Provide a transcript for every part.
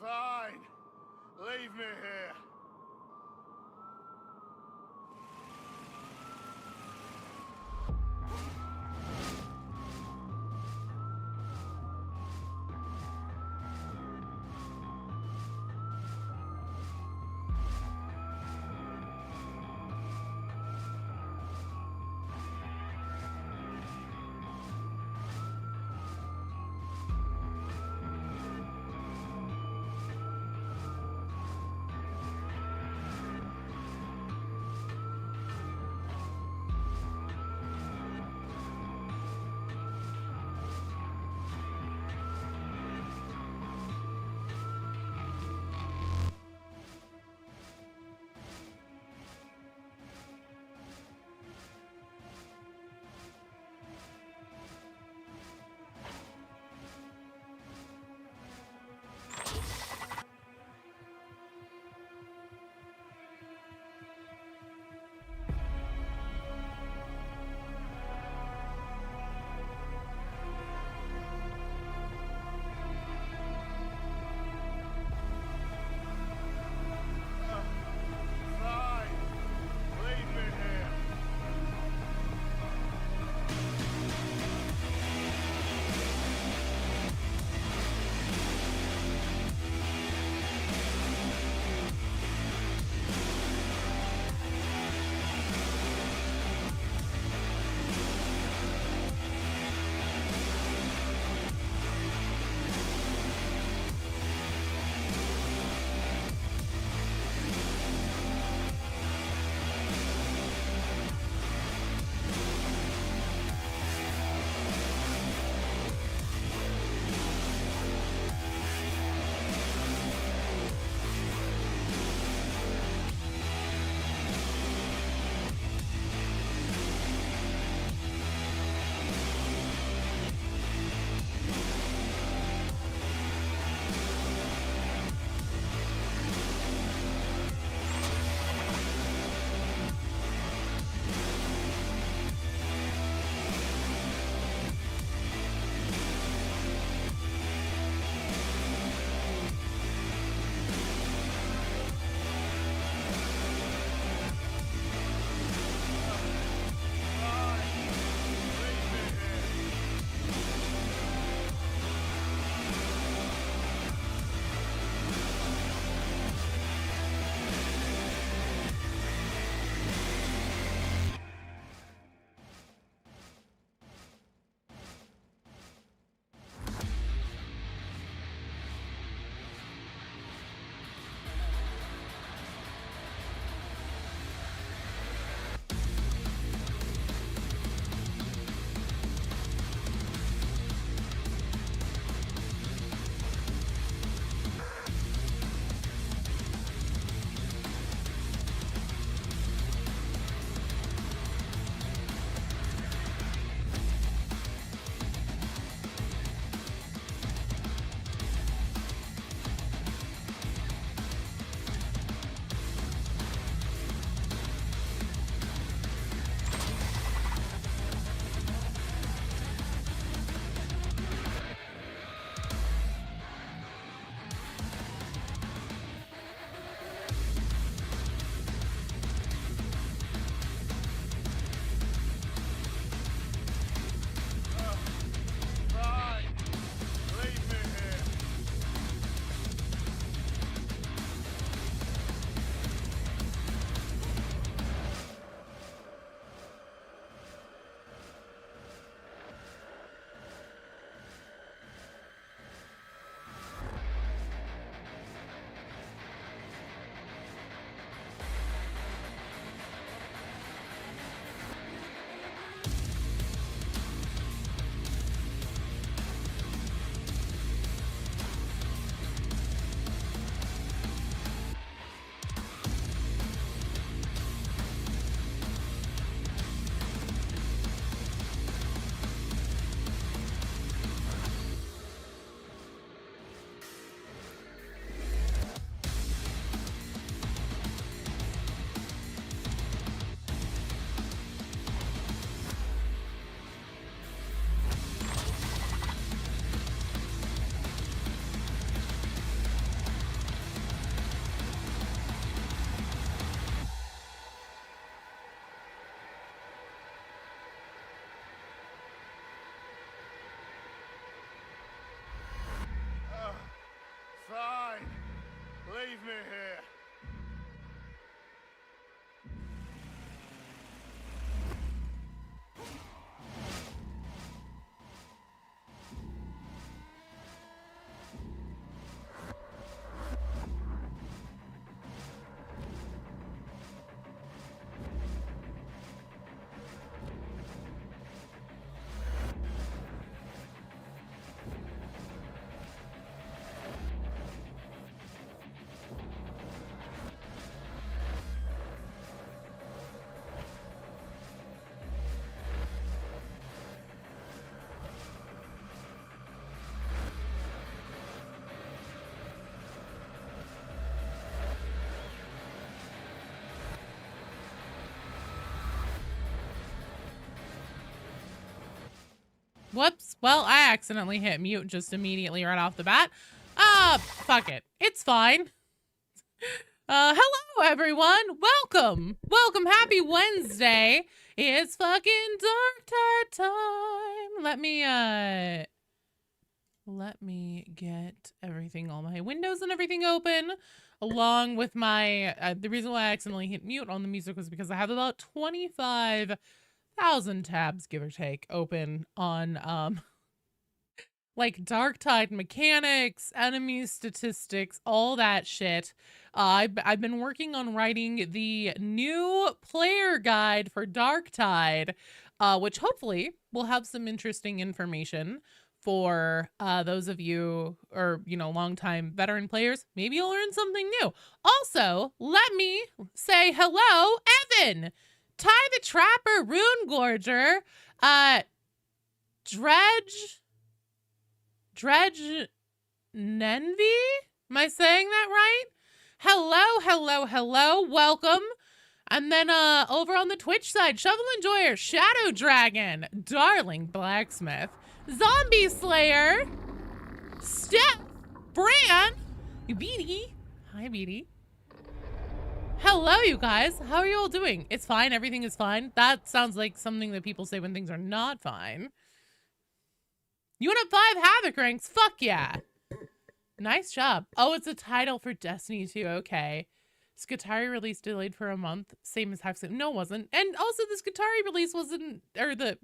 Fine. Leave me here. Leave me here. Whoops. Well, I accidentally hit mute just immediately right off the bat. Fuck it. It's fine. Hello everyone. Welcome. Welcome. Happy Wednesday. It's fucking Dark Tide time. Let me get everything, all my windows and everything open, along with my, the reason why I accidentally hit mute on the music was because I have about 25,000 tabs, give or take, open on, like Dark Tide mechanics, enemy statistics, all that shit. I've been working on writing the new player guide for Dark Tide, which hopefully will have some interesting information for those of you, or, you know, longtime veteran players. Maybe you'll learn something new. Also, let me say hello, Evan, Ty the Trapper, Rune Gorger, Dredge Nenvy? Am I saying that right? Hello, welcome. And then over on the Twitch side, Shovel Enjoyer, Shadow Dragon, Darling Blacksmith, Zombie Slayer, Steph, Bran, Beatty. Hi, Beatty. Hello, you guys. How are you all doing? It's fine. Everything is fine. That sounds like something that people say when things are not fine. You want 5 Havoc ranks? Fuck yeah. Nice job. Oh, it's a title for Destiny 2. Okay. Skitari release delayed for a month. Same as Hive Scum. No, it wasn't. And also the Skitari release wasn't, or the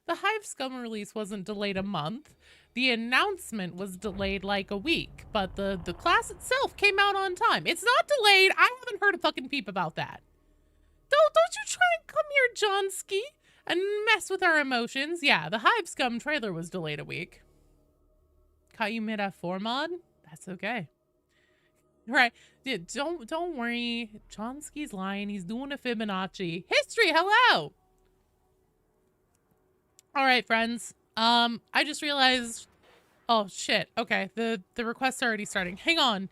Hive Scum release wasn't delayed a month. The announcement was delayed like a week, but the class itself came out on time. It's not delayed. I haven't heard a fucking peep about that. Don't you try and come here, Johnsky, and mess with our emotions. Yeah, the Hive Scum trailer was delayed a week. Caught you mid F4 mod? That's okay. Right. Yeah, don't worry. Johnsky's lying. He's doing a Fibonacci. History, hello! Alright, friends. I just realized, oh shit. Okay, the requests are already starting. Hang on.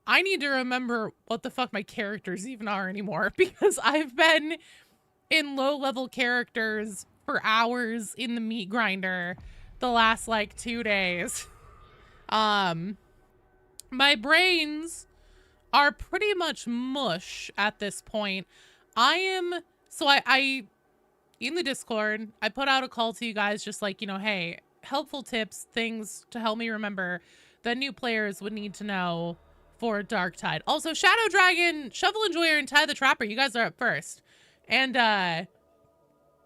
I need to remember what the fuck my characters even are anymore, because I've been in low-level characters for hours in the meat grinder the last, like, 2 days. My brains are pretty much mush at this point. I in the Discord, I put out a call to you guys just like, you know, hey, helpful tips, things to help me remember that new players would need to know for Dark Tide. Also, Shadow Dragon, Shovel Enjoyer, and Ty the Trapper, you guys are up first. And,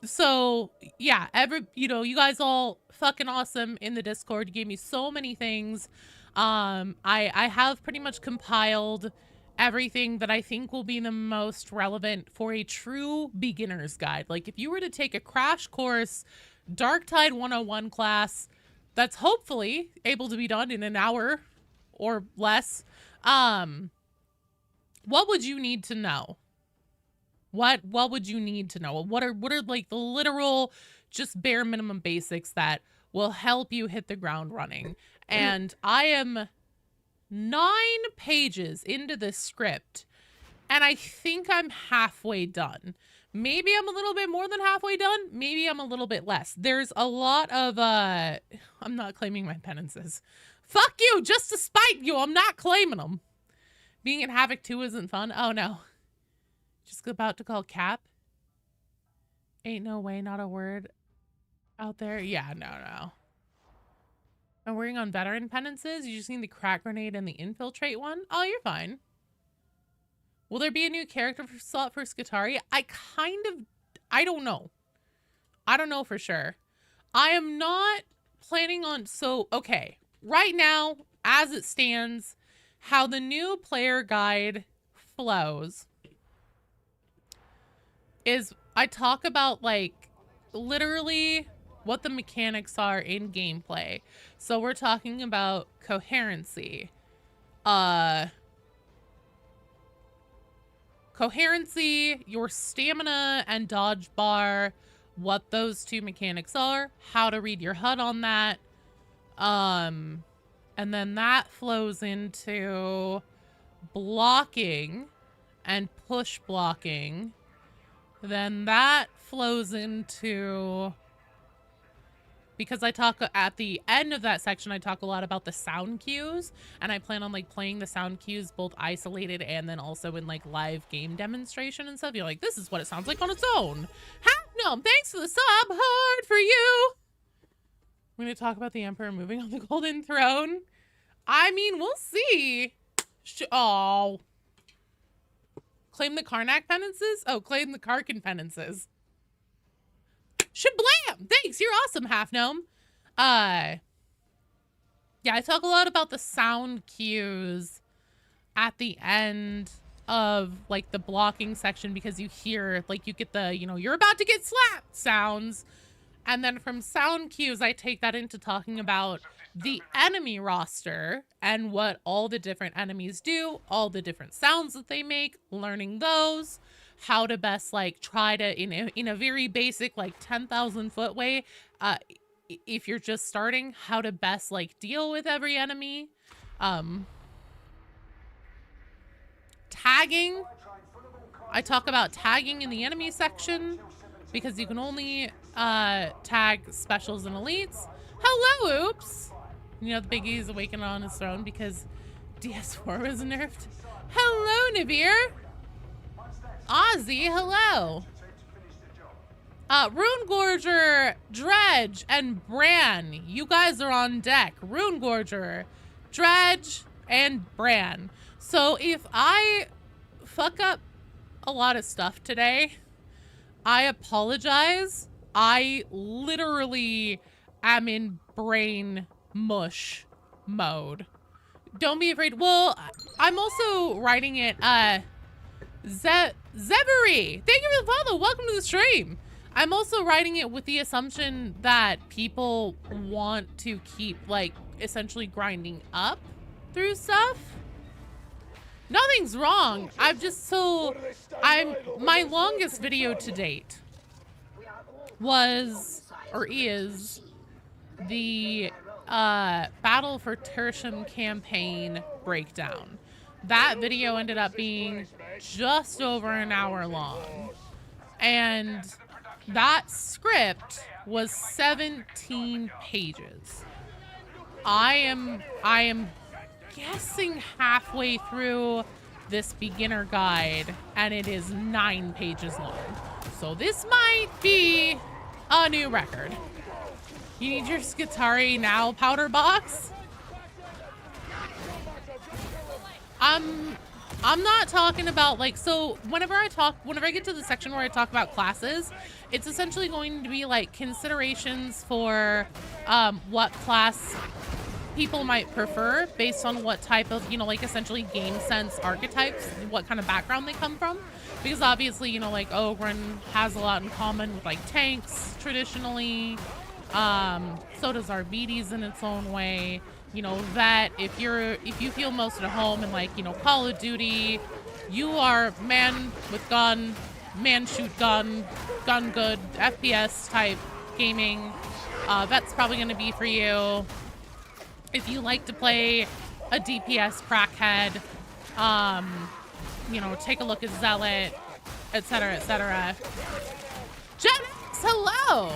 so, yeah, you know, you guys all fucking awesome in the Discord. You gave me so many things. I have pretty much compiled everything that I think will be the most relevant for a true beginner's guide. Like, if you were to take a crash course Dark Tide 101 class that's hopefully able to be done in an hour or less, what would you need to know? What would you need to know? What are like the literal just bare minimum basics that will help you hit the ground running? And I am 9 pages into this script, and I think I'm halfway done. Maybe I'm a little bit more than halfway done. Maybe I'm a little bit less. There's a lot of, I'm not claiming my penances. Fuck you, just to spite you, I'm not claiming them. Being in Havoc 2 isn't fun. Oh, no. Just about to call Cap. Ain't no way, not a word out there. Yeah, no. I'm working on veteran penances. You just need the crack grenade and the infiltrate one. Oh, you're fine. Will there be a new character slot for Skitari? I don't know. I don't know for sure. I am not planning on, okay. Right now, as it stands, how the new player guide flows is I talk about like literally what the mechanics are in gameplay. So we're talking about coherency. Coherency, your stamina and dodge bar, what those two mechanics are, how to read your HUD on that. And then that flows into blocking and push blocking. Then that flows into, because I talk at the end of that section, I talk a lot about the sound cues, and I plan on like playing the sound cues both isolated and then also in like live game demonstration and stuff. You're like, this is what it sounds like on its own. No, thanks for the sub. Hard for you. We're going to talk about the Emperor moving on the Golden Throne. I mean, we'll see. Oh. Claim the Karnak penances? Oh, claim the Karkin penances. Shablam! Thanks, you're awesome, Half Gnome. Yeah, I talk a lot about the sound cues at the end of like the blocking section because you hear, like you get the, you're about to get slapped sounds. And then from sound cues, I take that into talking about the enemy roster and what all the different enemies do, all the different sounds that they make, learning those, how to best like try to, in a very basic like 10,000 foot way, if you're just starting, how to best like deal with every enemy. Tagging. I talk about tagging in the enemy section because you can only tag specials and elites. Hello, Oops. The Biggie is awakened on his throne because DS4 was nerfed. Hello, Navir. Ozzy, hello. Rune Gorger, Dredge, and Bran. You guys are on deck. Rune Gorger, Dredge, and Bran. So if I fuck up a lot of stuff today, I apologize. I literally am in brain mush mode. Don't be afraid. Well, I'm also writing it, Zevery, thank you for the follow. Welcome to the stream. I'm also writing it with the assumption that people want to keep, like, essentially grinding up through stuff. Nothing's wrong. My longest video to date was, or is, the Battle for Tertium campaign breakdown. That video ended up being just over an hour long. And that script was 17 pages. I am guessing halfway through this beginner guide, and it is 9 pages long. So this might be a new record. You need your Skitari now powder box? I'm not talking about like, so whenever I get to the section where I talk about classes, it's essentially going to be like considerations for what class people might prefer based on what type of, like essentially game sense archetypes, what kind of background they come from. Because obviously, like Ogryn has a lot in common with like tanks traditionally. So does Arvides in its own way. That if you feel most at home in like, Call of Duty, you are man with gun, man shoot gun, gun good, FPS type gaming, that's probably going to be for you. If you like to play a DPS crackhead, take a look at Zealot, etc., etc. Jenix, hello!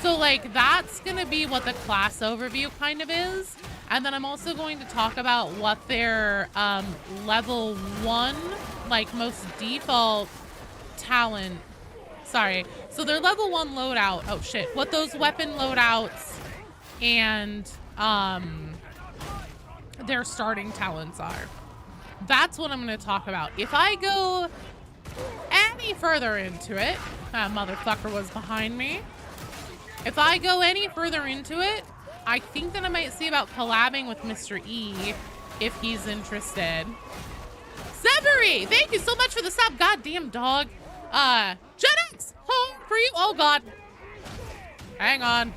So like that's gonna be what the class overview kind of is. And then I'm also going to talk about what their level 1, like most default talent, so their level 1 loadout, what those weapon loadouts and their starting talents are. That's what I'm going to talk about. If I go any further into it, that motherfucker was behind me. If I go any further into it, I think that I might see about collabing with Mr. E if he's interested. Severy, thank you so much for the sub. Goddamn dog. Jetix, home for you. Oh God. Hang on.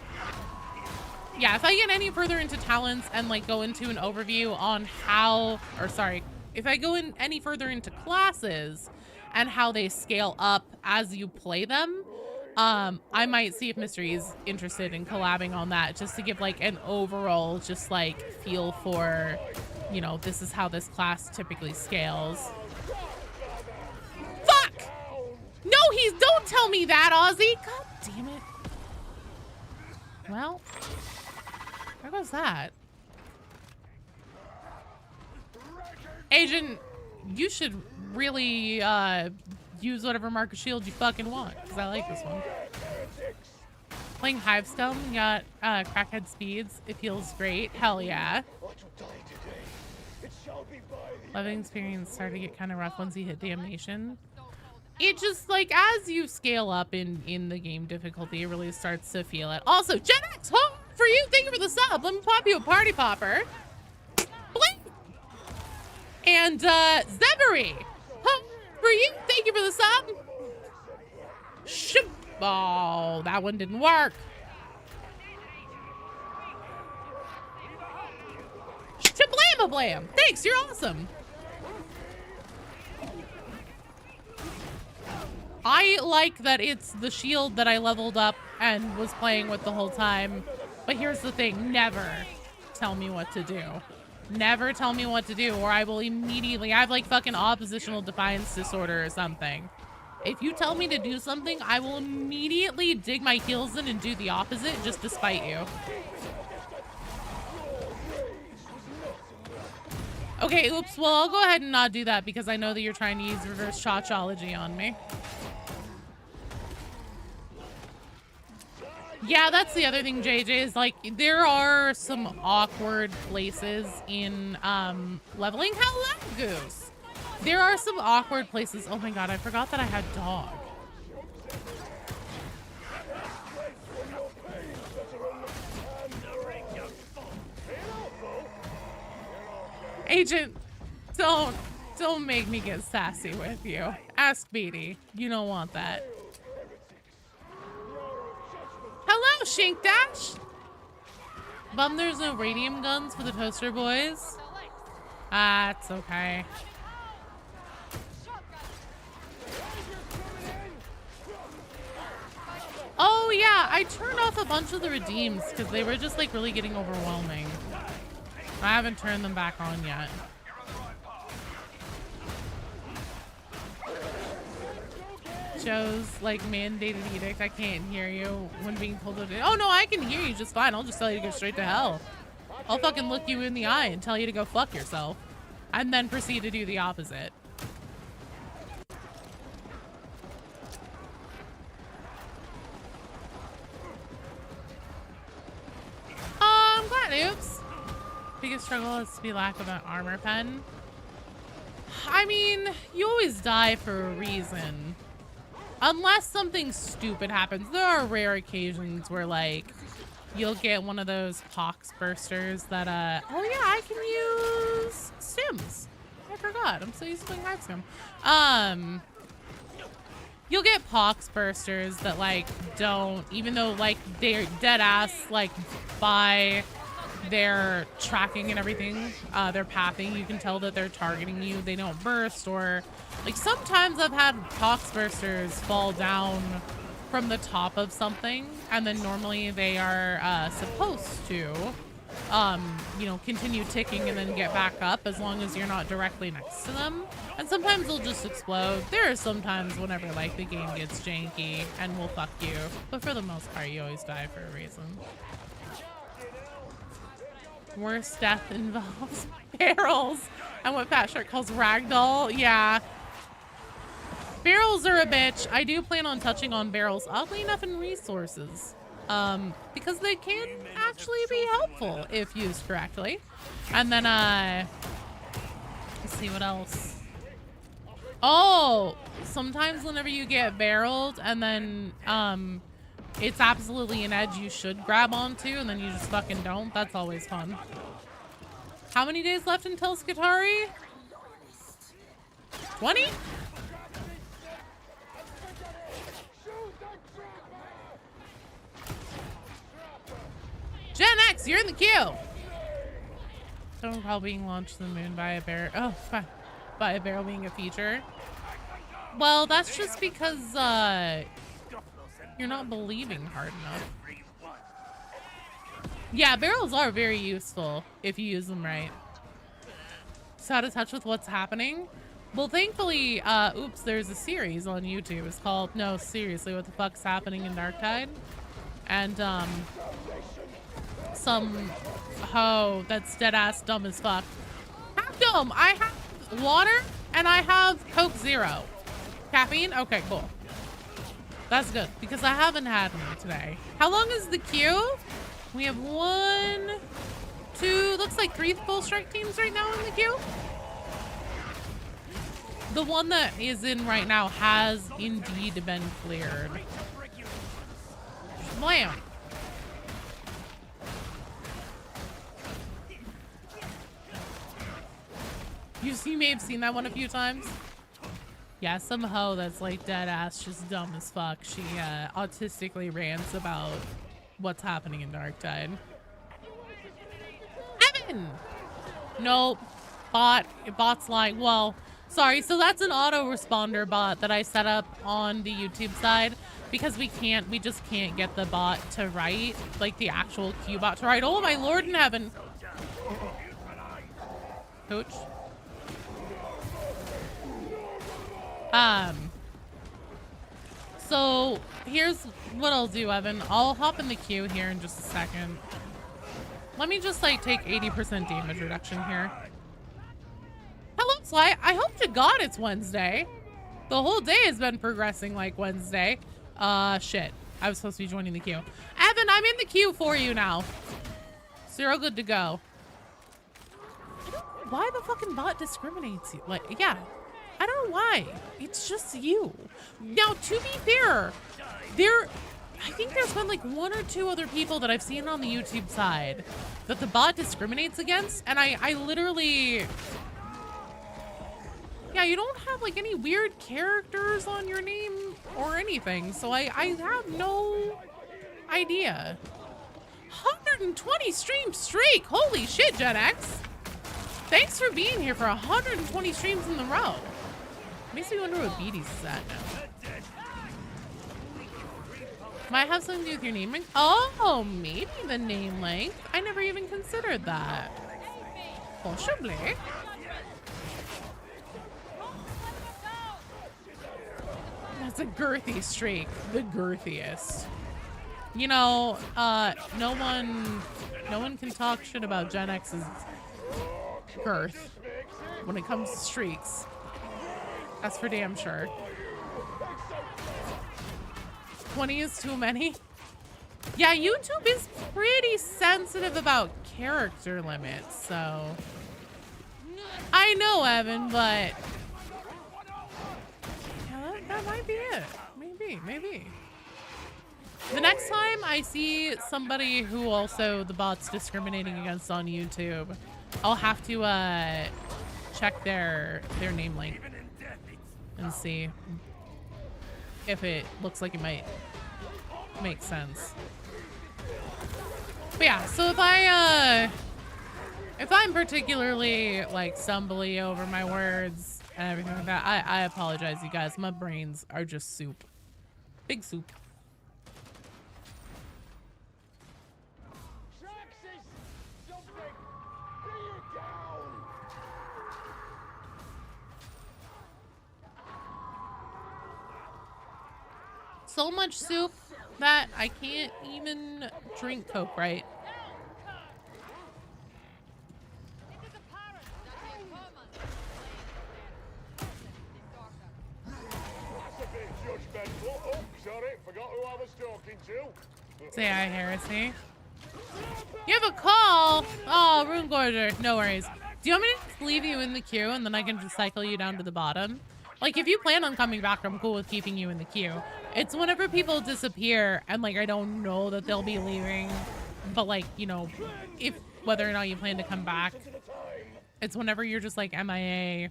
Yeah, if I get any further into talents and like go into an overview on how, or sorry, if I go in any further into classes and how they scale up as you play them, I might see if Mystery is interested in collabing on that, just to give like an overall just like feel for, you know, this is how this class typically scales. Fuck! No, don't tell me that, Ozzy. God damn it. Well, where goes that? Agent, you should really use whatever mark of shield you fucking want, because I like this one. Playing Hivestone, you got crackhead speeds. It feels great. Hell yeah. Loving experience started to get kind of rough once you hit damnation. It just, like, as you scale up in the game difficulty, it really starts to feel it. Also, Gen X, home for you. Thank you for the sub. Let me pop you a party popper. Blink. And Zebery, home for you. Thank you for the sub. Shoop. Oh, that one didn't work. Shablam-a-blam. Thanks, you're awesome. I like that it's the shield that I leveled up and was playing with the whole time. But here's the thing, never tell me what to do. Never tell me what to do, or I will immediately, I have like fucking oppositional defiance disorder or something. If you tell me to do something, I will immediately dig my heels in and do the opposite just to spite you. Okay, oops, well, I'll go ahead and not do that because I know that you're trying to use reverse shotchology on me. Yeah, that's the other thing, JJ, is like, there are some awkward places in leveling. Hello, Goose. There are some awkward places. Oh my God, I forgot that I had dog. Agent, don't make me get sassy with you. Ask Beatty. You don't want that. Hello, Shink Dash. Bum, there's no radium guns for the toaster boys. Ah, it's okay. Oh yeah, I turned off a bunch of the redeems because they were just like really getting overwhelming. I haven't turned them back on yet. Joe's like mandated edict. I can't hear you when being told to do. Oh no, I can hear you just fine. I'll just tell you to go straight to hell. I'll fucking look you in the eye and tell you to go fuck yourself. And then proceed to do the opposite. I'm glad, oops. Biggest struggle is to be lack of an armor pen. I mean, you always die for a reason. Unless something stupid happens. There are rare occasions where, like, you'll get one of those pox bursters that, oh yeah, I can use stims. I forgot. I'm so used to playing hard stim. You'll get pox bursters that, like, don't, even though, like, they're dead ass, like, by their tracking and everything, their pathing, you can tell that they're targeting you. They don't burst, or like sometimes I've had pox bursters fall down from the top of something, and then normally they are supposed to you know, continue ticking and then get back up as long as you're not directly next to them. And sometimes they'll just explode. There are some times whenever like the game gets janky and will fuck you, but for the most part you always die for a reason. Worst death involves barrels and what Fat Shark calls ragdoll. Yeah. Barrels are a bitch. I do plan on touching on barrels, oddly enough, in resources. because they can actually be helpful if used correctly. And then, let's see what else. Oh, sometimes whenever you get barreled and then, it's absolutely an edge you should grab onto and then you just fucking don't. That's always fun. How many days left until Skitari? 20? Gen X, you're in the queue. Don't recall being launched to the moon by a barrel. Oh, by a barrel being a feature. Well, that's just because you're not believing hard enough. Yeah, barrels are very useful if you use them right. So out of touch with what's happening? Well, thankfully, oops, there's a series on YouTube. It's called, no, seriously, what the fuck's happening in Darktide? And, some hoe that's dead ass dumb as fuck. How dumb? I have water and I have Coke Zero. Caffeine? Okay, cool. That's good because I haven't had any today. How long is the queue? We have 1, 2, looks like 3 full strike teams right now in the queue. The one that is in right now has indeed been cleared. Blam. You may have seen that one a few times. Yeah, some hoe that's like dead ass, just dumb as fuck. She autistically rants about what's happening in Darktide. Evan! Nope. Bot's lying. Well, sorry. So that's an autoresponder bot that I set up on the YouTube side because we just can't get the bot to write, like the actual Q bot to write. Oh my lord in heaven. Coach. So here's what I'll do, Evan. I'll hop in the queue here in just a second. Let me just like take 80% damage reduction here. Hello, Sly. I hope to God it's Wednesday. The whole day has been progressing like Wednesday. Shit. I was supposed to be joining the queue. Evan, I'm in the queue for you now. So you're all good to go. Why the fucking bot discriminates you? Like, yeah. I don't know why. It's just you. Now, to be fair, I think there's been like 1 or 2 other people that I've seen on the YouTube side that the bot discriminates against, and I literally... Yeah, you don't have like any weird characters on your name or anything, so I have no idea. 120 stream streak! Holy shit, Gen X! Thanks for being here for 120 streams in a row. Makes me wonder what Beatty's is at now. Might have something to do with your name length? Oh, maybe the name length. I never even considered that. Possibly. That's a girthy streak. The girthiest. You know, no one can talk shit about Gen X's girth when it comes to streaks. That's for damn sure. 20 is too many. Yeah, YouTube is pretty sensitive about character limits, so... I know, Evan, but... Yeah, that might be it. Maybe. The next time I see somebody who also the bot's discriminating against on YouTube, I'll have to, check their name link and see if it looks like it might make sense. But yeah, so if I'm particularly like stumbly over my words and everything like that, I apologize, you guys. My brains are just soup. Big soup. So much soup that I can't even drink Coke right. That's a bit judgmental. Oh, sorry, forgot who I was talking to. Say hi, Heresy. You have a call! Oh, Rune Gorger. No worries. Do you want me to just leave you in the queue and then I can just cycle you down to the bottom? Like, if you plan on coming back, I'm cool with keeping you in the queue. It's whenever people disappear and, like, I don't know that they'll be leaving. But, like, you know, if whether or not you plan to come back. It's whenever you're just, like, MIA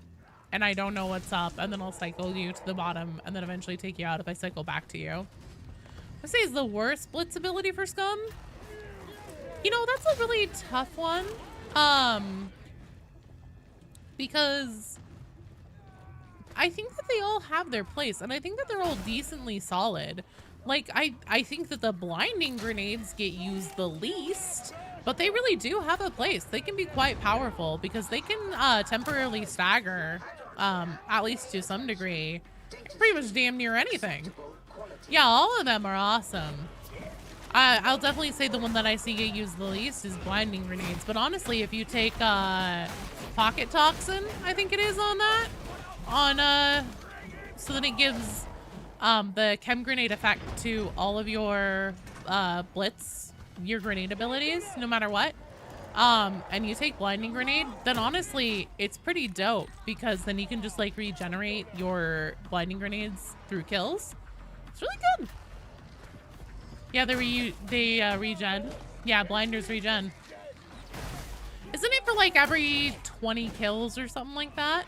and I don't know what's up. And then I'll cycle you to the bottom and then eventually take you out if I cycle back to you. I say is the worst blitz ability for Scum. You know, that's a really tough one. Because I think that they all have their place, and I think that they're all decently solid. Like, I think that the blinding grenades get used the least, but they really do have a place. They can be quite powerful because they can temporarily stagger, at least to some degree, pretty much damn near anything. Yeah, all of them are awesome. I'll definitely say the one that I see get used the least is blinding grenades, but honestly, if you take pocket toxin, I think it is on that, so then it gives the chem grenade effect to all of your blitz, your grenade abilities, no matter what, and you take blinding grenade, then honestly, it's pretty dope because then you can just like regenerate your blinding grenades through kills. It's really good. Yeah, they regen. Yeah, blinders regen. Isn't it for like every 20 kills or something like that?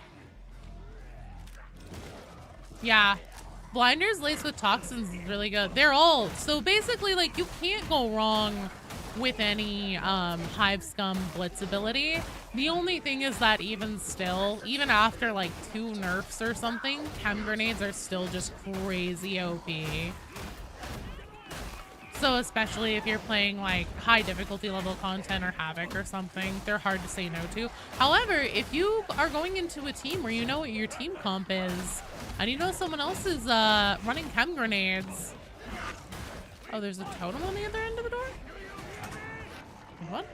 Yeah. Blinders laced with toxins is really good. They're all, so basically like you can't go wrong with any Hive Scum blitz ability. The only thing is that even still, even after like 2 nerfs or something, chem grenades are still just crazy OP. So especially if you're playing like high difficulty level content or Havoc or something, they're hard to say no to. However, if you are going into a team where you know what your team comp is, and you know someone else is running chem grenades. Oh, there's a totem on the other end of the door? What?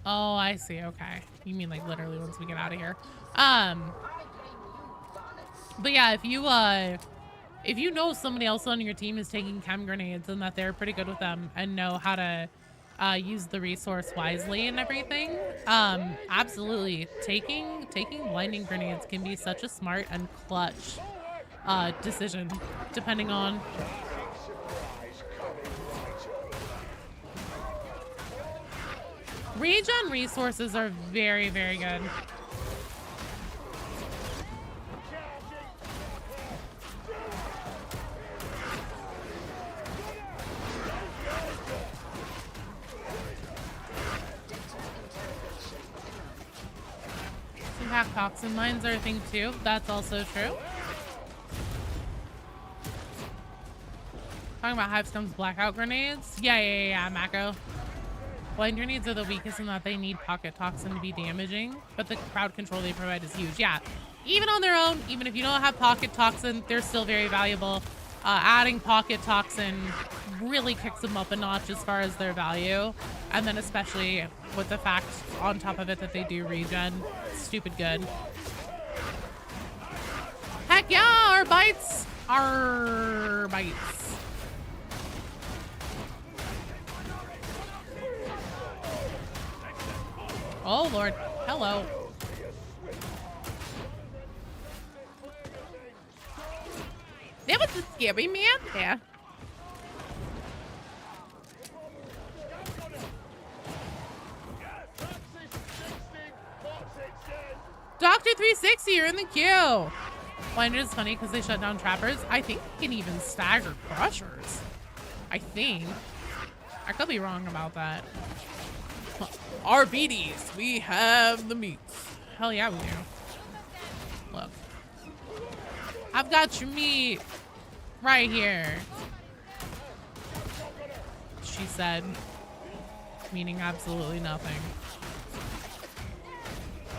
Oh, I see. Okay. You mean like literally once we get out of here. But yeah, if you know somebody else on your team is taking chem grenades and that they're pretty good with them and know how to use the resource wisely and everything, absolutely taking blinding grenades can be such a smart and clutch decision, depending on. Regen resources are very, very good. Impact toxin mines are a thing too. That's also true. Talking about Hive Scum's blackout grenades. Yeah, Mako. Blind grenades are the weakest in that they need pocket toxin to be damaging, but the crowd control they provide is huge. Yeah, even on their own, even if you don't have pocket toxin, they're still very valuable. Adding pocket toxin really kicks them up a notch as far as their value, and then especially with the fact on top of it that they do regen. Stupid good. Heck yeah, our bites. Oh Lord, hello. That was a scary man there. Dr. 360, you're in the queue. Blinder is funny because they shut down trappers. I think they can even stagger crushers. I think. I could be wrong about that. RBDs, we have the meats. Hell yeah, we do. Look. I've got your meat right here. She said, meaning absolutely nothing.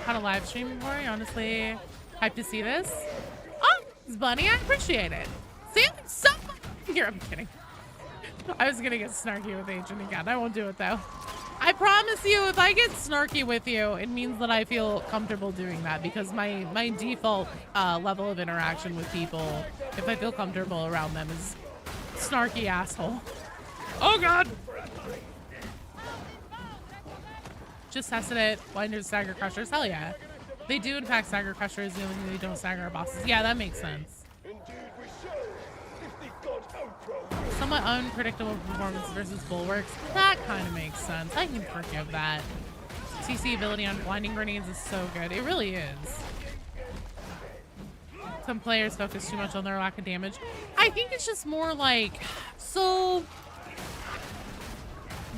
Had a live stream before, honestly. Hyped to see this. Oh, it's Bunny, I appreciate it. See, so here, I'm kidding. I was gonna get snarky with Agent again. I won't do it though. I I promise you, if I get snarky with you, it means that I feel comfortable doing that, because my default level of interaction with people, if I feel comfortable around them, is snarky asshole. Oh god! Just tested it. Blinders, stagger crushers. Hell yeah. They do in fact stagger crushers, the only thing they don't stagger our bosses. Yeah, that makes sense. Somewhat unpredictable performance versus bulwarks. That kind of makes sense. I can forgive that. CC ability on blinding grenades is so good. It really is. Some players focus too much on their lack of damage. I think it's just more like, so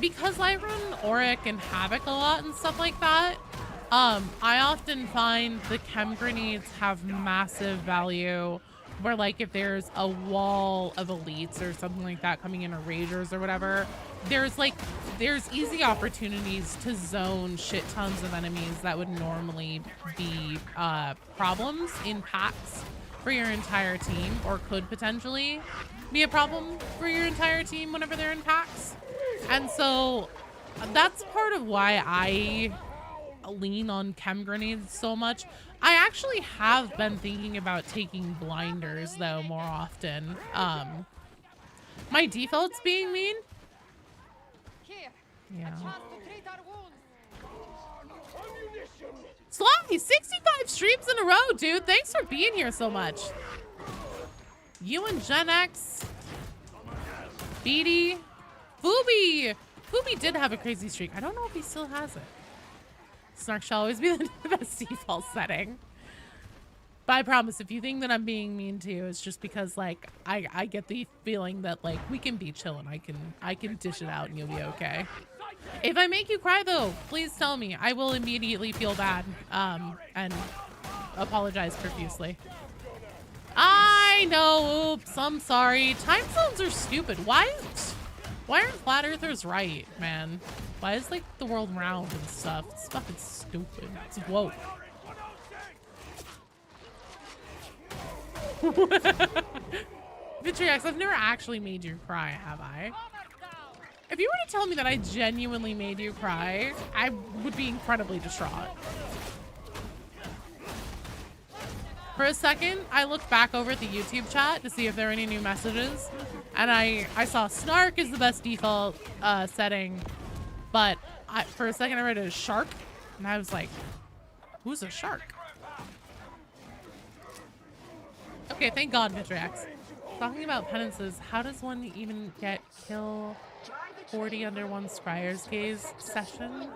because I run Auric and Havoc a lot and stuff like that, I often find the chem grenades have massive value, where like if there's a wall of elites or something like that coming in, or ragers or whatever, there's easy opportunities to zone shit tons of enemies that would normally be problems in packs for your entire team, or could potentially be a problem for your entire team whenever they're in packs. And so that's part of why I lean on chem grenades so much. I actually have been thinking about taking blinders though more often. My default's being mean. Yeah. Sly, 65 streams in a row, dude. Thanks for being here so much. You and Gen X, Beatty, Fooby. Fooby did have a crazy streak. I don't know if he still has it. Snark shall always be the best default setting. But I promise, if you think that I'm being mean to you, it's just because like I get the feeling that like we can be chilling. I can dish it out and you'll be okay. If I make you cry though, please tell me. I will immediately feel bad and apologize profusely. I know. Oops, I'm sorry. Time zones are stupid. Why aren't flat earthers right, man? Why is like the world round and stuff? It's fucking stupid. It's woke. Vitriax, I've never actually made you cry, have I? If you were to tell me that I genuinely made you cry, I would be incredibly distraught. For a second, I looked back over at the YouTube chat to see if there were any new messages, and I saw Snark is the best default setting, but for a second I read it as Shark, and I was like, who's a shark? Okay, thank God, Vitriax. Talking about penances, how does one even get kill 40 under one Scryer's Gaze session?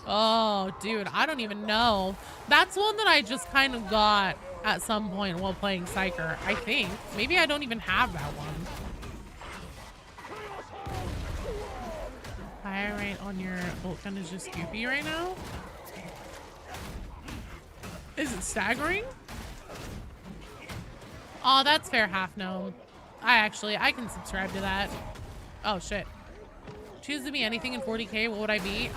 Oh, dude, I don't even know. That's one that I just kind of got at some point while playing Psyker, I think. Maybe I don't even have that one. Fire rate on your bolt gun is just goofy right now? Is it staggering? Oh, that's fair, half gnome. I can subscribe to that. Oh shit. Choose to be anything in 40k, what would I be?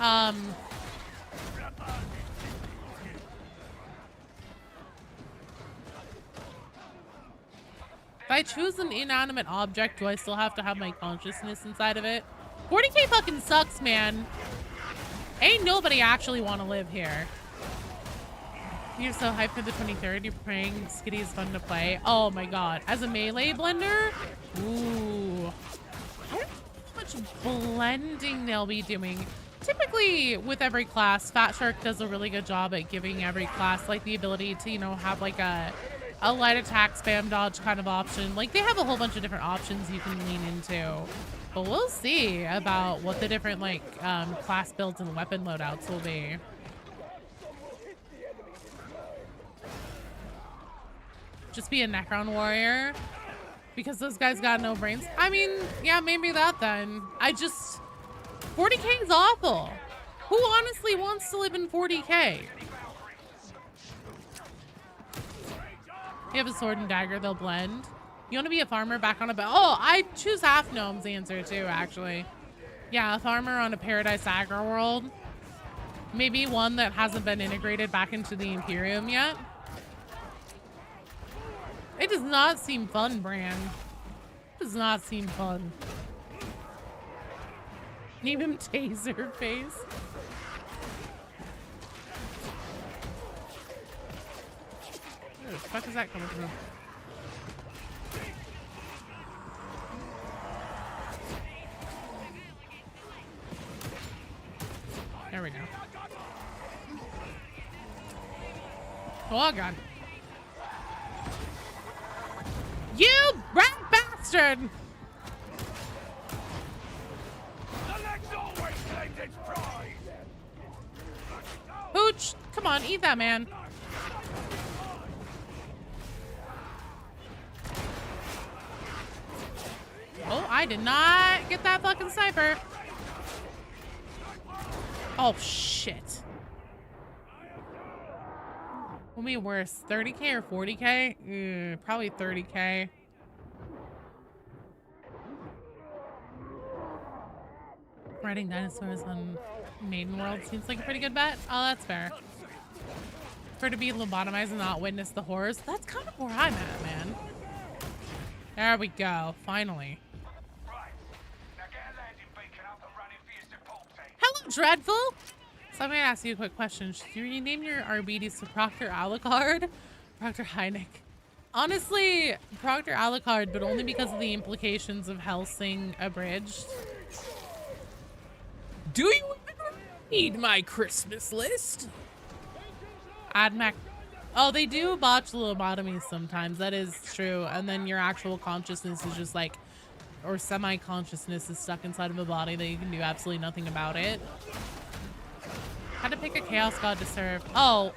If I choose an inanimate object, do I still have to have my consciousness inside of it? 40k fucking sucks, man. Ain't nobody actually want to live here. You're so hyped for the 23rd. You're praying Skitty is fun to play. Oh my god. As a melee blender? Ooh. I don't know how much blending they'll be doing. Typically, with every class, Fat Shark does a really good job at giving every class like the ability to, you know, have like a light attack, spam dodge kind of option. Like, they have a whole bunch of different options you can lean into. But we'll see about what the different like class builds and weapon loadouts will be. Just be a Necron warrior because those guys got no brains. I mean, yeah, maybe that then. 40k is awful. Who honestly wants to live in 40k? You have a sword and dagger, they'll blend. You want to be a farmer back on a boat? Oh, I choose half gnome's answer too, actually. Yeah, a farmer on a Paradise Agro world. Maybe one that hasn't been integrated back into the Imperium yet. It does not seem fun, Bran. It does not seem fun. Name him Taser Face. Where the fuck is that coming from? There we go. Oh god. You rat bastard! Hooch, come on, eat that man. Oh, I did not get that fucking sniper. Oh, shit. Will be worse, 30k or 40k? Probably 30k. Riding dinosaurs on Maiden World seems like a pretty good bet. Oh, that's fair. For to be lobotomized and not witness the horrors. That's kind of where I'm at, man. There we go, finally. Hello, Dreadful! So I'm gonna ask you a quick question. Should you rename your Arbites to Proctor Alucard? Proctor Hynek. Honestly, Proctor Alucard, but only because of the implications of Helsing Abridged. Do you need my Christmas list? Admac. Oh, they do botch lobotomies sometimes. That is true. And then your actual consciousness is just like, or semi-consciousness is stuck inside of a body that you can do absolutely nothing about it. How to pick a chaos god to serve? Oh,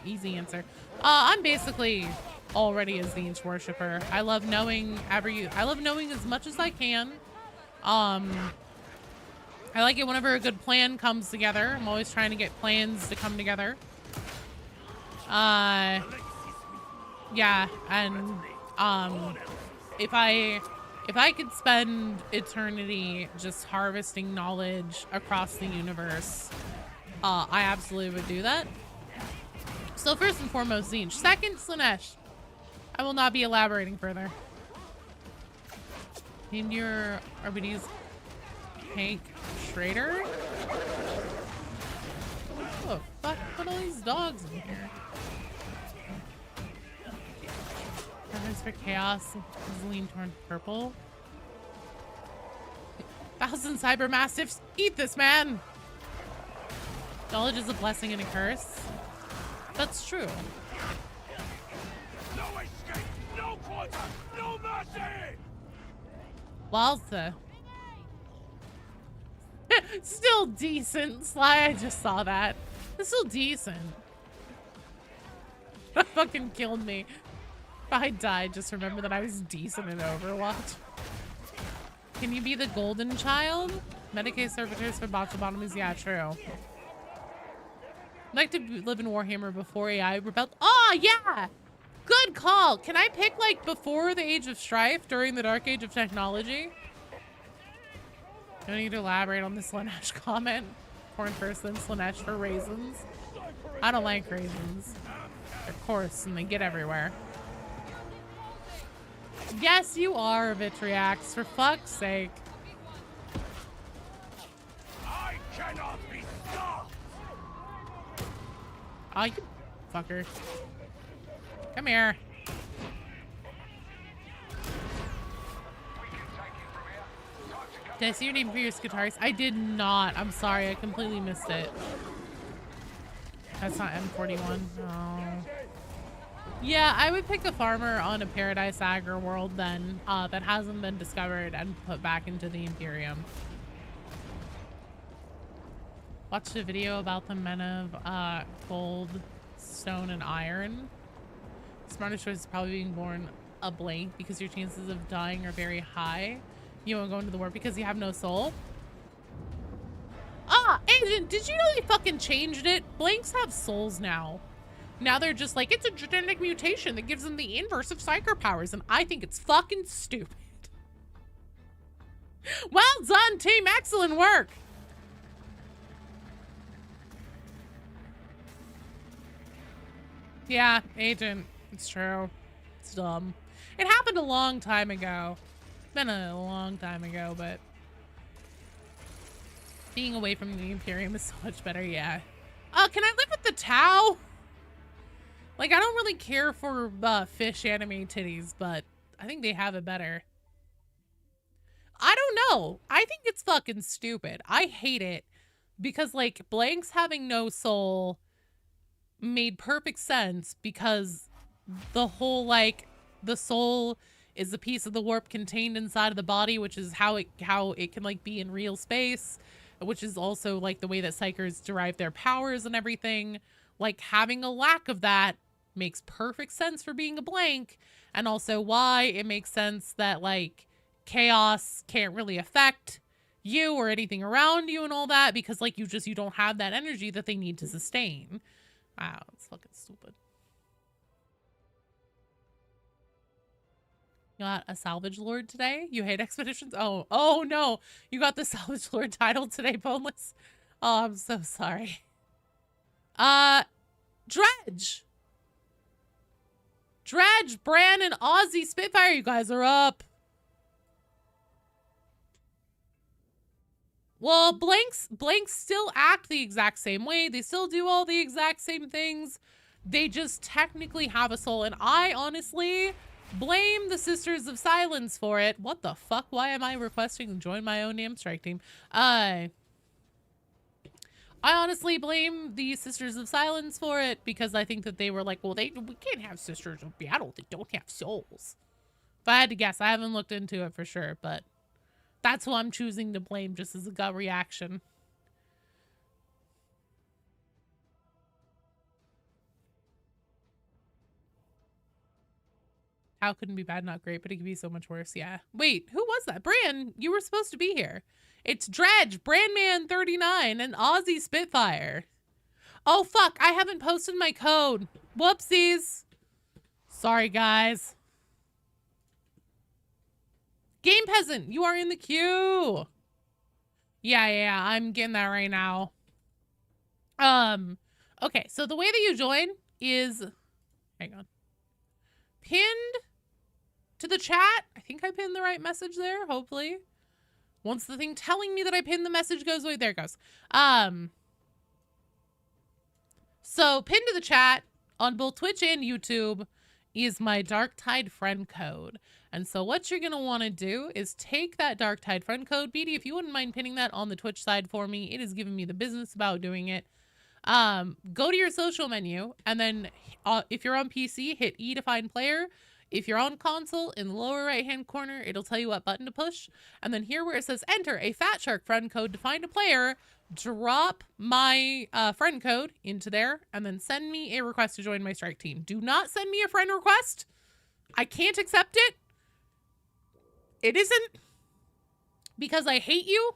easy answer. I'm basically already a Tzeentch worshiper. I love knowing as much as I can. I like it whenever a good plan comes together. I'm always trying to get plans to come together. Yeah, and if I could spend eternity just harvesting knowledge across the universe, I absolutely would do that. So first and foremost, Tzeentch. Second, Slaanesh. I will not be elaborating further. Named your RBD's Hank Schrader? Oh, fuck, put all these dogs in here. Preference for chaos is lean toward purple. 1,000 cyber mastiffs, eat this man! Knowledge is a blessing and a curse. That's true. No escape, no quarter, no mercy! Walsa. Still decent, Sly. I just saw that. It's still decent. That fucking killed me. If I died, just remember that I was decent in Overwatch. Can you be the golden child? Medicaid servitors for lobotomies? Yeah, true. I'd like to live in Warhammer before AI rebelled. Oh, yeah! Good call. Can I pick, like, before the Age of Strife, during the Dark Age of Technology? Don't need to elaborate on the Slaanesh comment. Corn person, Slaanesh for raisins. I don't like raisins. They're coarse and they get everywhere. Yes, you are, Vitriax, for fuck's sake. I cannot be stopped. Oh, you fucker. Come here. Did I see your name for your guitarist? I did not. I'm sorry. I completely missed it. That's not M41. Oh. Yeah, I would pick a farmer on a Paradise Agri world then that hasn't been discovered and put back into the Imperium. Watched a video about the men of gold, stone, and iron. Smartest choice is probably being born a blank because your chances of dying are very high. You won't go into the war because you have no soul. Ah, Agent, did you know they fucking changed it? Blanks have souls now. Now they're just like, it's a genetic mutation that gives them the inverse of psyker powers, and I think it's fucking stupid. Well done, team. Excellent work. Yeah, Agent. It's true. It's dumb. It happened a long time ago. It's been a long time ago, but Being away from the Imperium is so much better, yeah. Can I live with the Tau? Like, I don't really care for fish anime titties, but I think they have it better. I don't know. I think it's fucking stupid. I hate it because, like, Blanks having no soul made perfect sense because the whole, like, the soul is a piece of the warp contained inside of the body, which is how it can, like, be in real space, which is also, like, the way that Psychers derive their powers and everything. Like, having a lack of that makes perfect sense for being a blank, and also why it makes sense that, like, chaos can't really affect you or anything around you and all that because, like, you don't have that energy that they need to sustain. Wow, it's fucking stupid. You got a Salvage Lord today? You hate expeditions? Oh no. You got the Salvage Lord title today, Boneless? Oh, I'm so sorry. Dredge! Dredge, Bran, and Ozzy Spitfire, you guys are up. Well, blanks still act the exact same way. They still do all the exact same things. They just technically have a soul, and I honestly blame the Sisters of Silence for it. What the fuck? Why am I requesting to join my own damn strike team? I honestly blame the Sisters of Silence for it because I think that they were like, well, we can't have Sisters of Battle that don't have souls. If I had to guess, I haven't looked into it for sure, but that's who I'm choosing to blame just as a gut reaction. How couldn't be bad, not great, but it could be so much worse. Yeah. Wait, who was that? Bran, you were supposed to be here. It's Dredge, Brandman39, and Ozzy Spitfire. Oh, fuck. I haven't posted my code. Whoopsies. Sorry, guys. Game Peasant, you are in the queue. Yeah, I'm getting that right now. Okay, so the way that you join is, hang on, pinned to the chat. I think I pinned the right message there, hopefully. Once the thing telling me that I pinned the message goes away, there it goes. So pinned to the chat on both Twitch and YouTube is my Dark Tide friend code. And so what you're going to want to do is take that Dark Tide friend code. BD, if you wouldn't mind pinning that on the Twitch side for me, it is giving me the business about doing it. Go to your social menu, and then if you're on PC, hit E to find player. If you're on console, in the lower right-hand corner, it'll tell you what button to push. And then here where it says enter a Fat Shark friend code to find a player, drop my friend code into there, and then send me a request to join my strike team. Do not send me a friend request. I can't accept it. It isn't because I hate you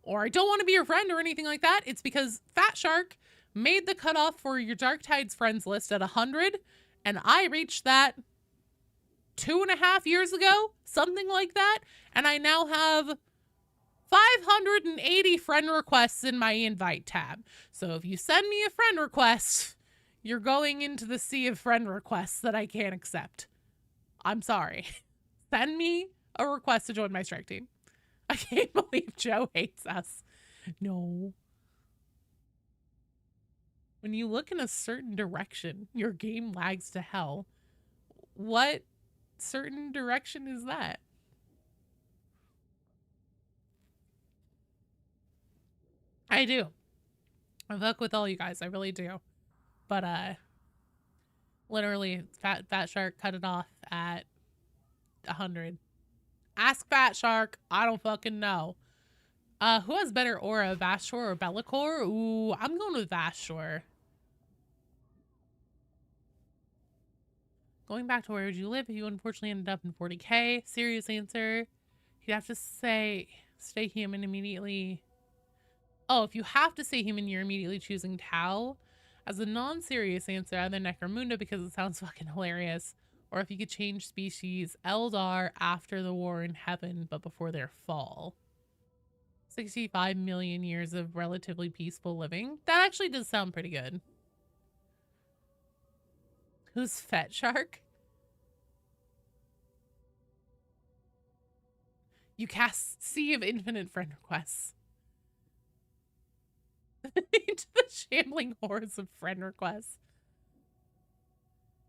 or I don't want to be your friend or anything like that. It's because Fat Shark made the cutoff for your Dark Tides friends list at 100, and I reached that 2.5 years ago, something like that, and I now have 580 friend requests in my invite tab. So if you send me a friend request, you're going into the sea of friend requests that I can't accept. I'm sorry. Send me a request to join my strike team. I can't believe Joe hates us. No. When you look in a certain direction, your game lags to hell. What certain direction is that? I do. I fuck with all you guys. I really do. But, literally, Fat Shark cut it off at 100. Ask Fat Shark. I don't fucking know. Who has better aura, Vashtor or Bellicor? Ooh, I'm going with Vashtor. Going back to where would you live if you unfortunately ended up in 40k? Serious answer. You'd have to say stay human immediately. Oh, if you have to stay human, you're immediately choosing Tau. As a non-serious answer, either Necromunda because it sounds fucking hilarious. Or if you could change species, Eldar after the war in heaven, but before their fall. 65 million years of relatively peaceful living. That actually does sound pretty good. Who's Fat Shark? You cast Sea of Infinite friend requests. into the shambling hordes of friend requests.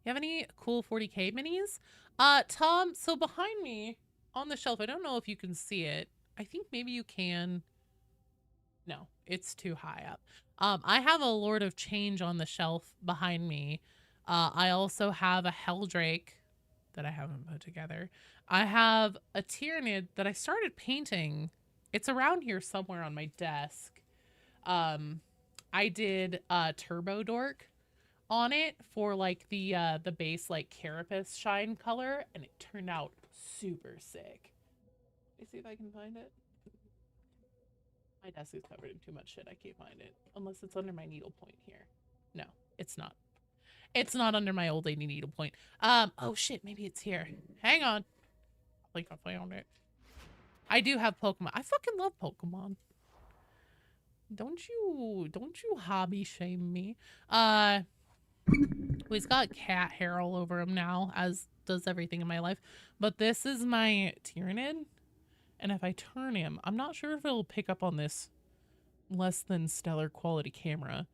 You have any cool 40k minis? Tom, so behind me on the shelf, I don't know if you can see it. I think maybe you can. No, it's too high up. I have a Lord of Change on the shelf behind me. I also have a Helldrake that I haven't put together. I have a Tyrannid that I started painting. It's around here somewhere on my desk. I did Turbo Dork on it for like the base like carapace shine color, and it turned out super sick. Let me see if I can find it. My desk is covered in too much shit. I can't find it. Unless it's under my needlepoint here. No, it's not. It's not under my old lady needlepoint. Oh shit, maybe it's here. Hang on. I think I found it. I do have Pokemon. I fucking love Pokemon. Don't you hobby shame me. He's got cat hair all over him now, as does everything in my life. But this is my Tyrannid. And if I turn him, I'm not sure if it'll pick up on this less than stellar quality camera.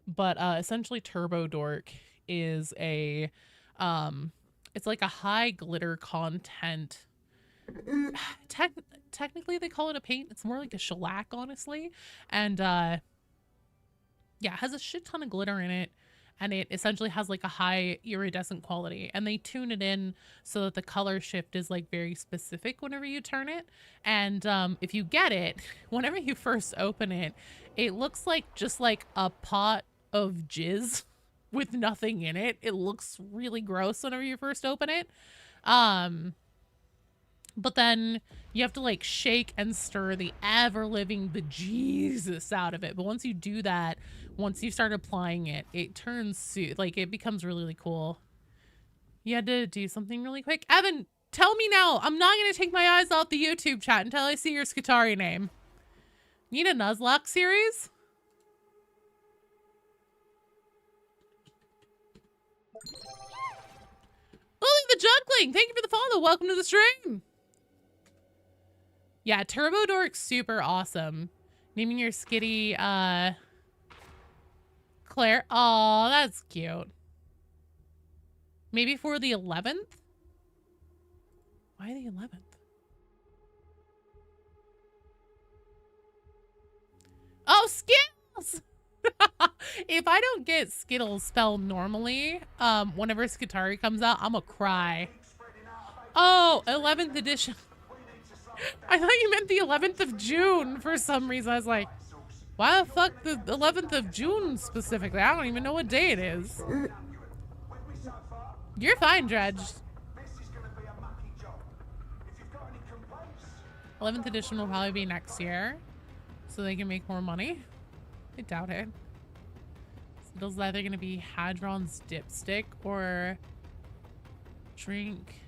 But essentially Turbo Dork is a it's like a high glitter content. Technically they call it a paint. It's more like a shellac, honestly. And yeah, it has a shit ton of glitter in it. And it essentially has like a high iridescent quality, and they tune it in so that the color shift is like very specific whenever you turn it. And if you get it, whenever you first open it, it looks like just like a pot of jizz with nothing in it. It looks really gross whenever you first open it. But then you have to like shake and stir the ever-living bejesus out of it. But once you do that, once you start applying it, it turns like it becomes really, really cool. You had to do something really quick. Evan, tell me now. I'm not going to take my eyes off the YouTube chat until I see your Skitari name. Need a Nuzlocke series? Lily the Juggling, thank you for the follow. Welcome to the stream. Yeah, Turbo Dork's super awesome. Naming your skitty, Claire. Oh, that's cute. Maybe for the 11th? Why the 11th? Oh, Skittles! If I don't get Skittles spelled normally, whenever Skitari comes out, I'm gonna cry. Oh, 11th edition. I thought you meant the 11th of June for some reason. I was like, why the fuck the 11th of June specifically? I don't even know what day it is. You're fine, Dredge. 11th edition will probably be next year, so they can make more money. I doubt it. So it's either going to be Hadron's dipstick or drink.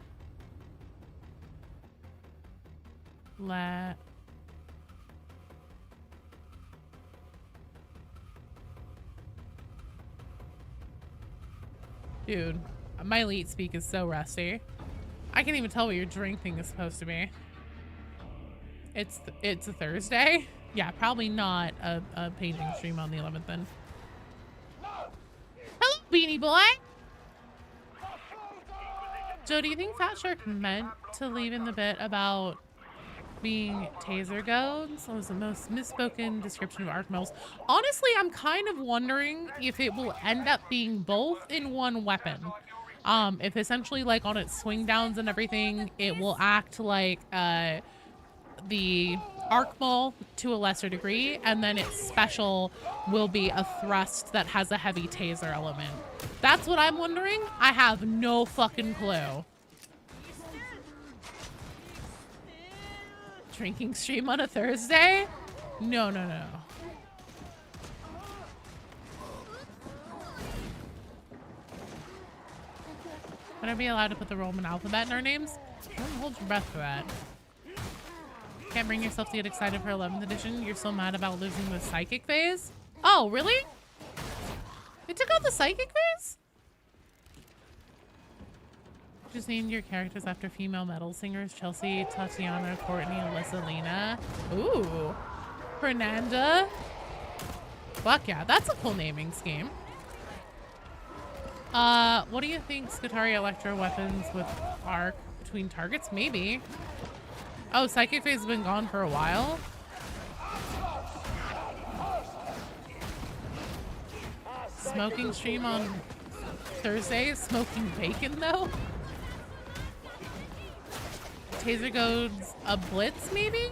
Dude, my elite speak is so rusty. I can't even tell what your drink thing is supposed to be. It's a Thursday? Yeah, probably not a painting stream on the 11th then. Hello, Beanie Boy! Joe, do you think Fat Shark meant to leave in the bit about being taser goads? That was the most misspoken description of arc metals. Honestly, I'm kind of wondering if it will end up being both in one weapon. If essentially like on its swing downs and everything, it will act like the arc maul to a lesser degree, and then its special will be a thrust that has a heavy taser element. That's what I'm wondering. I have no fucking clue. Drinking stream on a Thursday? No, no, no. Would I be allowed to put the Roman alphabet in our names? Don't hold your breath for that. Can't bring yourself to get excited for 11th edition. You're so mad about losing the psychic phase? Oh, really? They took out the psychic phase? Just named your characters after female metal singers. Chelsea, Tatiana, Courtney, Alyssa, Lena. Ooh. Fernanda. Fuck yeah, that's a cool naming scheme. What do you think? Skitarii electro weapons with arc between targets? Maybe. Oh, Psychic Phase has been gone for a while. Smoking stream on Thursday. Smoking bacon though. Taser goes a blitz maybe?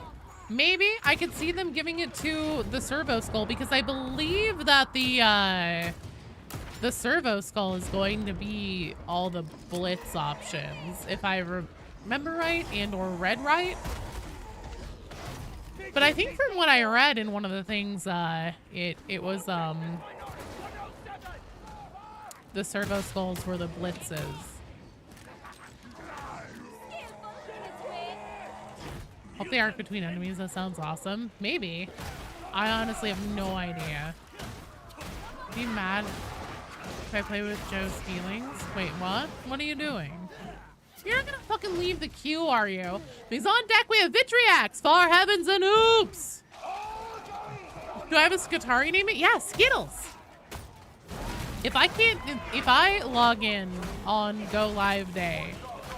Maybe. I could see them giving it to the Servo Skull because I believe that the Servo Skull is going to be all the blitz options, if I remember right and or read right. But I think from what I read in one of the things, it was the Servo Skulls were the blitzes. Hope they arc between enemies. That sounds awesome. Maybe. I honestly have no idea. Be mad if I play with Joe's feelings. Wait, what? What are you doing? You're not gonna fucking leave the queue, are you? Because on deck we have Vitriax, Far Heavens, and Oops. Do I have a Skitarii name it? Yeah, Skittles. If I log in on Go Live Day,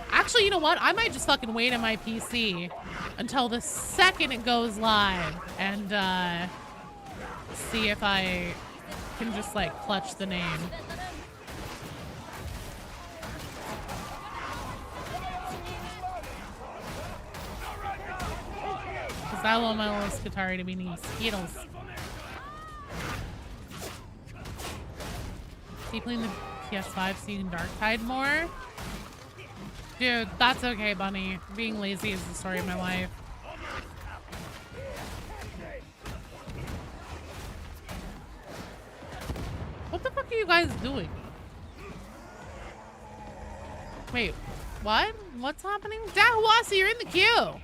actually, you know what? I might just fucking wait on my PC until the second it goes live and see if I can just like clutch the name. Because I want my little Skitarii to be named Skittles. Is he playing the PS5 so you can Darktide more? Dude, that's okay, Bunny. Being lazy is the story of my life. What the fuck are you guys doing? Wait, what? What's happening? Dahawasi, you're in the queue!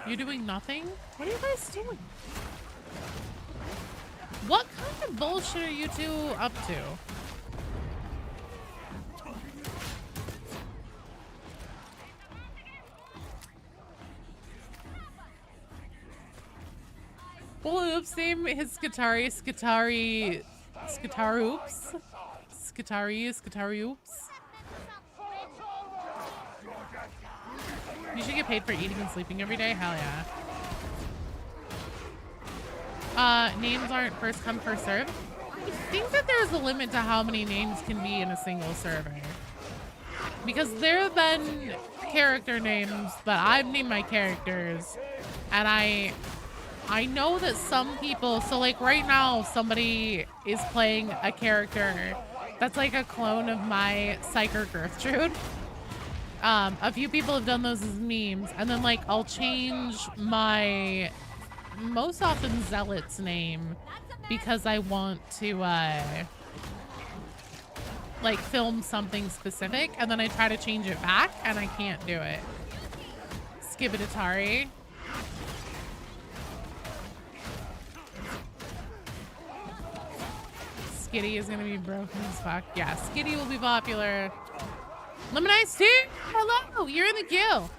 You're doing nothing? What are you guys doing? What kind of bullshit are you two up to? Well, oops, name his Skitarii, oops. Skitarii, oops. You should get paid for eating and sleeping every day? Hell yeah. Names aren't first come, first serve. I think that there's a limit to how many names can be in a single server. Because there have been character names that I've named my characters, and I know that some people, so like right now somebody is playing a character that's like a clone of my Psyker Gertrude. A few people have done those as memes, and then like I'll change my most often Zealot's name because I want to like film something specific, and then I try to change it back and I can't do it. Skibidatari. Skitty is gonna be broken as fuck. Yeah, Skitty will be popular. Lemonice too? Hello, you're in the queue.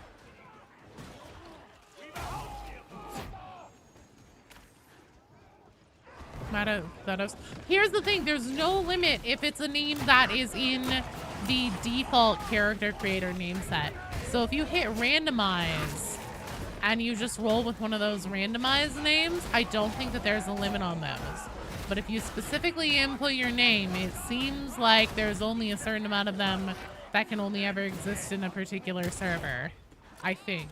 Here's the thing, there's no limit if it's a name that is in the default character creator name set. So if you hit randomize and you just roll with one of those randomized names, I don't think that there's a limit on those. But if you specifically input your name, it seems like there's only a certain amount of them that can only ever exist in a particular server. I think.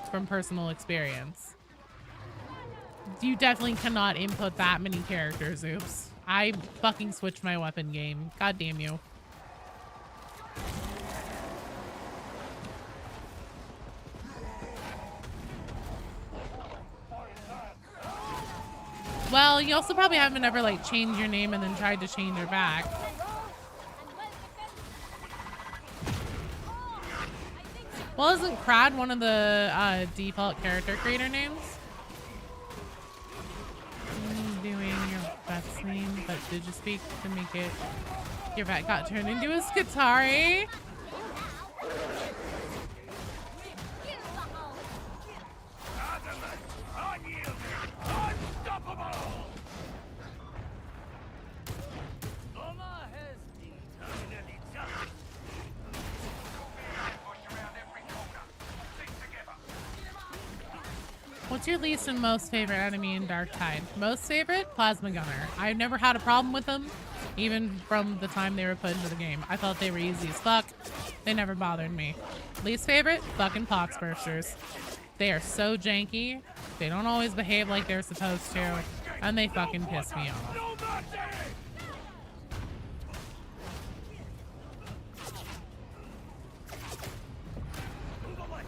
From personal experience. You definitely cannot input that many characters, oops. I fucking switched my weapon game. God damn you. Well, you also probably haven't ever like changed your name and then tried to change it back. Well, isn't Crad one of the default character creator names? Doing your vet's name, but did you speak to make it? Your vet got turned into a Skitarii. What's your least and most favorite enemy in Dark Tide? Most favorite? Plasma Gunner. I've never had a problem with them, even from the time they were put into the game. I thought they were easy as fuck. They never bothered me. Least favorite? Fucking Poxbursters. They are so janky. They don't always behave like they're supposed to, and they fucking piss me off. No mercy!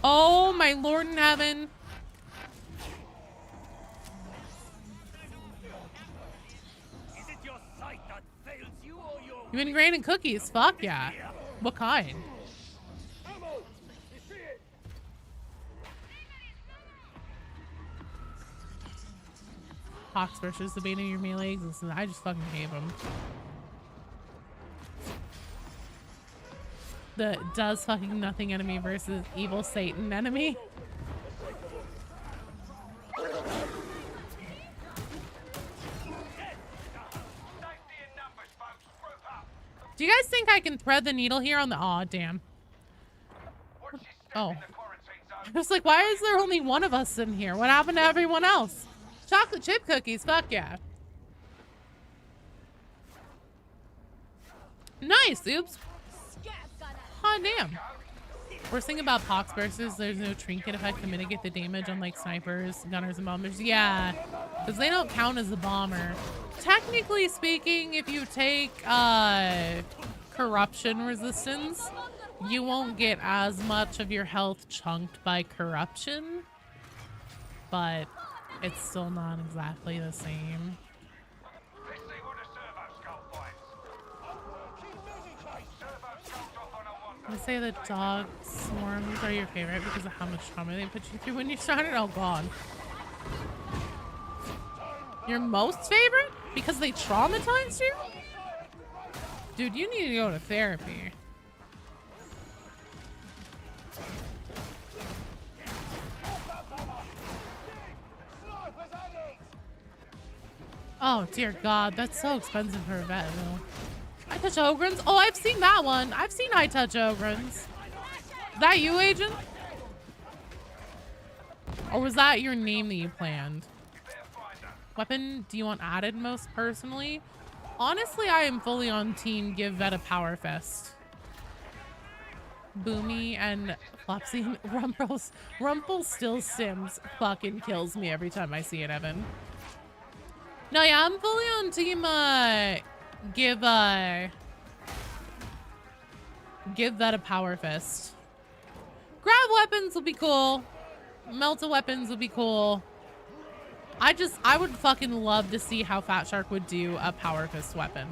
Oh my Lord in heaven. Is it your sight that fails you or your You ingrained in cookies? Fuck yeah. What kind? ammo? You see it? Poxbursters, the bane of your melee existence. I just fucking hate them. The does fucking nothing enemy versus evil Satan enemy. Do you guys think I can thread the needle here on the... Aw, damn. Oh. I was like, why is there only one of us in here? What happened to everyone else? Chocolate chip cookies, fuck yeah. Nice, oops. Oh, damn. Worst thing about Poxbursters, there's no trinket effect to mitigate the damage unlike snipers, gunners, and bombers. Yeah, because they don't count as a bomber. Technically speaking, if you take corruption resistance, you won't get as much of your health chunked by corruption, but it's still not exactly the same. I say the dog swarms are your favorite because of how much trauma they put you through when you started. Oh god. Your most favorite? Because they traumatized you? Dude, you need to go to therapy. Oh dear god, that's so expensive for a vet though. I touch Ogrins? Oh, I've seen that one. I've seen I touch Ogrins. Is that you, Agent? Or was that your name that you planned? Weapon do you want added most personally? Honestly, I am fully on team give vet a power fest. Boomy and Flopsy and Rumple still Sims fucking kills me every time I see it, Evan. No, yeah, I'm fully on team give that a power fist. Grab weapons will be cool. Melta weapons would be cool. I would fucking love to see how Fat Shark would do a power fist weapon.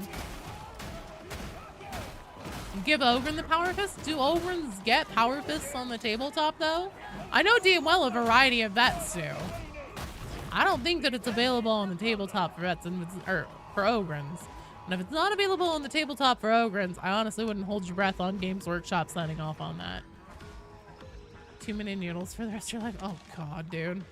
Give Ogren the power fist? Do Ogrins get power fists on the tabletop though? I know damn well a variety of vets do. I don't think that it's available on the tabletop for vets and or for Ogrins. And if it's not available on the tabletop for Ogrins, I honestly wouldn't hold your breath on Games Workshop signing off on that. Too many noodles for the rest of your life? Oh god, dude.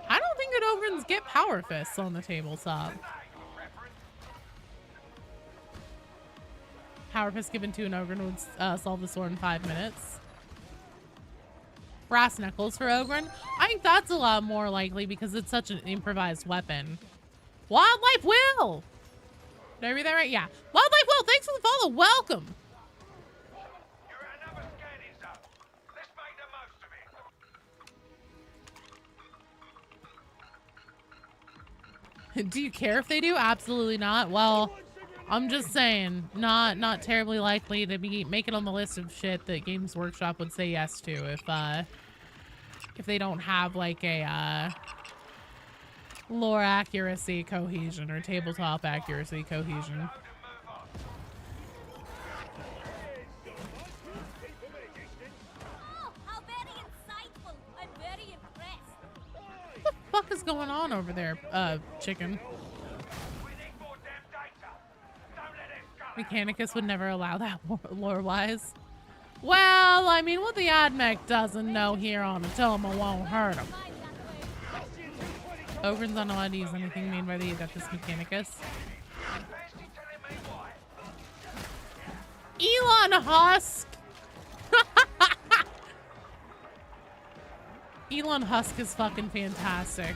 I don't think that Ogrins get power fists on the tabletop. Power fist given to an Ogren would solve the sword in 5 minutes. Brass knuckles for Ogren. I think that's a lot more likely because it's such an improvised weapon. Wildlife Will! Did I read that right? Yeah. Wildlife Will, thanks for the follow. Welcome. Do you care if they do? Absolutely not. Well, I'm just saying, not terribly likely to be making on the list of shit that Games Workshop would say yes to if they don't have like a lore accuracy cohesion or tabletop accuracy cohesion. What the fuck is going on over there, chicken? Mechanicus would never allow that lore-wise. Well, I mean, what the Admech doesn't know here on Atoma won't hurt him. Ogren's not allowed to use anything made by the Adeptus Mechanicus. Elon Husk! Elon Husk is fucking fantastic.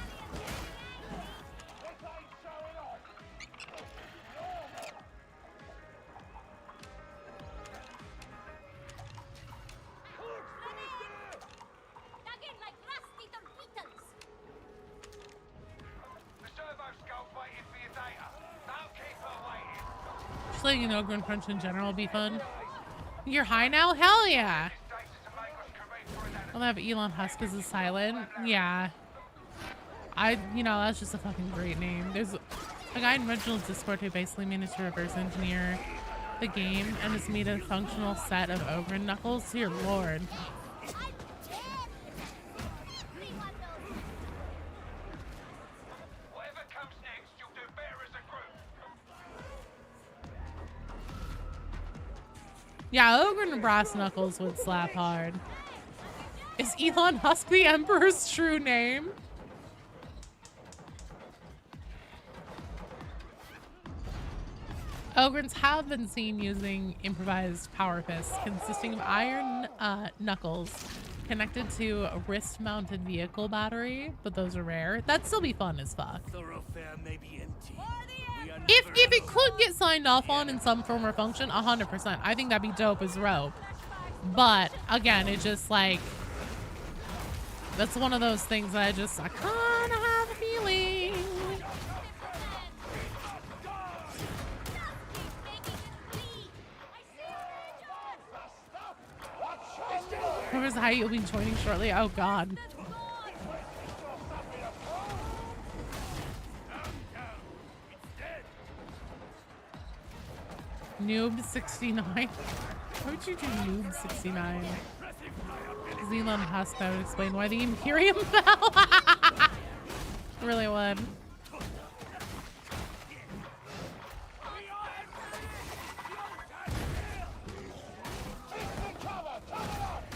Just letting you know, Ogren Crunch in general will be fun. You're high now? Hell yeah! I'll have Elon Husk as a silent. Yeah. You know, that's just a fucking great name. There's a guy in Reginald's Discord who basically managed to reverse engineer the game and has made a functional set of Ogren Knuckles. Dear Lord. Yeah, Ogren and Brass Knuckles would slap hard. Is Elon Husk the Emperor's true name? Ogrens have been seen using improvised power fists consisting of iron knuckles connected to a wrist-mounted vehicle battery, but those are rare. That'd still be fun as fuck. If it could get signed off on in some form or function, 100%. I think that'd be dope as rope. But again, it just like, that's one of those things that I kind of have a feeling. Whoever's the height you'll be joining shortly. Oh God. Noob 69. Why would you do Noob 69? Elon Husk, that would explain why the Imperium fell. Really would.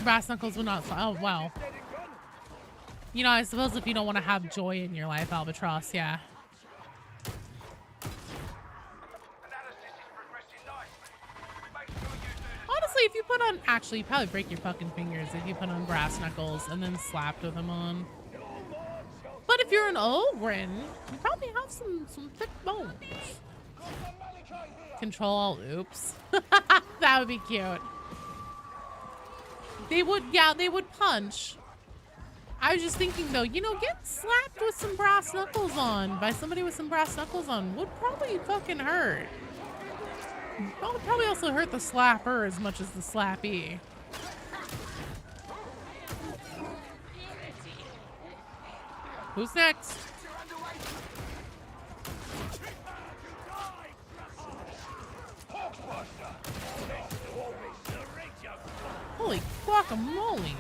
Brass Knuckles would not. Oh, wow. You know, I suppose if you don't want to have joy in your life, Albatross, yeah. Honestly, if you put on, actually, you probably break your fucking fingers if you put on Brass Knuckles and then slapped with them on. But if you're an Ogren, you probably have some thick bones. Control Alt Oops. That would be cute. They would, yeah, they would punch. I was just thinking though, you know, getting slapped with some brass knuckles on by somebody with some brass knuckles on would probably fucking hurt. That would probably also hurt the slapper as much as the slappee. Who's next? Holy guacamole.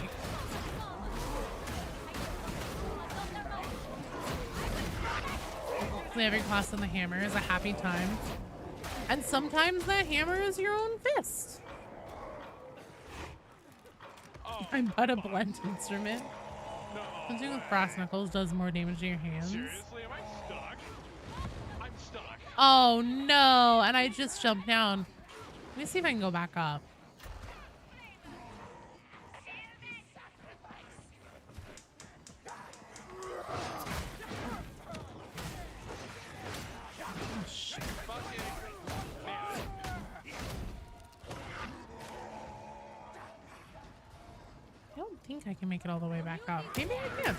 Every class on the hammer is a happy time. And sometimes the hammer is your own fist. I'm but a blunt instrument. Punching with brass knuckles does more damage to your hands. Seriously, am I stuck? I'm stuck. Oh no, and I just jumped down. Let me see if I can go back up. I don't think I can make it all the way back up. Maybe I can.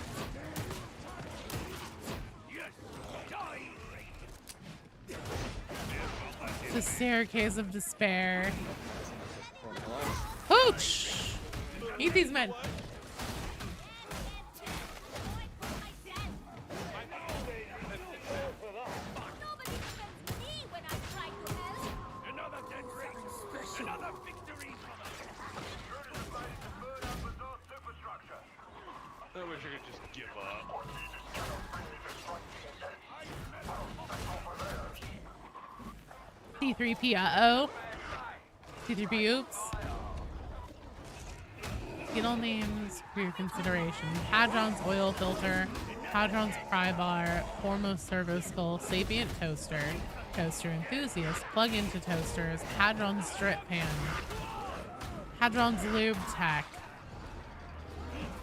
The staircase of despair. Hooch! Eat these men. I wish I could just give up. C3P, uh-oh. C3P, oops. Beetle names for your consideration. Hadron's oil filter, Hadron's pry bar, Foremost servo skull, Sapient toaster, Toaster enthusiast, plug into toasters, Hadron's strip pan, Hadron's lube tech.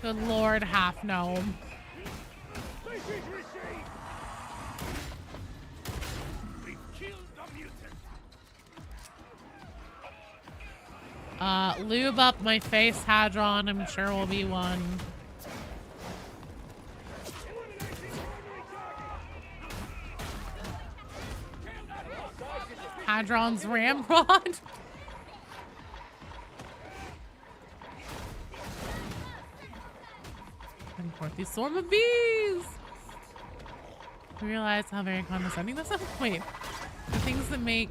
Good lord, half gnome. Lube up my face, Hadron. I'm sure will be one. Hadron's ramrod. And forth these swarm of bees. I realize how very condescending this is. Wait, the things that make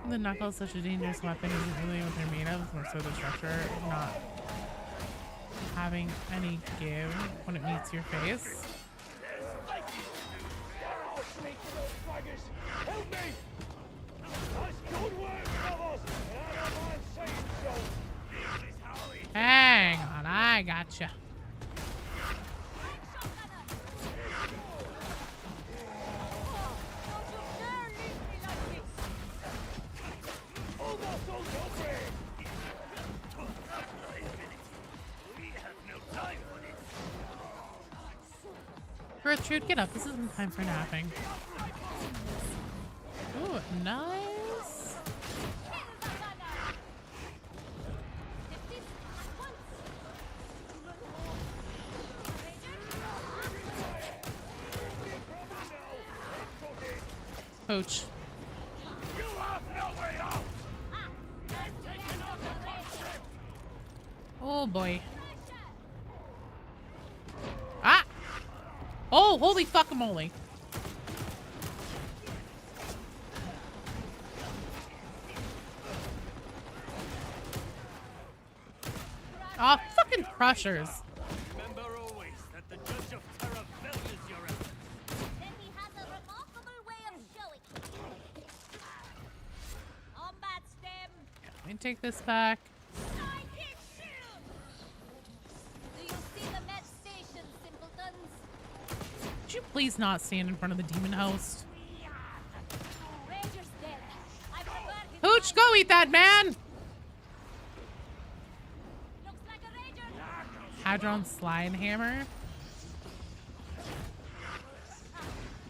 the knuckles such a dangerous weapon isn't really what they're made of, it's more so the structure not having any give when it meets your face. Hang on, I gotcha. Gertrude, get up. This isn't time for napping. Ooh, nice. Coach. Oh boy. Ah! Oh, holy fuckamole. Oh, fucking crushers. Remember always that the Judge of Terror values your efforts. Then he has a remarkable way of showing it. Combat stem. Let me take this back. Psychic shield. Do you see the med station, simpletons? Would you please not stand in front of the demon host? Ranger's dead. I prefer his Hooch, go eat that man! Looks like a ranger. Hadron slide hammer.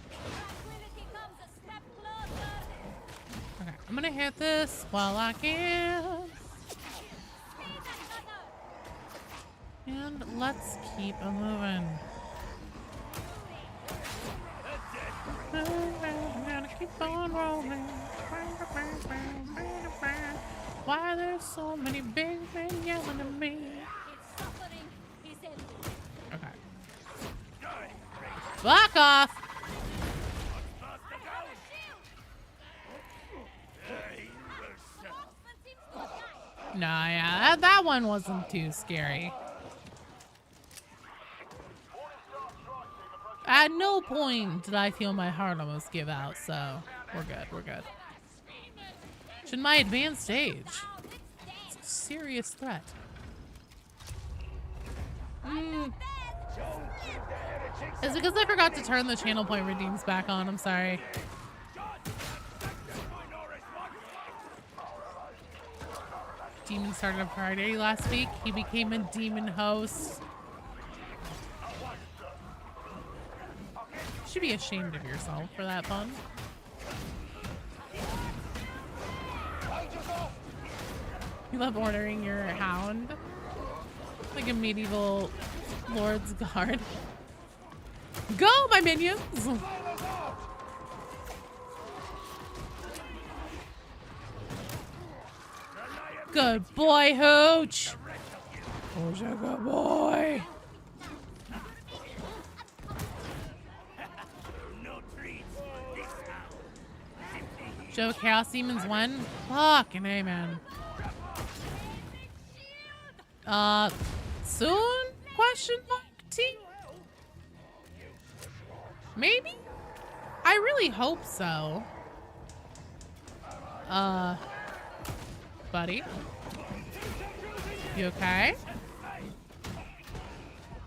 Tranquility comes a step closer. Okay, I'm gonna hit this while I can. Speed and And let's keep a moving. I'm gonna keep on rolling. Why there's so many big men yelling at me? it's suffering. He's in. Okay. Fuck off! Marksman seems to have died. No, yeah, that one wasn't too scary. At no point did I feel my heart almost give out, so we're good, we're good. Should my advanced stage? It's a serious threat. It's because I forgot to turn the channel point redeems back on, I'm sorry. Demon started a party last week. He became a demon host. You should be ashamed of yourself for that fun. You love ordering your hound like a medieval lord's guard. Go, my minions! Good boy, Hooch. Hooch, a good boy. Joe Chaos Demons won? Fucking A, man. Soon? Question mark T? Maybe? I really hope so. Buddy? You okay?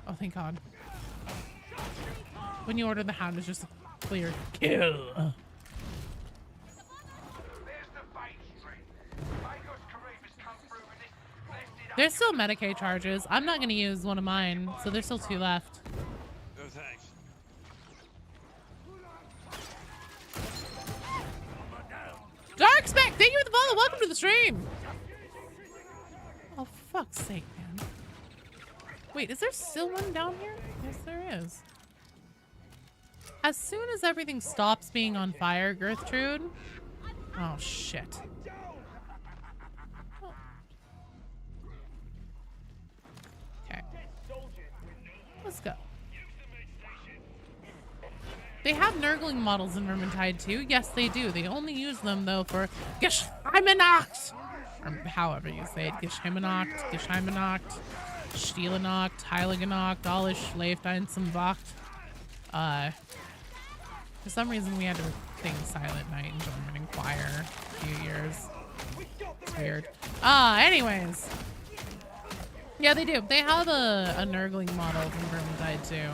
Oh, thank God. When you order the hound, it's just a clear kill. There's still Medicaid charges. I'm not going to use one of mine, so there's still 2 left. No thanks. Darkspec, thank you for the follow. Welcome to the stream. Oh, fuck's sake, man. Wait, is there still one down here? Yes, there is. As soon as everything stops being on fire, Gertrude. Oh, shit. Oh. Okay. Let's go. They have Nurgling models in Vermintide too. Yes, they do. They only use them though for Geschheimanacht, or however you say it. Geschheimanacht, Stielenacht, Heiliganacht, Alles Schleiftein zum Wacht. For some reason we had to sing Silent Night in German in choir a few years. It's weird. Anyways. Yeah, they do. They have a Nurgling model from Vermintide too.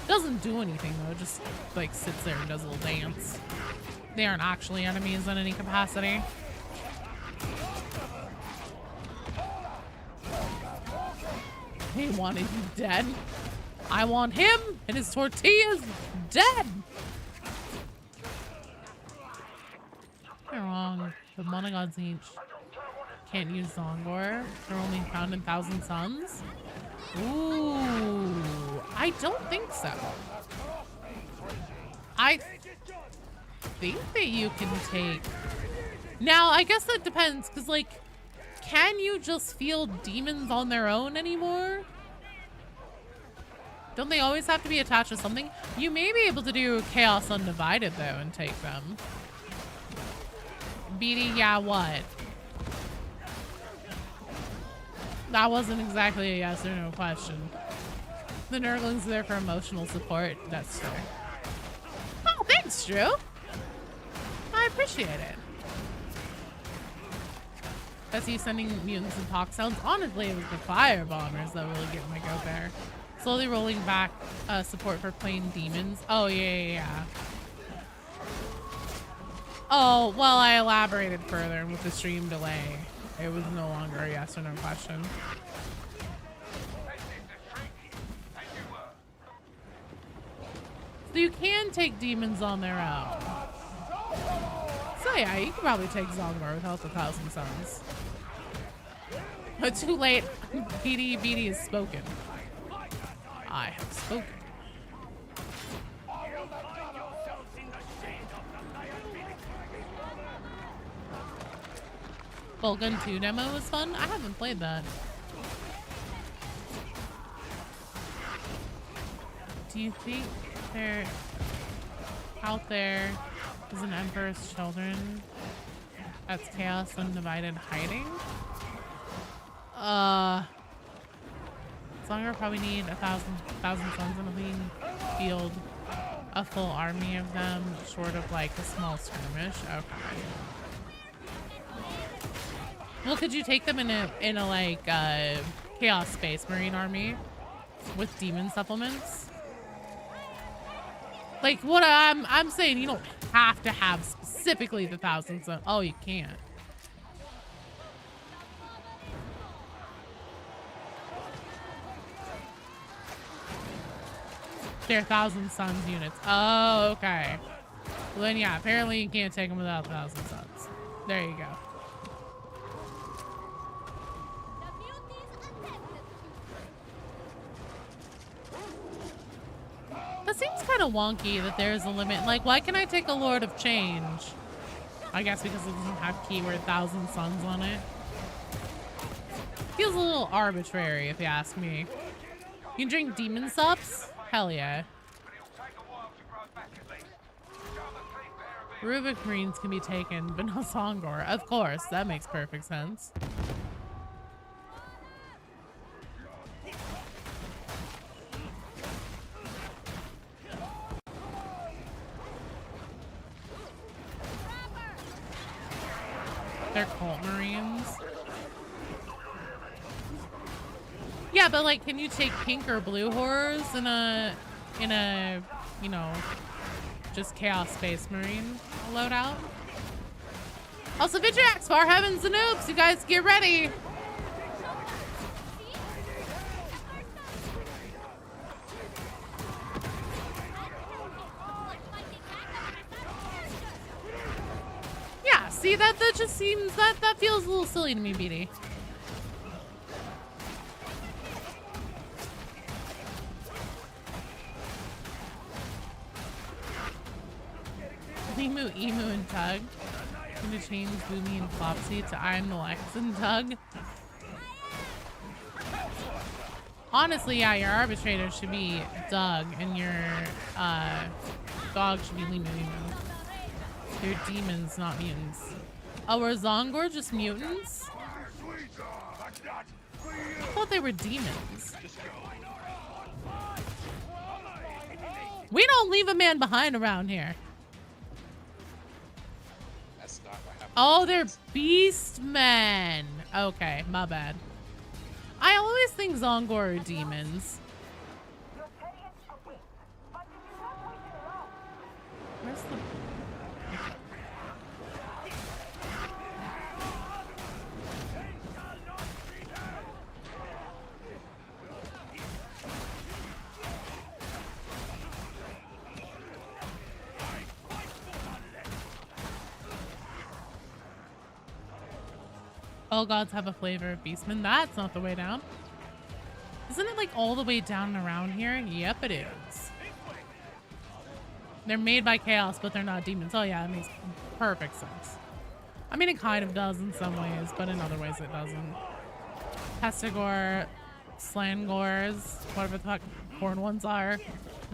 Doesn't do anything though, just like sits there and does a little dance. They aren't actually enemies in any capacity. He wanted you dead. I want him and his tortillas dead. You're wrong. The Monogods each can't use Zongor. They're only found in Thousand Suns. Ooh, I don't think so. I think that you can take... Now, I guess that depends, because, like, can you just field demons on their own anymore? Don't they always have to be attached to something? You may be able to do Chaos Undivided, though, and take them. Beatty, yeah, what? That wasn't exactly a yes or no question. The Nurglings are there for emotional support. That's true. Oh, thanks, Drew. I appreciate it. That's you sending mutants and talk sounds. Honestly, it was the fire bombers that really get my goat there. Slowly rolling back support for plain demons. Oh, yeah. Oh, well, I elaborated further, and with the stream delay, it was no longer a yes or no question. So you can take demons on their own. So yeah, you can probably take Zongor without the Thousand Suns. But too late. BD has spoken. I have spoken. Bolgun 2 demo was fun. I haven't played that. Do you think they're out there is an Emperor's Children that's Chaos Undivided hiding? Zongor probably need 1,000 Suns and we can field a full army of them, short of like a small skirmish. Okay. Well, could you take them in a like Chaos Space Marine army with demon supplements? Like what I'm saying, you don't have to have specifically the 1,000 Suns. Oh, you can't. They're 1,000 Suns units. Oh, okay. Well then, yeah. Apparently, you can't take them without 1,000 Suns. There you go. That seems kind of wonky that there's a limit. Like, why can I take a Lord of Change? I guess because it doesn't have keyword 1,000 Suns on it. Feels a little arbitrary, if you ask me. You can drink demon subs? Hell yeah. Rubik Marines can be taken, but no Zongor. Of course, that makes perfect sense. They're cult Marines. Yeah, but like, can you take pink or blue horrors in a, you know, just Chaos Space Marine loadout? Also, Vitriax, Far Heavens and Noobs, you guys get ready. Yeah, see, that just seems, that feels a little silly to me, BD. Limu, Emu, and Tug. I'm gonna change Boomy and Flopsy to I'm the Lex and Tug. Honestly, yeah, your arbitrator should be Doug, and your dog should be Limu Emu. They're demons, not mutants. Oh, were Zongor just mutants? I thought they were demons. We don't leave a man behind around here. That's not what happened. Oh, they're beastmen. Okay, my bad. I always think Zongor are demons. Where's the... All gods have a flavor of beastman. That's not the way down. Isn't it like all the way down and around here? Yep, it is. They're made by chaos, but they're not demons. Oh yeah, that makes perfect sense. I mean, it kind of does in some ways, but in other ways it doesn't. Pestigor, Slangors, whatever the fuck horn ones are.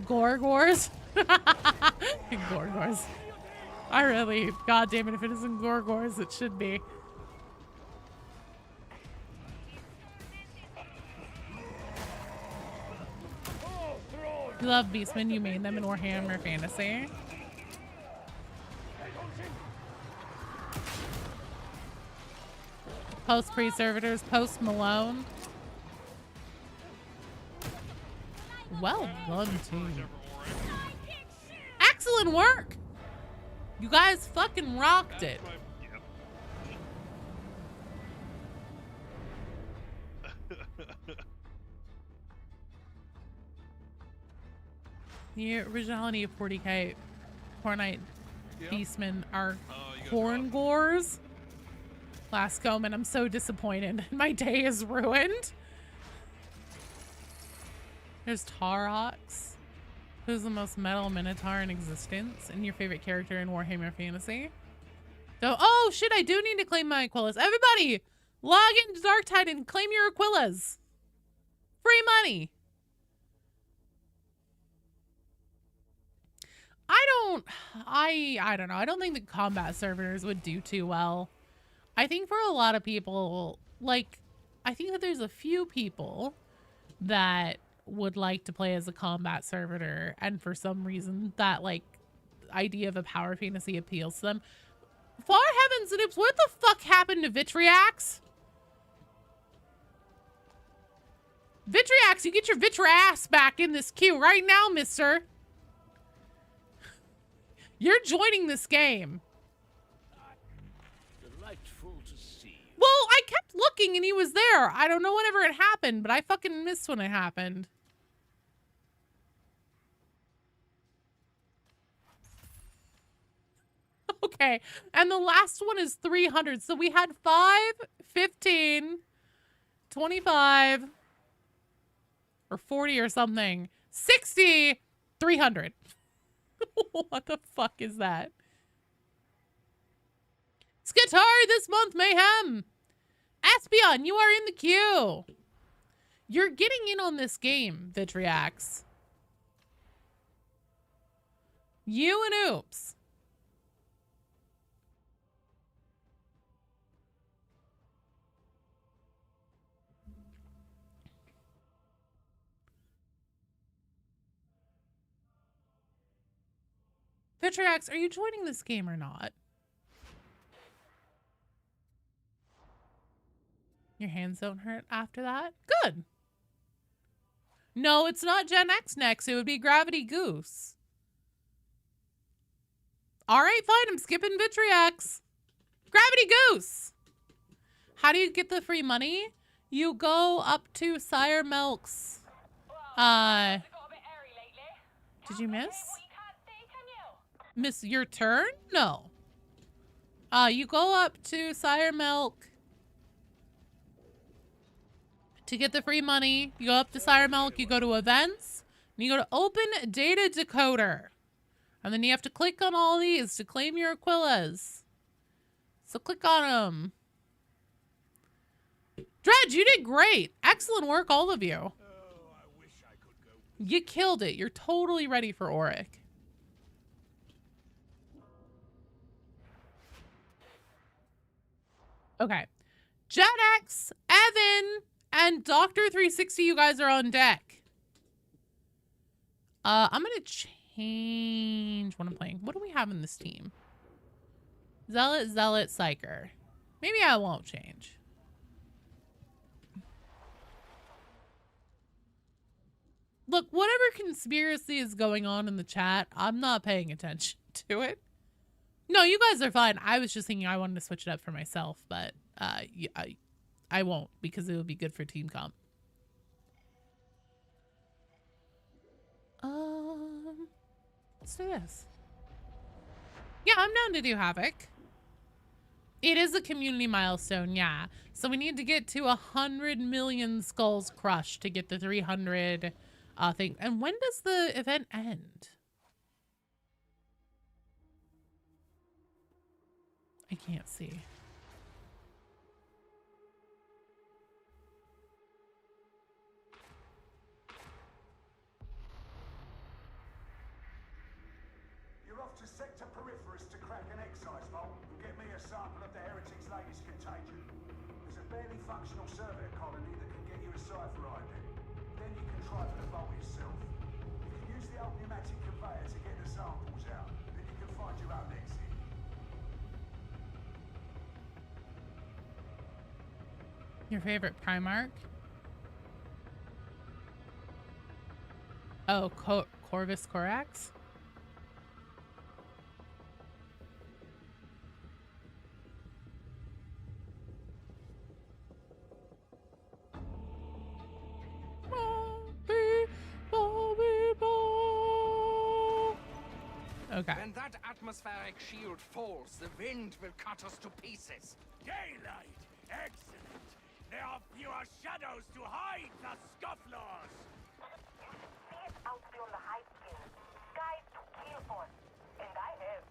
Gorgors? Gorgors. I really, god damn it, if it isn't Gorgors, it should be. You love Beastmen, you made them in Warhammer Fantasy. Post Pre-Servitors, Post Malone. Well done, team. Excellent work! You guys fucking rocked it. The originality of 40k Hornite Beastmen are Horngors. Last Goman, I'm so disappointed. My day is ruined. There's Tarox. Who's the most metal minotaur in existence? And your favorite character in Warhammer Fantasy? So, oh shit, I do need to claim my Aquillas. Everybody, log into Darktide and claim your Aquillas. Free money. I don't know. I don't think the combat servers would do too well. I think for a lot of people, like, I think that there's a few people that would like to play as a combat servitor, and for some reason that, like, idea of a power fantasy appeals to them. Far heavens and oops, what the fuck happened to Vitriax? Vitriax, you get your Vitriass back in this queue right now, mister. You're joining this game. Delightful to see you. Well, I kept looking and he was there. I don't know whenever it happened, but I fucking missed when it happened. Okay, and the last one is 300. So we had 5, 15, 25, or 40 or something. 60, 300. What the fuck is that? Skitari this month, Mayhem. Espion, you are in the queue. You're getting in on this game, Vitriax. You and Oops. Vitriax, are you joining this game or not? Your hands don't hurt after that? Good. No, it's not Gen X next. It would be Gravity Goose. All right, fine. I'm skipping Vitriax. Gravity Goose. How do you get the free money? You go up to Sire Milk's. Did you miss? Miss your turn? No. You go up to Sire Milk to get the free money. You go up to Sire Milk, you go to events, and you go to open data decoder. And then you have to click on all these to claim your Aquillas. So click on them. Dredge, you did great. Excellent work, all of you. Oh, I wish I could go. You killed it. You're totally ready for Auric. Okay. Jet X, Evan, and Dr. 360, you guys are on deck. I'm going to change what I'm playing. What do we have in this team? Zealot, Psyker. Maybe I won't change. Look, whatever conspiracy is going on in the chat, I'm not paying attention to it. No, you guys are fine. I was just thinking I wanted to switch it up for myself, but I won't because it would be good for team comp. Let's do this. Yeah, I'm down to do Havoc. It is a community milestone, yeah. So we need to get to 100 million skulls crushed to get the 300 thing. And when does the event end? I can't see. You're off to Sector Peripherus to crack an excise vault and get me a sample of the heretic's latest contagion. There's a barely functional survey colony that can get you a cipher ID. Then you can try for the vault yourself. You can use the old pneumatic conveyor to get the samples out. Then you can find your own exit. Your favorite Primarch? Oh, Corvus Corax? Okay. When that atmospheric shield falls, the wind will cut us to pieces. Daylight! Excellent! There are fewer shadows to hide the scufflers! These out beyond the high skin. Guys to kill for. And I have.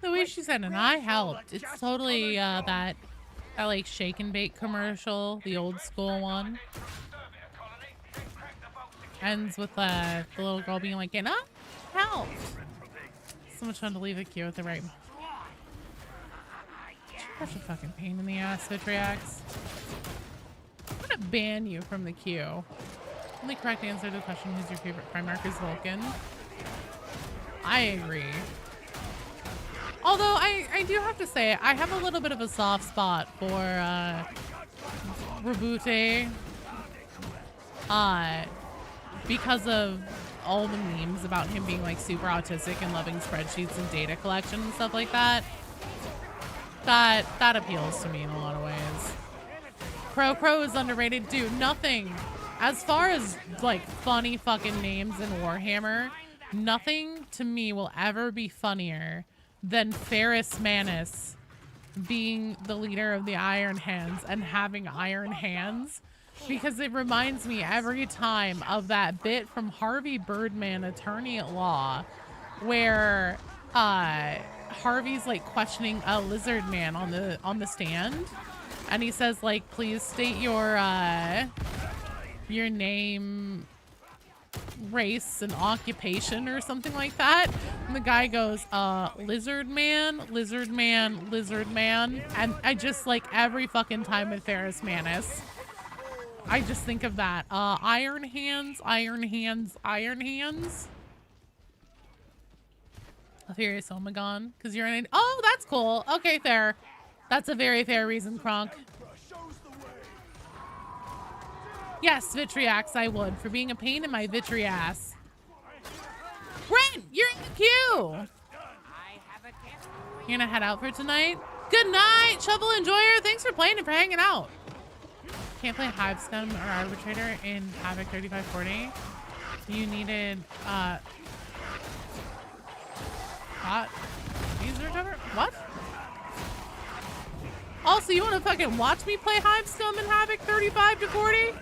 The way she said, and I helped. It's totally that like shake and bake commercial, the old school one. Ends with the little girl being like, "Enough, help!" So much fun to leave a queue at the right moment. Such a fucking pain in the ass, Vitriax. I'm gonna ban you from the queue. Only correct answer to the question, who's your favorite Primarch, is Vulcan. I agree. Although I do have to say, I have a little bit of a soft spot for Rabute. Because of all the memes about him being like super autistic and loving spreadsheets and data collection and stuff like that. That appeals to me in a lot of ways. Crow is underrated. Dude, nothing. As far as like funny fucking names in Warhammer, nothing to me will ever be funnier than Ferrus Manus being the leader of the Iron Hands and having iron hands. Because it reminds me every time of that bit from Harvey Birdman, Attorney at Law, where Harvey's like questioning a lizard man on the stand, and he says like, please state your name, race, and occupation or something like that. And the guy goes, lizard man, lizard man, lizard man. And I just like every fucking time with Ferrus Manus, I just think of that. Iron hands, iron hands, iron hands. A furious Omegon, because you're an... Oh, that's cool. Okay, fair. That's a very fair reason, Kronk. Yes, Vitriax, I would, for being a pain in my Vitriass. Brent, you're in the queue. You're gonna head out for tonight? Good night, Shovel Enjoyer. Thanks for playing and for hanging out. Can't play Hive Scum or Arbitrator in Havoc 3540. You needed, user cover? What? Also, you wanna fucking watch me play Hive Scum in Havoc 35 to 40?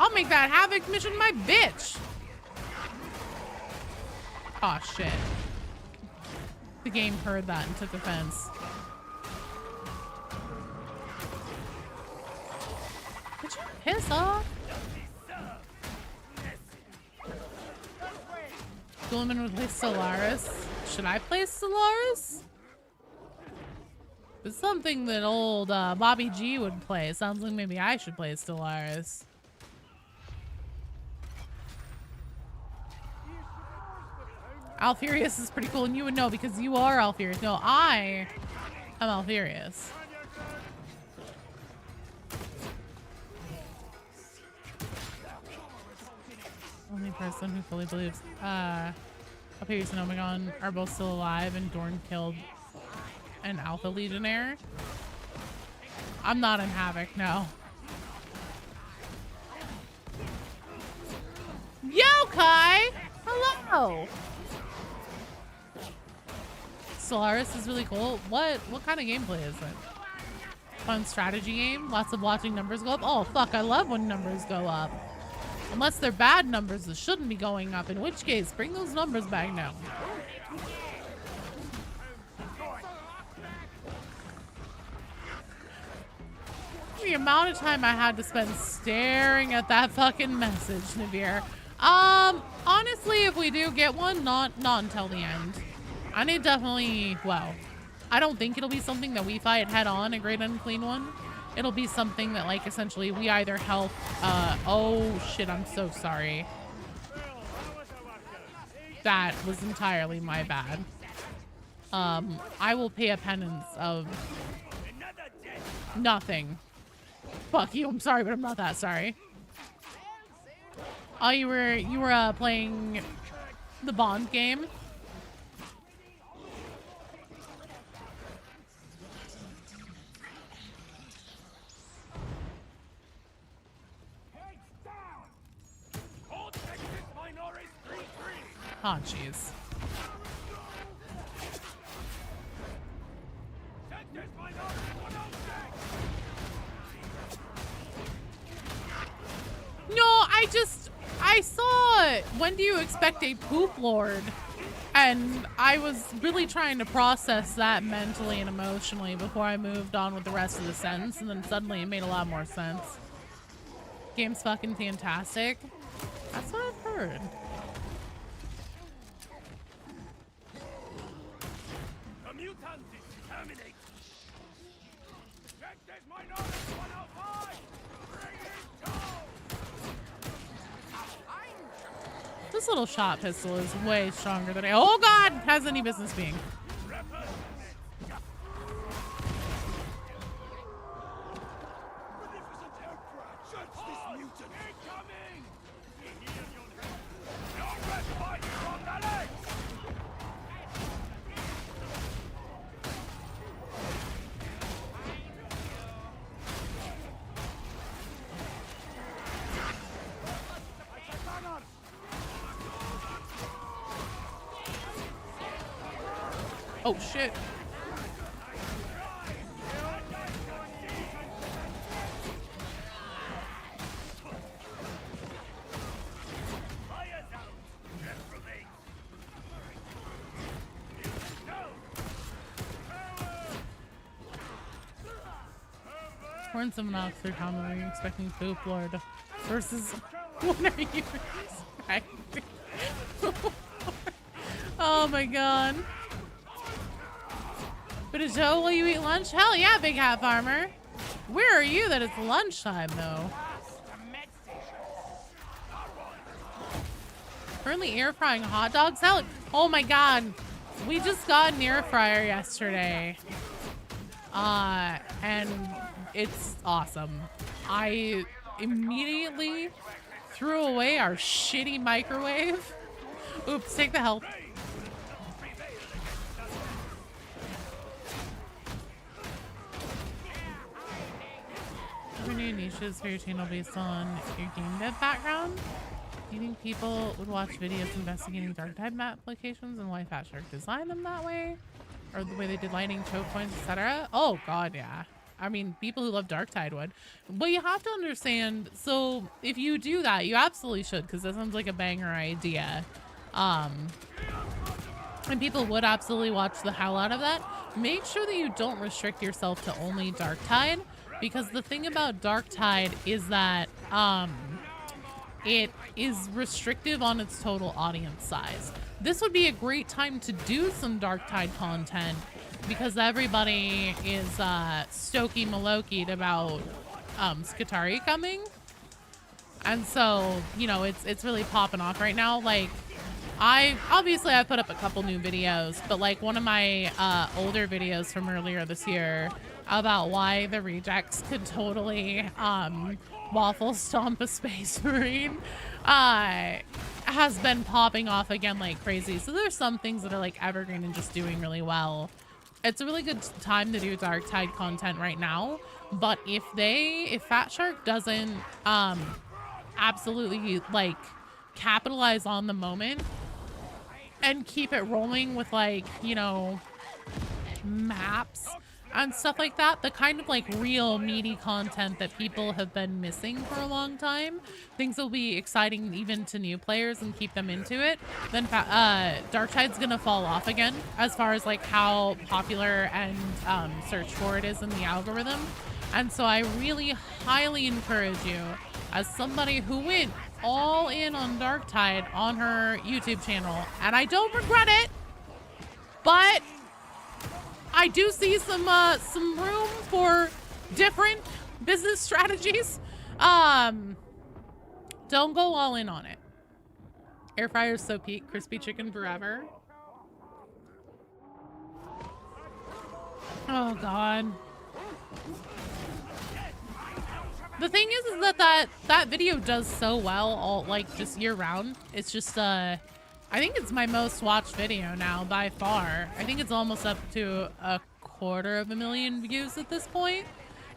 I'll make that Havoc mission my bitch. Aw, shit. The game heard that and took offense. Could you piss off? Gilliman would play Stellaris. Should I play Stellaris? It's something that old Bobby G would play. Sounds like maybe I should play Stellaris. Alfurious is pretty cool, and you would know because you are Alfurious. No, I am Alfurious. Only person who fully believes Alfurious and Omegon are both still alive and Dorn killed an Alpha Legionnaire. I'm not in Havoc, no. Yokai! Hello! Stellaris is really cool. What kind of gameplay is it? Fun strategy game? Lots of watching numbers go up? Oh, fuck, I love when numbers go up. Unless they're bad numbers that shouldn't be going up, in which case, bring those numbers back down. The amount of time I had to spend staring at that fucking message, Navir. Honestly, if we do get one, not until the end. I need definitely, well, I don't think it'll be something that we fight head on, a Great Unclean One. It'll be something that, like, essentially we either help, oh shit, I'm so sorry. That was entirely my bad. I will pay a penance of nothing. Fuck you, I'm sorry, but I'm not that sorry. Oh, you were playing the Bond game? Oh, jeez. No, I saw, when do you expect a poop lord? And I was really trying to process that mentally and emotionally before I moved on with the rest of the sentence, and then suddenly it made a lot more sense. Game's fucking fantastic. That's what I've heard. This little shot pistol is way stronger than oh god, has any business being. Oh shit. Horn someone else through commonly expecting Poop Lord versus what are you expecting? Oh my god. But a Joe, will you eat lunch? Hell yeah, Big Hat Farmer. Where are you that it's lunchtime though? Currently air frying hot dog salad. Oh my god. We just got an air fryer yesterday. And it's awesome. I immediately threw away our shitty microwave. Oops, take the health. New niches for your channel based on your game dev background. Do you think people would watch videos investigating dark type map applications and why Fat Shark designed them that way? Or the way they did lighting, choke points, etc.? Oh god, yeah. I mean, people who love Darktide would. But you have to understand, so if you do that, you absolutely should, because that sounds like a banger idea. And people would absolutely watch the hell out of that. Make sure that you don't restrict yourself to only Darktide, because the thing about Darktide is that it is restrictive on its total audience size. This would be a great time to do some Darktide content because everybody is stokey malokied about Skitari coming. And so, you know, it's really popping off right now. Like, I put up a couple new videos, but like one of my older videos from earlier this year about why the rejects could totally waffle stomp a space marine has been popping off again like crazy. So there's some things that are like evergreen and just doing really well. It's a really good time to do Darktide content right now, but if Fat Shark doesn't absolutely like capitalize on the moment and keep it rolling with like, you know, maps and stuff like that, the kind of like real meaty content that people have been missing for a long time, things will be exciting even to new players and keep them into it, then Darktide's gonna fall off again as far as like how popular and searched for it is in the algorithm. And so I really highly encourage you, as somebody who went all in on Darktide on her YouTube channel, and I don't regret it, but I do see some room for different business strategies. Don't go all in on it. Air fryer's so peak, crispy chicken forever. Oh god. The thing is that video does so well all like just year round. It's just I think it's my most watched video now by far. I think it's almost up to 250,000 views at this point,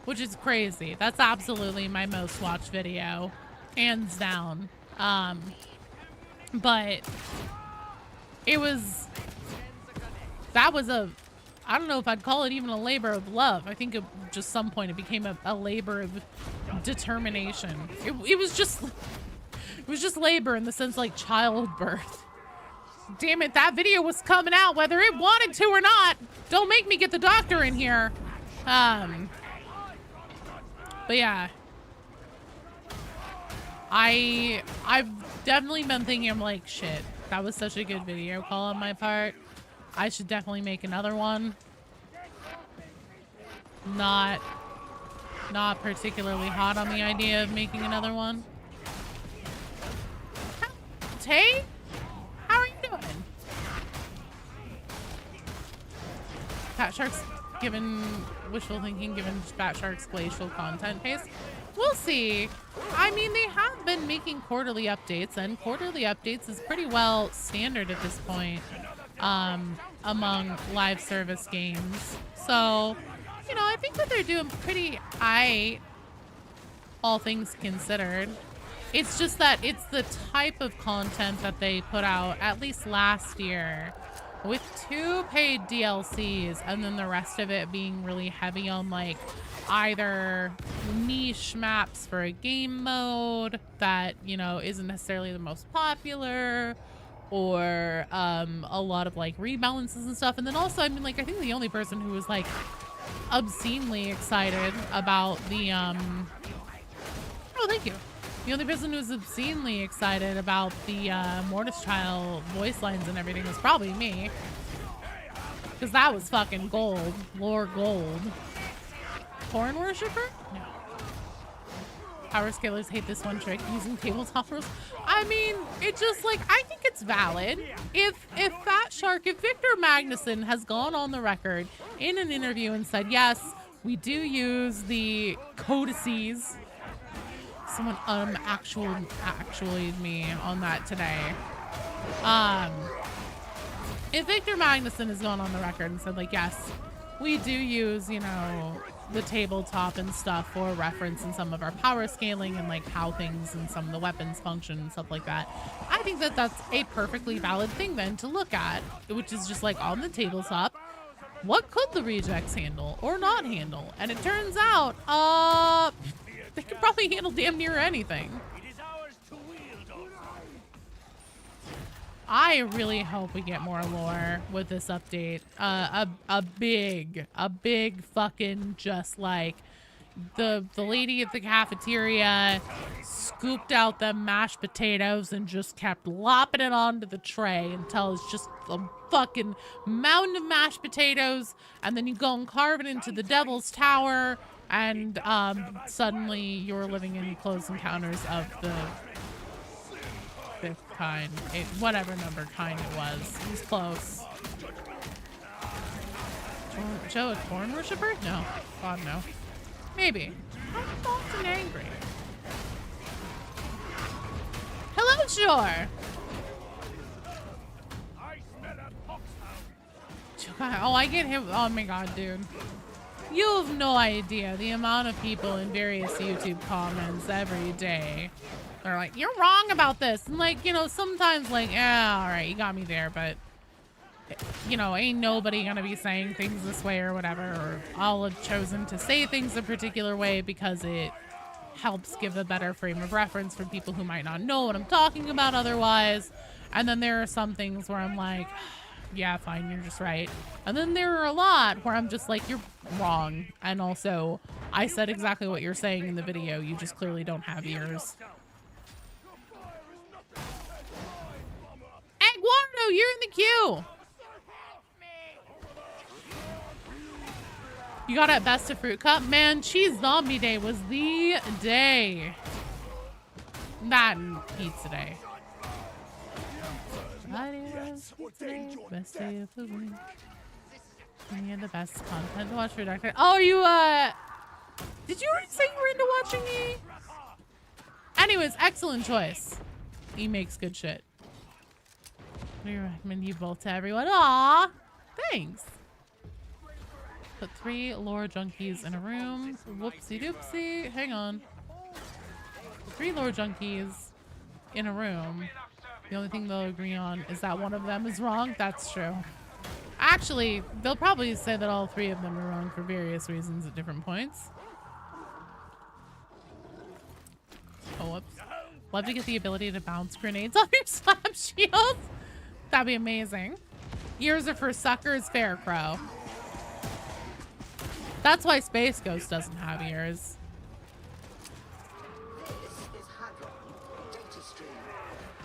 which is crazy. That's absolutely my most watched video, hands down. But that was I don't know if I'd call it even a labor of love. I think at just some point it became a labor of determination. It was just labor in the sense like childbirth. Damn it, that video was coming out whether it wanted to or not. Don't make me get the doctor in here. But yeah. I've definitely been thinking, I'm like, shit, that was such a good video call on my part. I should definitely make another one. Not particularly hot on the idea of making another one. Tay? How are you doing? Fat Shark's given wishful thinking, given Fat Shark's glacial content pace. We'll see. I mean, they have been making quarterly updates, and quarterly updates is pretty well standard at this point among live service games. So, you know, I think that they're doing pretty aight, all things considered. It's just that it's the type of content that they put out, at least last year, with 2 paid DLCs, and then the rest of it being really heavy on like either niche maps for a game mode that, you know, isn't necessarily the most popular, or a lot of like rebalances and stuff. And then also, I mean, like, I think the only person who was like obscenely excited about the oh, thank you. The only person who was obscenely excited about the Mortis Child voice lines and everything was probably me, because that was fucking gold. Lore gold. Porn worshiper? No. Power scalers hate this one trick, using tabletop rules. I mean, it just like, I think it's valid. If Fat Shark, if Victor Magnuson has gone on the record in an interview and said, yes, We do use the codices. Someone actually me on that today. If Victor Magnuson has gone on the record and said, like, yes, we do use, you know, the tabletop and stuff for reference in some of our power scaling and like how things and some of the weapons function and stuff like that. I think that that's a perfectly valid thing then to look at, which is just like on the tabletop, what could the rejects handle or not handle? And it turns out, they could probably handle damn near anything. It is ours to wield, O I really hope we get more lore with this update. A big fucking just like the lady at the cafeteria scooped out the mashed potatoes and just kept lopping it onto the tray until it's just a fucking mountain of mashed potatoes, and then you go and carve it into the Devil's Tower, and suddenly you're living in Close Encounters of the fifth kind. Whatever number kind it was. It was close. Joe a corn worshiper? No. God, no. Maybe. I'm often angry. Hello, Shore! Oh, I get him. Oh my god, dude. You have no idea the amount of people in various YouTube comments every day. They're like, you're wrong about this. And like, you know, sometimes like, yeah, all right, you got me there, but you know, ain't nobody gonna be saying things this way or whatever, or I'll have chosen to say things a particular way because it helps give a better frame of reference for people who might not know what I'm talking about otherwise. And then there are some things where I'm like, yeah, fine, you're just right. And then there are a lot where I'm just like, you're wrong. And also, I said exactly what you're saying in the video. You just clearly don't have ears. Eduardo, you're in the queue. You got it, Best of Fruit Cup? Man, Cheese Zombie Day was the day. That and Pizza Day. Best day of the week. And you had the best content to watch for Doctor. Oh, you, did you already say you were into watching me? Anyways, excellent choice. He makes good shit. We recommend you both to everyone. Aw, thanks. Put 3 lore junkies in a room. Whoopsie doopsie. Hang on. 3 lore junkies in a room. The only thing they'll agree on is that one of them is wrong. That's true. Actually, they'll probably say that all 3 of them are wrong for various reasons at different points. Oh, whoops. Love to get the ability to bounce grenades off your slap shield. That'd be amazing. Ears are for suckers, fair crow. That's why Space Ghost doesn't have ears. This is havoc. Data stream.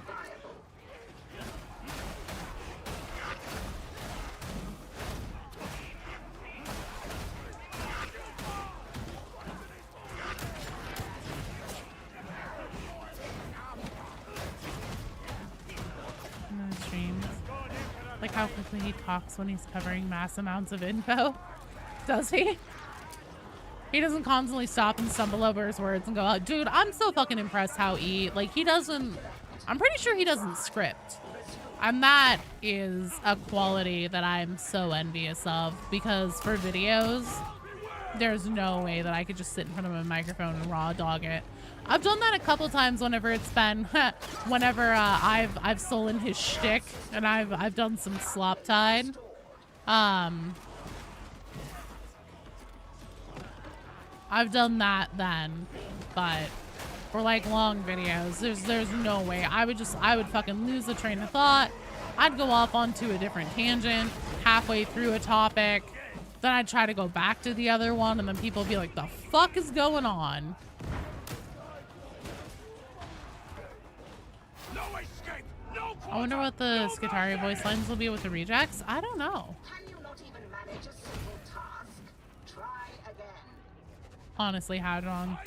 Viable. Streams. Like how quickly he talks when he's covering mass amounts of info. Does he? He doesn't constantly stop and stumble over his words and go, oh, dude, I'm so fucking impressed how he doesn't, I'm pretty sure he doesn't script. And that is a quality that I'm so envious of, because for videos, there's no way that I could just sit in front of a microphone and raw dog it. I've done that a couple times whenever it's been, whenever I've stolen his shtick and I've done some slop tide. I've done that then, but for like long videos, there's no way. I would fucking lose the train of thought. I'd go off onto a different tangent halfway through a topic. Then I'd try to go back to the other one, and then people would be like, the fuck is going on? I wonder what the Skitaria voice lines will be with the rejects. I don't know. Can you not even manage a simple task? Try again. Honestly, Hadron.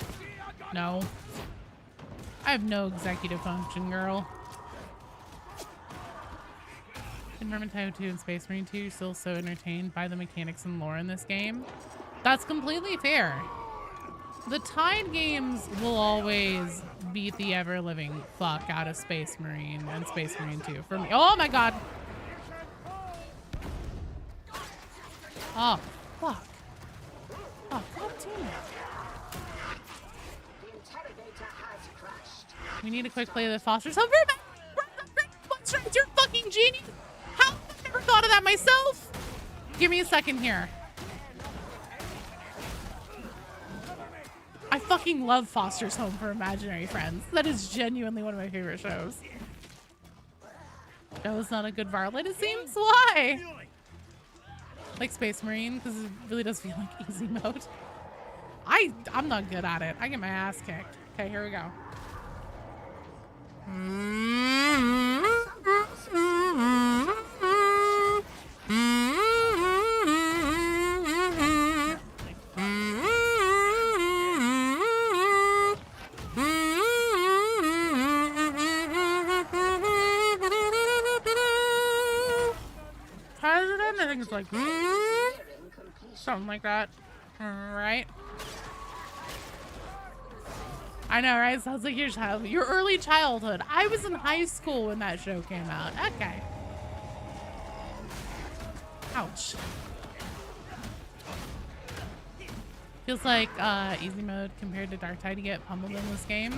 No. I have no executive function, girl. In Vermintide 2 and Space Marine 2, you're still so entertained by the mechanics and lore in this game. That's completely fair. The Tide games will always beat the ever-living fuck out of Space Marine and Space Marine 2 for me. Oh my god. Oh, fuck. Oh, god damn it. The interrogator has crashed. We need a quick play of the Foster's Home for It's your fucking genius. How have I never thought of that myself? Give me a second here. I fucking love Foster's Home for Imaginary Friends. That is genuinely one of my favorite shows. That was not a good varlet, it seems. Why? Like Space Marine, because it really does feel like easy mode. I'm not good at it. I get my ass kicked. Okay, here we go. I think it's like something like that, right? I know, right? Sounds like your early childhood. I was in high school when that show came out. Okay. Ouch. Feels like easy mode compared to Dark Tide to get pummeled in this game.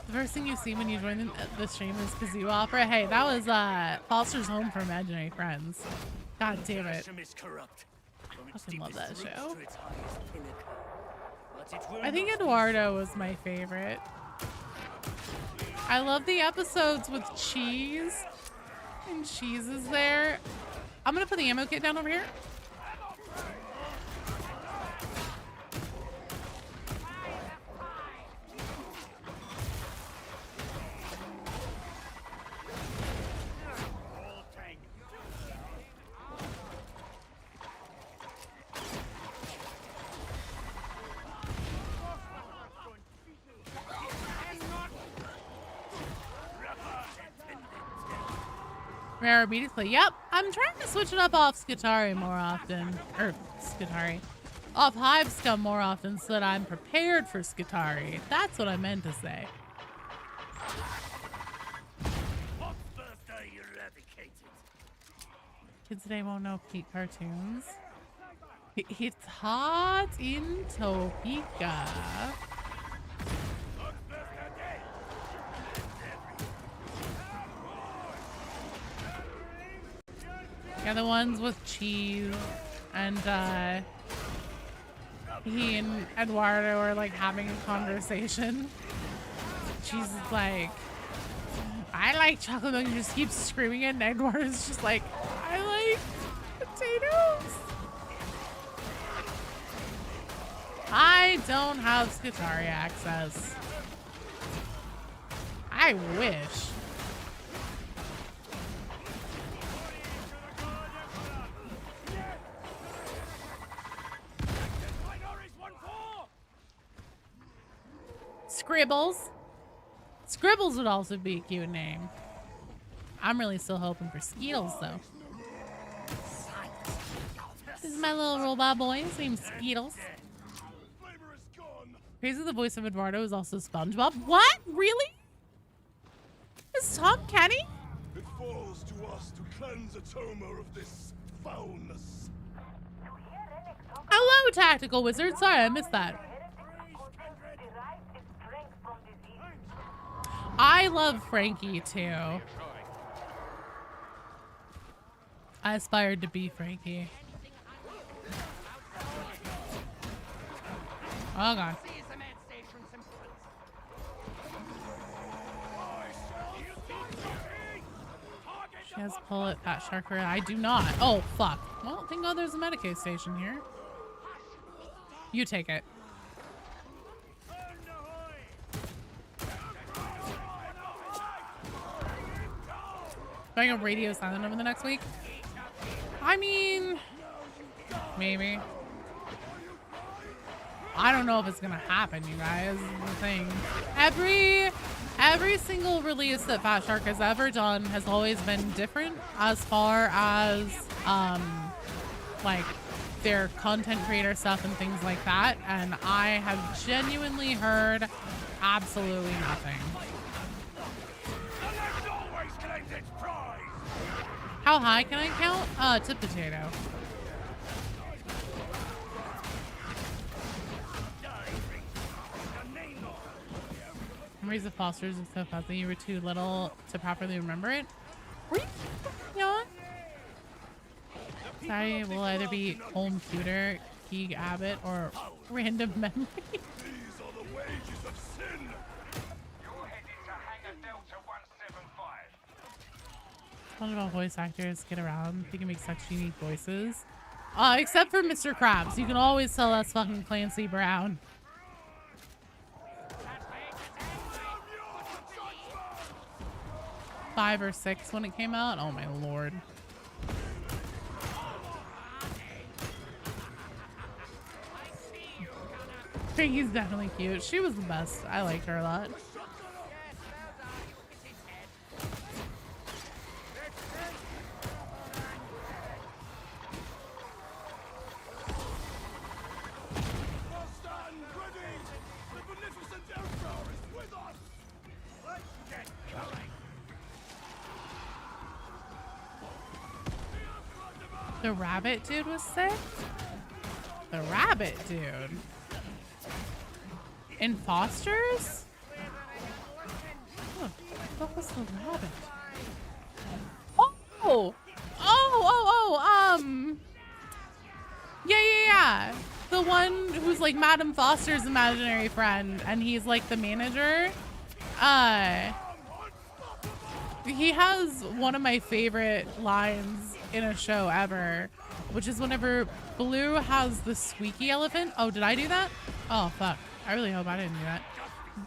The first thing you see when you join the stream is Kazoo Opera. Hey, that was Foster's Home for Imaginary Friends. God damn it. I fucking love that show. I think Eduardo was my favorite. I love the episodes with Cheese. And Cheese is there. I'm gonna put the ammo kit down over here. Rare immediately. Yep, I'm trying to switch it up off Skitari more often. Or Skitari. Off Hive Scum more often so that I'm prepared for Skitari. That's what I meant to say. Kids today won't know Pete cartoons. It's hot in Topeka. Yeah, the ones with Cheese and he and Eduardo are like having a conversation. Cheese is like, I like chocolate milk, and just keeps screaming it, and Eduardo's just like, I like potatoes. I don't have Skitari access. I wish. Scribbles. Scribbles would also be a cute name. I'm really still hoping for Skeetles, though. This is my little robot boy. His name's Skeetles. Crazy, the voice of Eduardo is also SpongeBob. What? Really? Is Tom Kenny? It falls to us to cleanse Atoma of this foulness. Hello, Tactical Wizard. Sorry, I missed that. I love Frankie, too. I aspired to be Frankie. Oh, God. She has bullet that shark. I do not. Oh, fuck. Well, thank God there's a Medicaid station here. You take it. Going on radio silent over the next week? I mean, maybe. I don't know if it's gonna happen, you guys. This is the thing. Every single release that Fat Shark has ever done has always been different as far as like their content creator stuff and things like that, and I have genuinely heard absolutely nothing. How high can I count? To potato. Memories of Foster's is so fuzzy. You were too little to properly remember it. Were you young? Sorry, will either be home tutor, Keeg Abbott, or random memory. These are the wages of sin. You're headed to Hangar Delta 175. Fun about voice actors get around. They can make such unique voices. Except for Mr. Krabs. You can always tell that's fucking Clancy Brown. $5 or $6 when it came out. Oh my lord. He's definitely cute. She was the best. I liked her a lot. The rabbit dude was sick? The rabbit dude? In Foster's? Oh, what was the rabbit? Yeah. The one who's like Madam Foster's imaginary friend, and he's like the manager. He has one of my favorite lines in a show ever, which is whenever Blue has the squeaky elephant. Oh, did I do that? Oh, fuck. I really hope I didn't do that.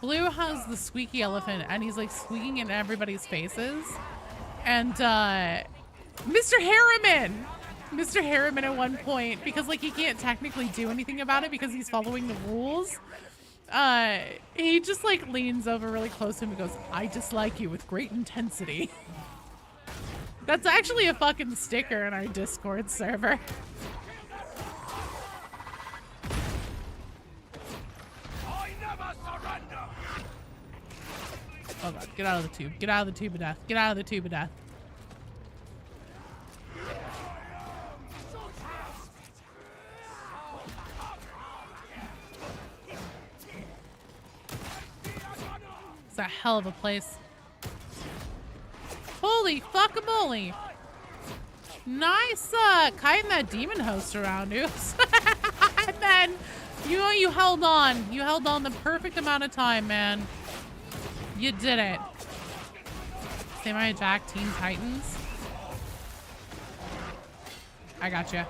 Blue has the squeaky elephant, and he's like squeaking in everybody's faces. And Mr. Harriman at one point, because like he can't technically do anything about it because he's following the rules, he just like leans over really close to him and goes, "I dislike you with great intensity." That's actually a fucking sticker in our Discord server. Oh god, get out of the tube. Get out of the tube of death. Get out of the tube of death. It's a hell of a place. Holy fuckamoly. Nice kiting that demon host around, you. And then you held on. You held on the perfect amount of time, man. You did it. Samurai Jack Teen Titans. I got you.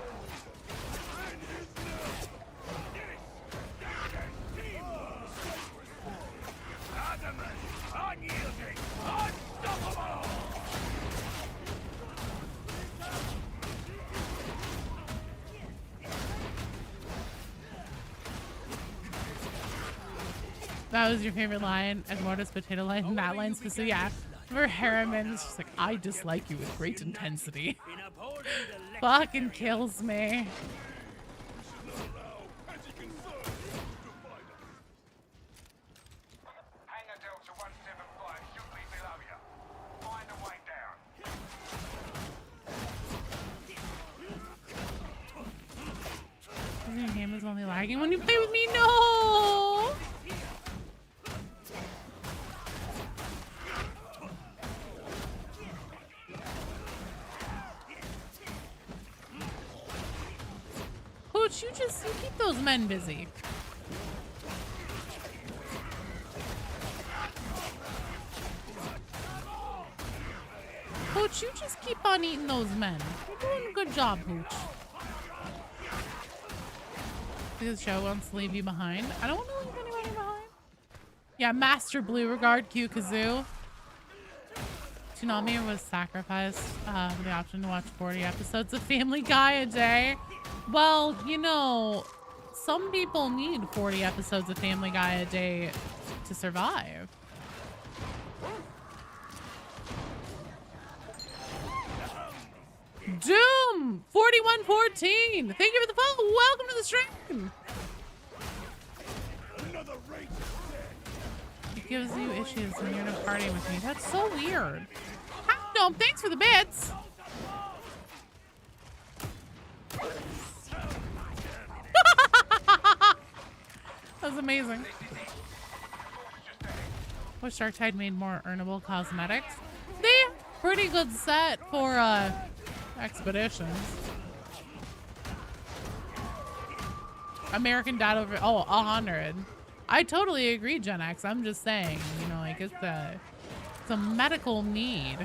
That was your favorite line, and Mortis potato line, and that line specifically, yeah. For Harriman, it's just like, "I dislike you with great intensity." Fucking kills me. Hangar Delta 175 should be below you. Find a way down. Your game is only lagging when you play with me? No! Coach, you keep those men busy. Coach, you just keep on eating those men. You're doing a good job, Coach. This show wants to leave you behind. I don't want to leave anybody behind. Yeah, Master Blue, regard Q Kazoo. Tsunami was sacrificed for the option to watch 40 episodes of Family Guy a day. Well, you know, some people need 40 episodes of Family Guy a day to survive. Doom 4114. Thank you for the follow. Welcome to the stream. Another race It gives you issues when you're in a party with me. That's so weird. Dome, thanks for the bits. That was amazing. Wish Dark Tide made more earnable cosmetics. They have a pretty good set for expeditions. American Dad over 100. I totally agree, Gen X. I'm just saying, you know, like it's a medical need.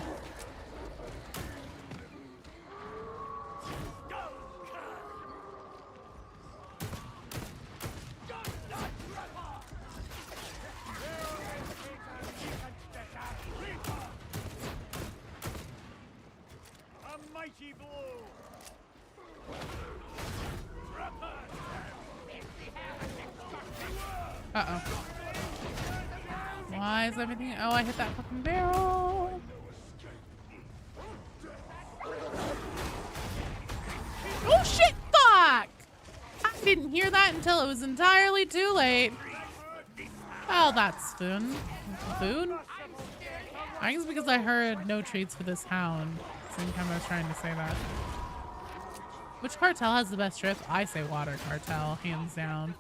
Uh-oh. Why is everything... Oh, I hit that fucking barrel. Oh, shit! Fuck! I didn't hear that until it was entirely too late. Oh, that's food. Food? I think it's because I heard no treats for this hound. Same time I was trying to say that. Which cartel has the best trip? I say Water Cartel, hands down.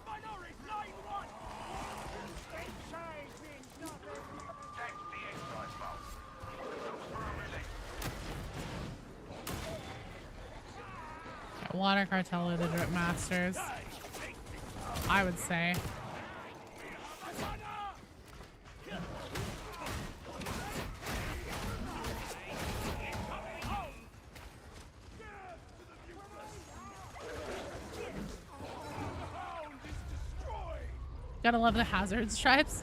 Water Cartel are the drip masters, I would say. Gotta love the hazard stripes.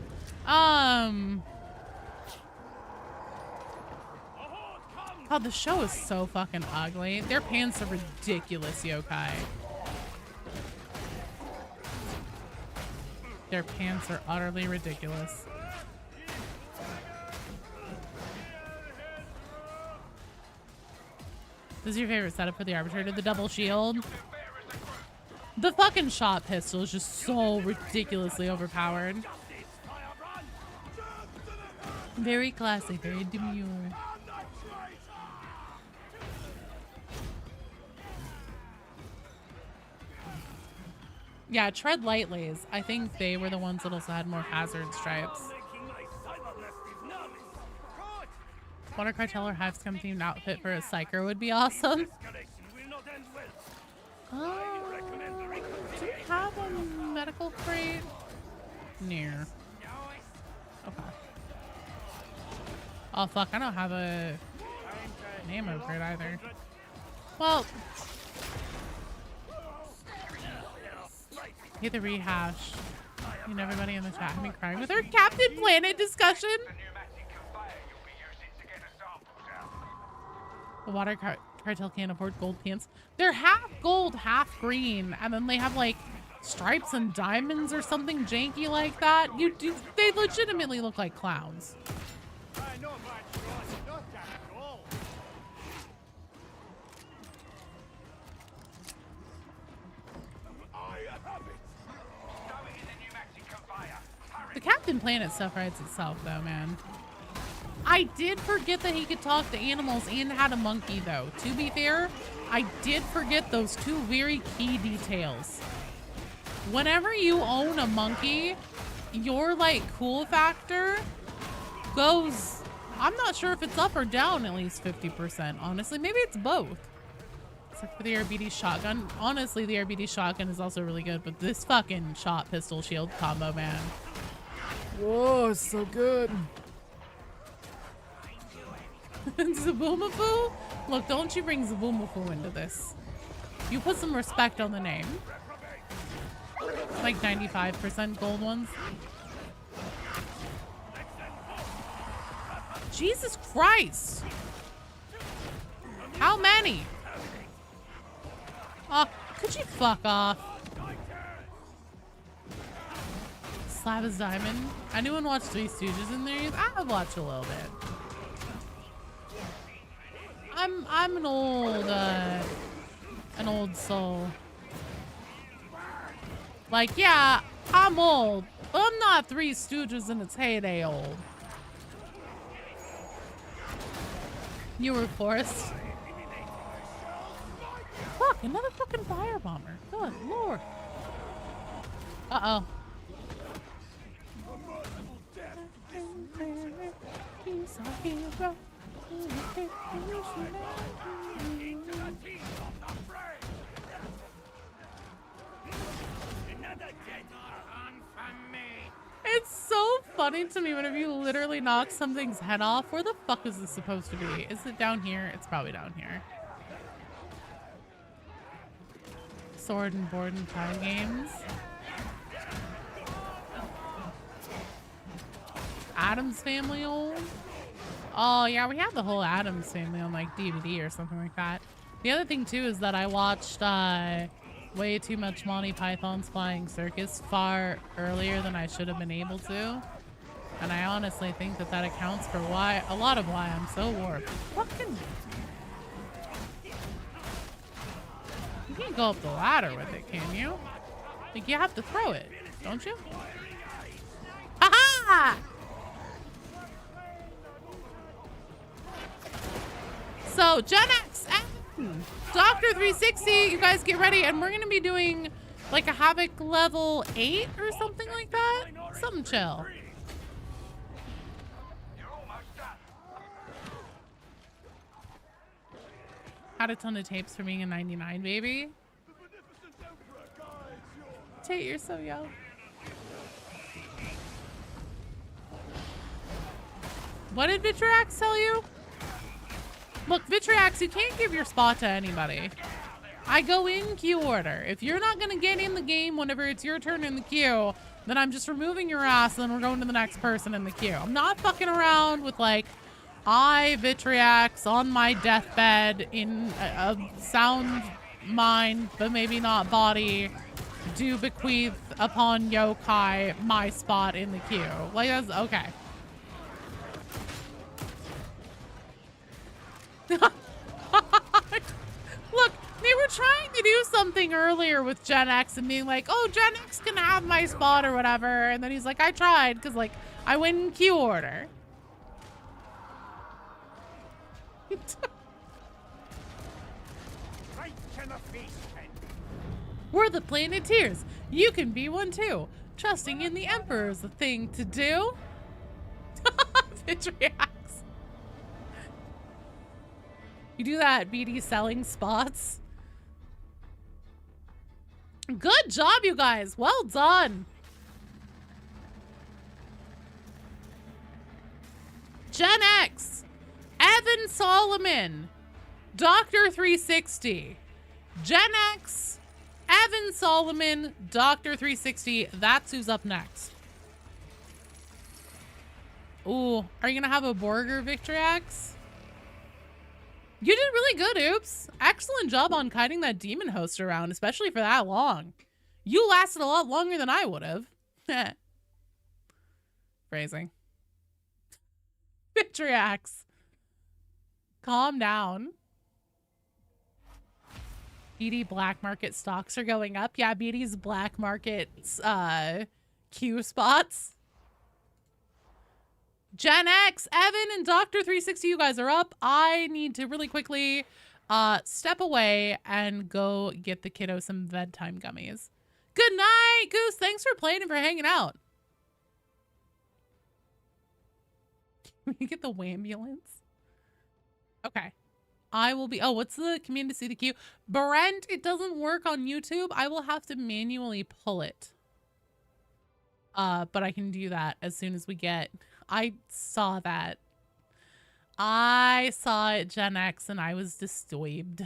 God, the show is so fucking ugly. Their pants are ridiculous, yokai. Their pants are utterly ridiculous. This is your favorite setup for the arbitrator? The double shield? The fucking shot pistol is just so ridiculously overpowered. Very classic, very demure. Yeah, Tread Lightly's. I think they were the ones that also had more hazard stripes. Water Cartel or Hive Scum themed outfit for a psyker would be awesome. Do you have a medical crate? Near. Okay. Oh fuck, I don't have an ammo crate either. Well, get the rehash. And everybody in the chat had me crying with our Captain Planet discussion. The Water Cartel can't afford gold pants. They're half gold, half green, and then they have like stripes and diamonds or something janky like that. They legitimately look like clowns. The Captain Planet stuff writes itself though, man. I did forget that he could talk to animals and had a monkey though. To be fair, I did forget those two very key details. Whenever you own a monkey, your like cool factor goes, I'm not sure if it's up or down at least 50%. Honestly, maybe it's both. Except for the RBD shotgun. Honestly, the RBD shotgun is also really good, but this fucking shot pistol shield combo, man. Whoa, so good. Zaboomafoo? Look, don't you bring Zaboomafoo into this. You put some respect on the name. Like 95% gold ones. Jesus Christ! How many? Oh, could you fuck off? Slavis Diamond. Anyone watch Three Stooges in there? I've watched a little bit. I'm an old soul. Like, yeah, I'm old, but I'm not Three Stooges in its heyday old. You were forced. Fuck, another fucking fire bomber. Good lord. Uh-oh. He's a hero. It's so funny to me whenever you literally knock something's head off. Where the fuck is this supposed to be? Is it down here? It's probably down here. Sword and board and tie games. Addams Family old? Oh yeah, we have the whole Addams Family on like DVD or something like that. The other thing too is that I watched way too much Monty Python's Flying Circus far earlier than I should have been able to. And I honestly think that that accounts for why, a lot of why I'm so warped. Fucking... You can't go up the ladder with it, can you? Like, you have to throw it, don't you? Ha-ha! So, Gen X and Dr. 360, you guys get ready, and we're gonna be doing like a Havoc level 8 or something like that. Something chill. Had a ton of tapes for being a 99 baby. Tate, you're so young. What did Vitrax tell you? Look, Vitrax, you can't give your spot to anybody. I go in queue order. If you're not gonna get in the game whenever it's your turn in the queue, then I'm just removing your ass and then we're going to the next person in the queue. I'm not fucking around with like, I, Vitrax, on my deathbed in a sound mind, but maybe not body, do bequeath upon yokai my spot in the queue. Like, that's okay. Look, they were trying to do something earlier with Gen X and being like, oh, Gen X can have my spot or whatever. And then he's like, I tried because, like, I went in queue order. We're the Planeteers. You can be one too. Trusting in the Emperor is the thing to do. Vitriax. You do that, BD selling spots. Good job, you guys. Well done. Gen X. Evan Solomon. Dr. 360. Gen X. Evan Solomon. Dr. 360. That's who's up next. Ooh, are you gonna have a burger, Victrax? You did really good, Oops. Excellent job on kiting that demon host around, especially for that long. You lasted a lot longer than I would have. Phrasing. Vitriax. Calm down. BD black market stocks are going up. Yeah, BD's black market Q spots. Gen X, Evan, and Dr. 360, you guys are up. I need to really quickly step away and go get the kiddo some bedtime gummies. Good night, Goose. Thanks for playing and for hanging out. Can we get the wambulance? Okay. I will be... Oh, what's the command to see the queue? Brent, it doesn't work on YouTube. I will have to manually pull it. But I can do that as soon as we get... I saw that. I saw it, Gen X, and I was disturbed.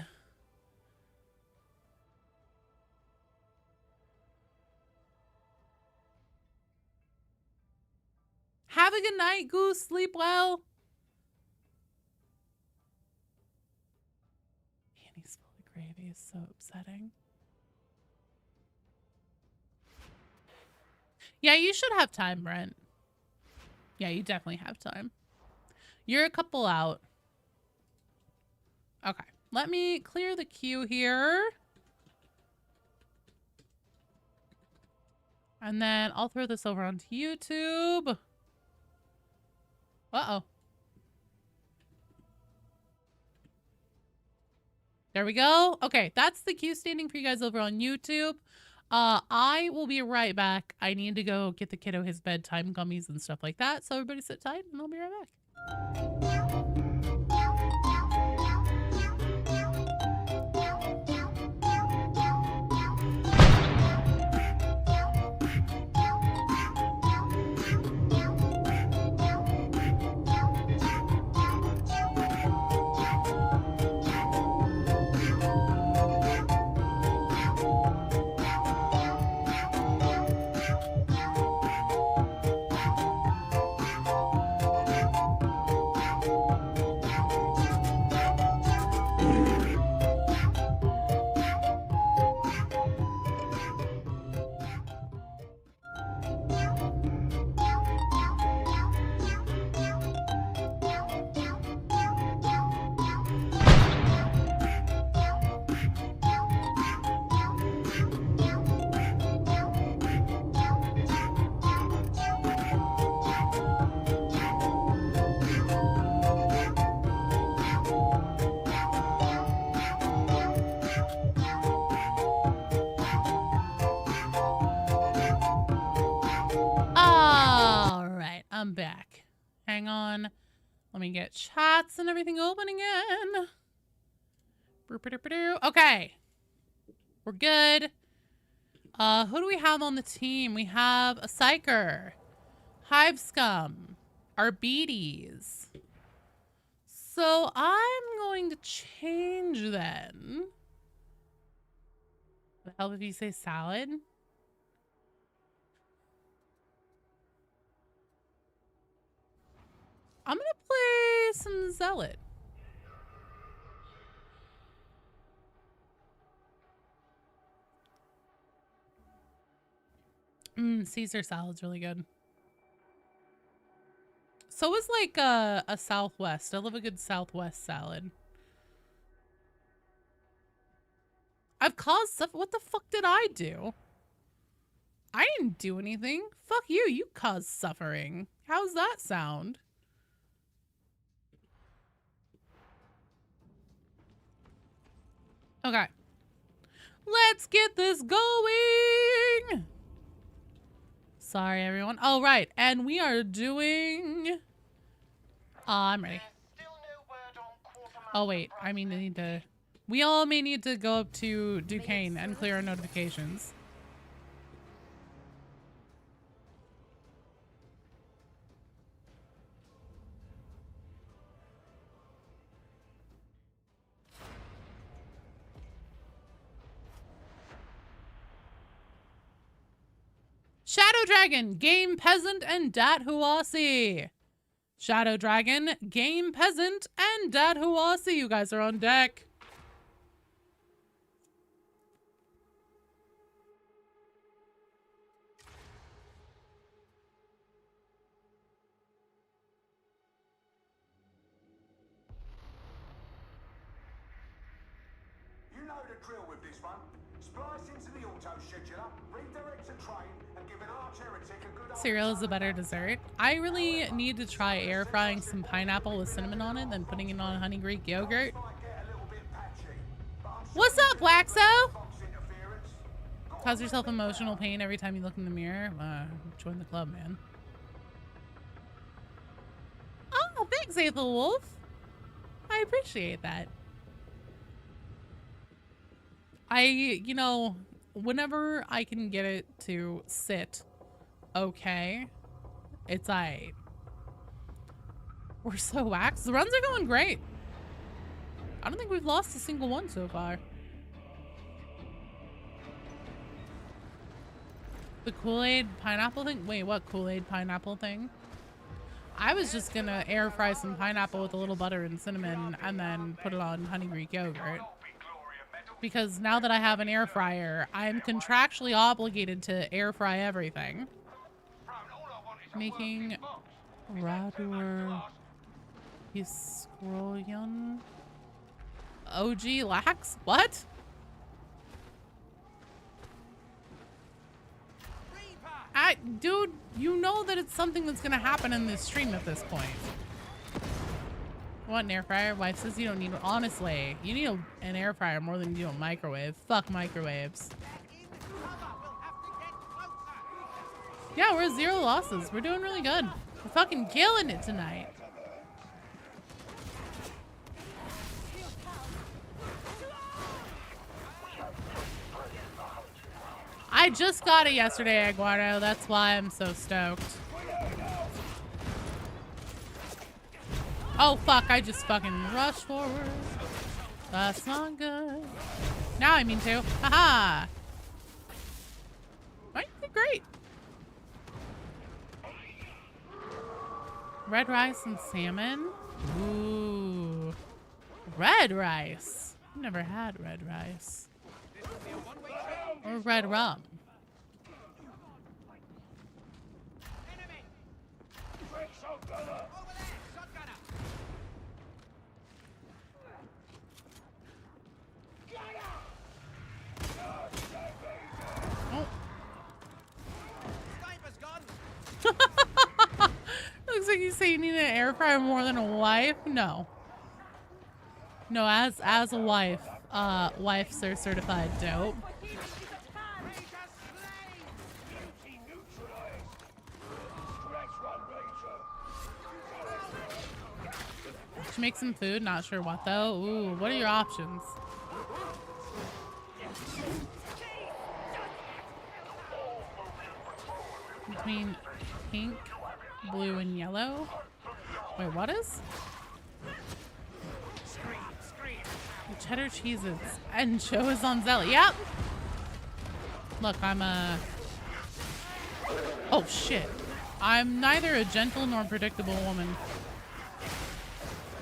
Have a good night, Goose. Sleep well. Annie's full of gravy is so upsetting. Yeah, you should have time, Brent. Yeah, you definitely have time. You're a couple out. Okay, let me clear the queue here. And then I'll throw this over onto YouTube. Uh-oh. There we go. Okay, that's the queue standing for you guys over on YouTube. I will be right back. I need to go get the kiddo his bedtime gummies and stuff like that. So everybody sit tight and I'll be right back. I'm back. Hang on. Let me get chats and everything open again. Okay. We're good. Who do we have on the team? We have a Psyker, Hive Scum, Arbites. So I'm going to change then. Would it help if you say salad? I'm gonna play some Zealot. Caesar salad's really good. So is like a Southwest. I love a good Southwest salad. I've caused stuff. What the fuck did I do? I didn't do anything. Fuck you. You caused suffering. How's that sound? Okay. Let's get this going. Sorry, everyone. Oh, right. And we are doing... I'm ready. Oh, wait. I mean, I need to... We all may need to go up to Duquesne and clear our notifications. Shadow Dragon, Game Peasant, and Dat Huasi. Shadow Dragon, Game Peasant, and Dat Huasi. You guys are on deck. You know the drill with this one. Splice into the auto scheduler, redirect a train, and give an arch heretic a good Cereal is a better dessert. I really need to try air frying some pineapple with cinnamon on it, then putting it on honey Greek yogurt. What's up, Waxo? Cause yourself emotional pain every time you look in the mirror. Join the club, man. Oh, thanks, Aethel Wolf. I appreciate that. You know, whenever I can get it to sit okay, it's aight. We're so waxed. The runs are going great. I don't think we've lost a single one so far. The Kool-Aid pineapple thing? Wait, what Kool-Aid pineapple thing? I was just gonna air fry some pineapple with a little butter and cinnamon and then put it on honey Greek yogurt. Because now that I have an air fryer, I'm contractually obligated to air fry everything. Making Radur Iskrolion OG Lax? What? Dude, you know that it's something that's gonna happen in this stream at this point. What, an air fryer? Wife says you don't need one. Honestly, you need an air fryer more than you do a microwave. Fuck microwaves. Yeah, we're 0 losses. We're doing really good. We're fucking killing it tonight. I just got it yesterday, Eduardo. That's why I'm so stoked. Oh, fuck. I just fucking rushed forward. That's not good. Now I mean to. Haha. I did great. Red rice and salmon. Ooh. Red rice. I've never had red rice. Or red rum. Oh. Looks like you say you need an air fryer more than a wife. No. No, as a wife, wives are certified dope. Should make some food, not sure what though. Ooh, what are your options? Between pink, blue, and yellow. Wait, what is? The cheddar cheeses and show is on Zelly. Yep. Look, I'm a. Oh shit. I'm neither a gentle nor predictable woman.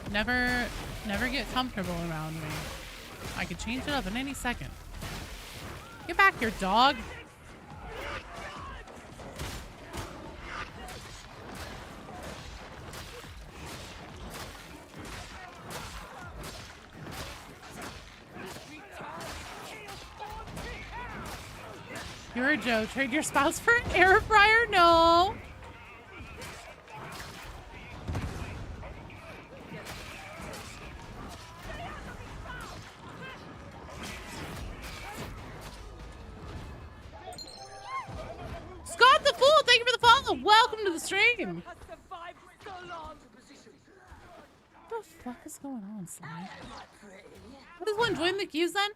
Never get comfortable around me. I could change it up in any second. Get back here, dog. You're a Joe. Trade your spouse for an air fryer? No. Scott the Fool, thank you for the follow. Welcome to the stream. What the fuck is going on, Slime? What is one? Join the queues then?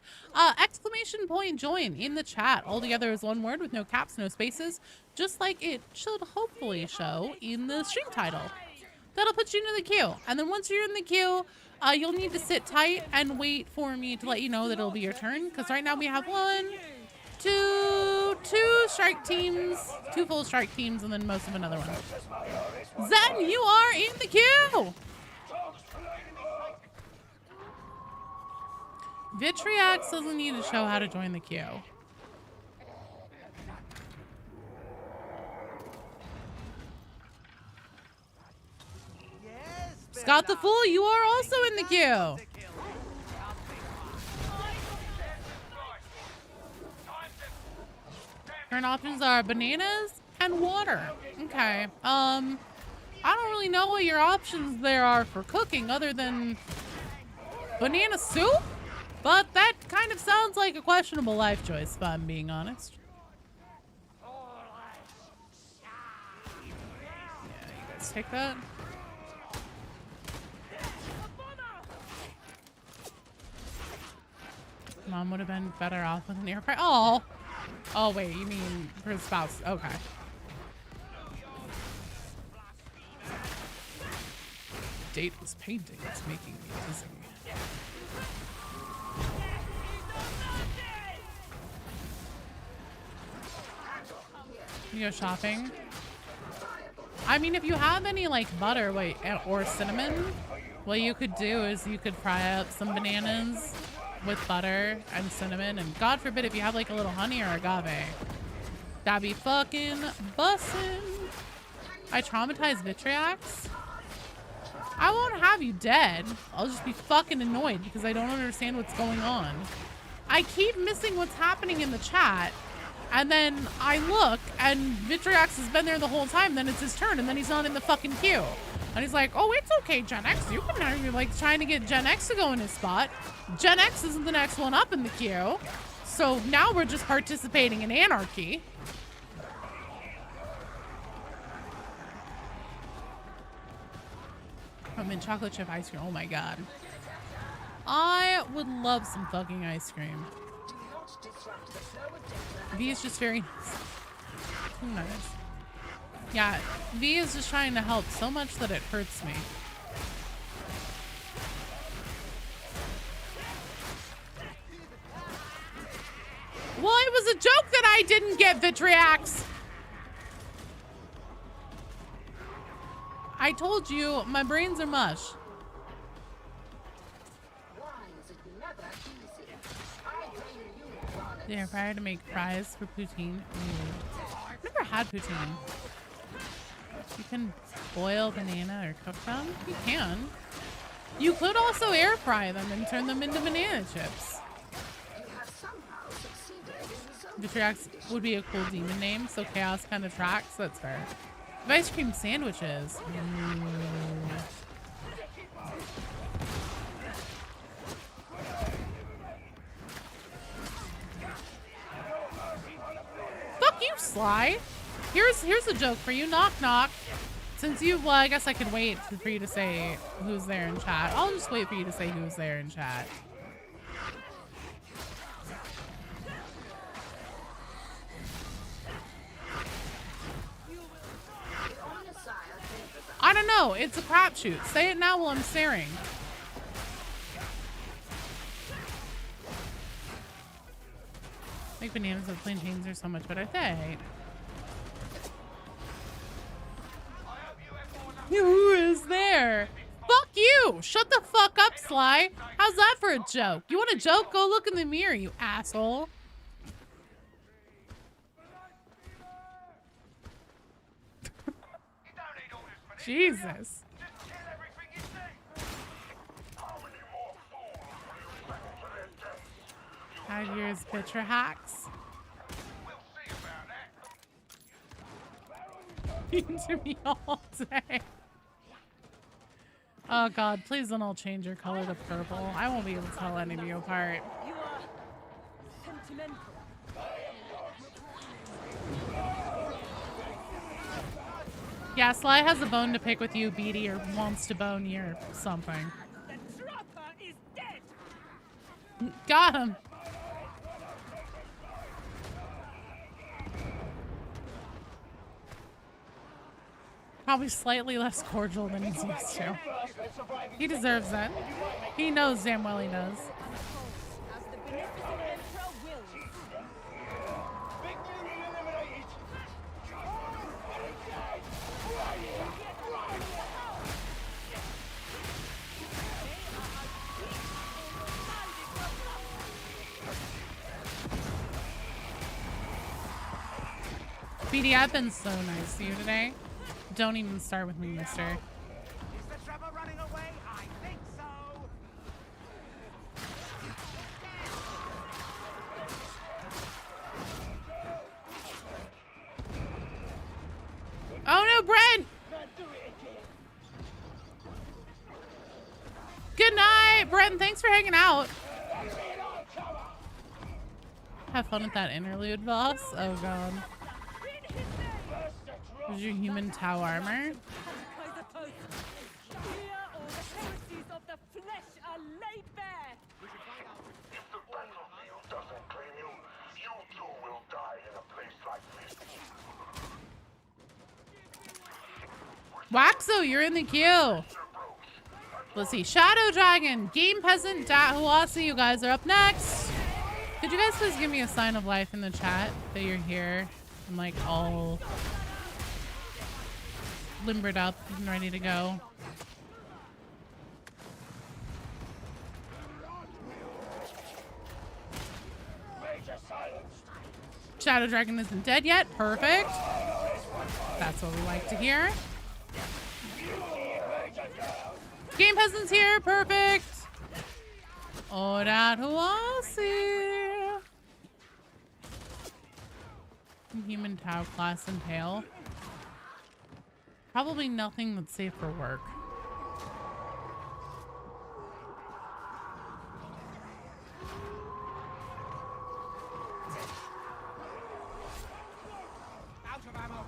Exclamation point join in the chat. All together is one word with no caps, no spaces. Just like it should hopefully show in the stream title. That'll put you into the queue. And then once you're in the queue, you'll need to sit tight and wait for me to let you know that it'll be your turn. Because right now we have two strike teams, 2 full strike teams, and then most of another one. Zen, you are in the queue! Vitriax doesn't need to show how to join the queue. Scott the Fool, you are also in the queue. Current options are bananas and water. Okay. I don't really know what your options there are for cooking other than banana soup, but that kind of sounds like a questionable life choice, if I'm being honest. Yeah, you guys take that. Mom would have been better off with an air fryer. Oh. Oh, wait, you mean for his spouse. Okay. Dateless painting is making me dizzy. You go shopping? I mean, if you have any, like, butter or cinnamon, what you could do is you could fry up some bananas with butter and cinnamon, and God forbid if you have, like, a little honey or agave. That'd be fucking bussin'. I traumatized Vitriax? I won't have you dead. I'll just be fucking annoyed because I don't understand what's going on. I keep missing what's happening in the chat. And then I look and Vitriax has been there the whole time. Then it's his turn and then he's not in the fucking queue. And he's like, oh, it's okay, Gen X. You can have, you're like trying to get Gen X to go in his spot. Gen X isn't the next one up in the queue. So now we're just participating in anarchy. I'm in chocolate chip ice cream. Oh my God. I would love some fucking ice cream. V is just very nice. Too nice. Yeah, V is just trying to help so much that it hurts me. Well, it was a joke that I didn't get Vitriax. I told you, my brains are mush. Yeah, prior to make fries for poutine. I've never had poutine. You can boil banana or cook them? You can. You could also air fry them and turn them into banana chips. Vitriax would be a cool demon name, so chaos kind of tracks. That's fair. Ice cream sandwiches. Fuck you, Sly. Here's a joke for you. Knock knock. Since you, well, I guess I could wait for you to say who's there in chat. I'll just wait for you to say who's there in chat. I don't know. It's a crapshoot. Say it now while I'm staring. Like bananas with plantains are so much better. Thanks. Who is there? Fuck you! Shut the fuck up, Sly. How's that for a joke? You want a joke? Go look in the mirror, you asshole. Jesus. Have yours picture hacks? To me all day. Oh God, please don't all change your color to purple. I won't be able to tell any of you apart. You are sentimental. Yeah, Sly has a bone to pick with you, Beatty, or wants to bone you or something. The trapper is dead. Got him. Probably slightly less cordial than he's used to. He deserves that. He knows damn well he does. As the beneficent emperor wills. BD, I've been so nice to you today. Don't even start with me, mister. Is the trapper running away? I think so. Oh no, Brent! Good night, Brent. Thanks for hanging out. Have fun with that interlude, boss. Oh God. Where's your human Tau armor? Waxo, you're in the queue. Let's see. Shadow Dragon, Game Peasant, Huasi, you guys are up next. Could you guys please give me a sign of life in the chat that you're here? I'm like all limbered up and ready to go. Shadow Dragon isn't dead yet. Perfect. That's what we like to hear. Game Peasants here, perfect. Ora Huasi. Human Tau class and tail. Probably nothing that's safe for work. Out of ammo.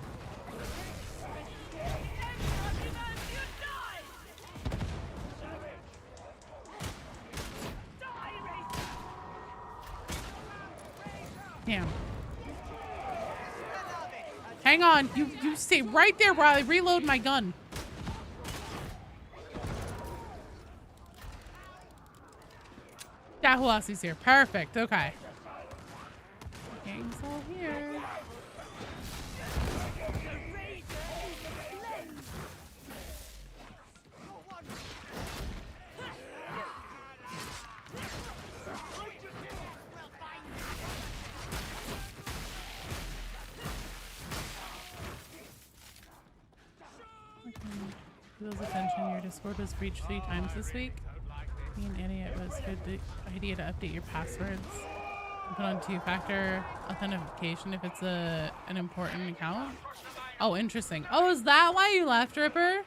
Damn. Hang on. You stay right there while I reload my gun. Yeah, who else is here? Perfect. Okay. Gang's all here. People's attention, your Discord was breached 3 times this week. Being an idiot was a good idea to update your passwords. And put on 2-factor authentication if it's an important account. Oh, interesting. Oh, is that why you left, Ripper?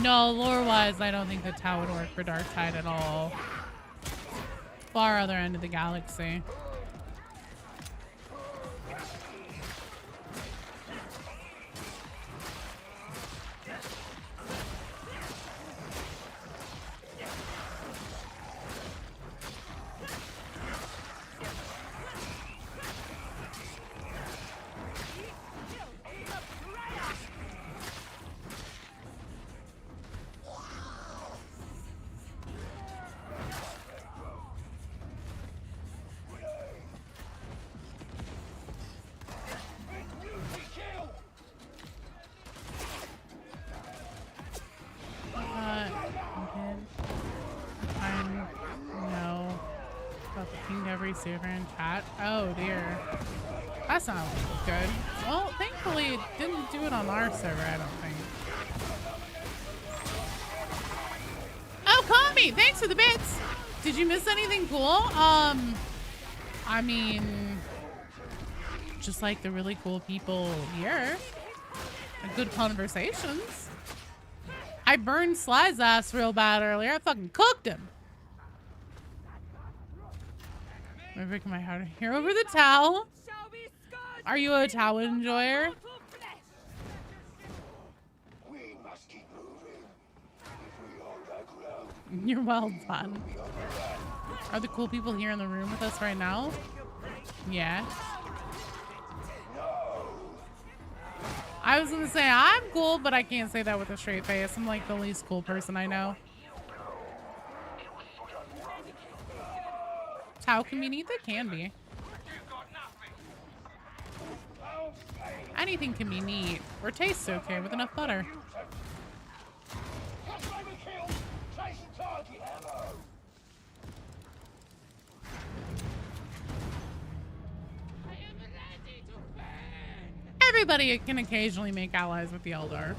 No, lore-wise, I don't think the Tau would work for Darktide at all. Far other end of the galaxy. Server and chat. Oh dear. That's not good. Well, thankfully it didn't do it on our server, I don't think. Oh, Kami! Thanks for the bits! Did you miss anything cool? I mean, just like the really cool people here. And good conversations. I burned Sly's ass real bad earlier. I fucking cooked him. I'm breaking my heart here over the Tau. Are you a Tau enjoyer? We must keep moving. If we are back around, You're well done. Are the cool people here in the room with us right now? Yeah. I was gonna say I'm cool, but I can't say that with a straight face. I'm like the least cool person I know. Tau can be neat? They can be. Anything can be neat or tastes okay with enough butter. Everybody can occasionally make allies with the Eldar.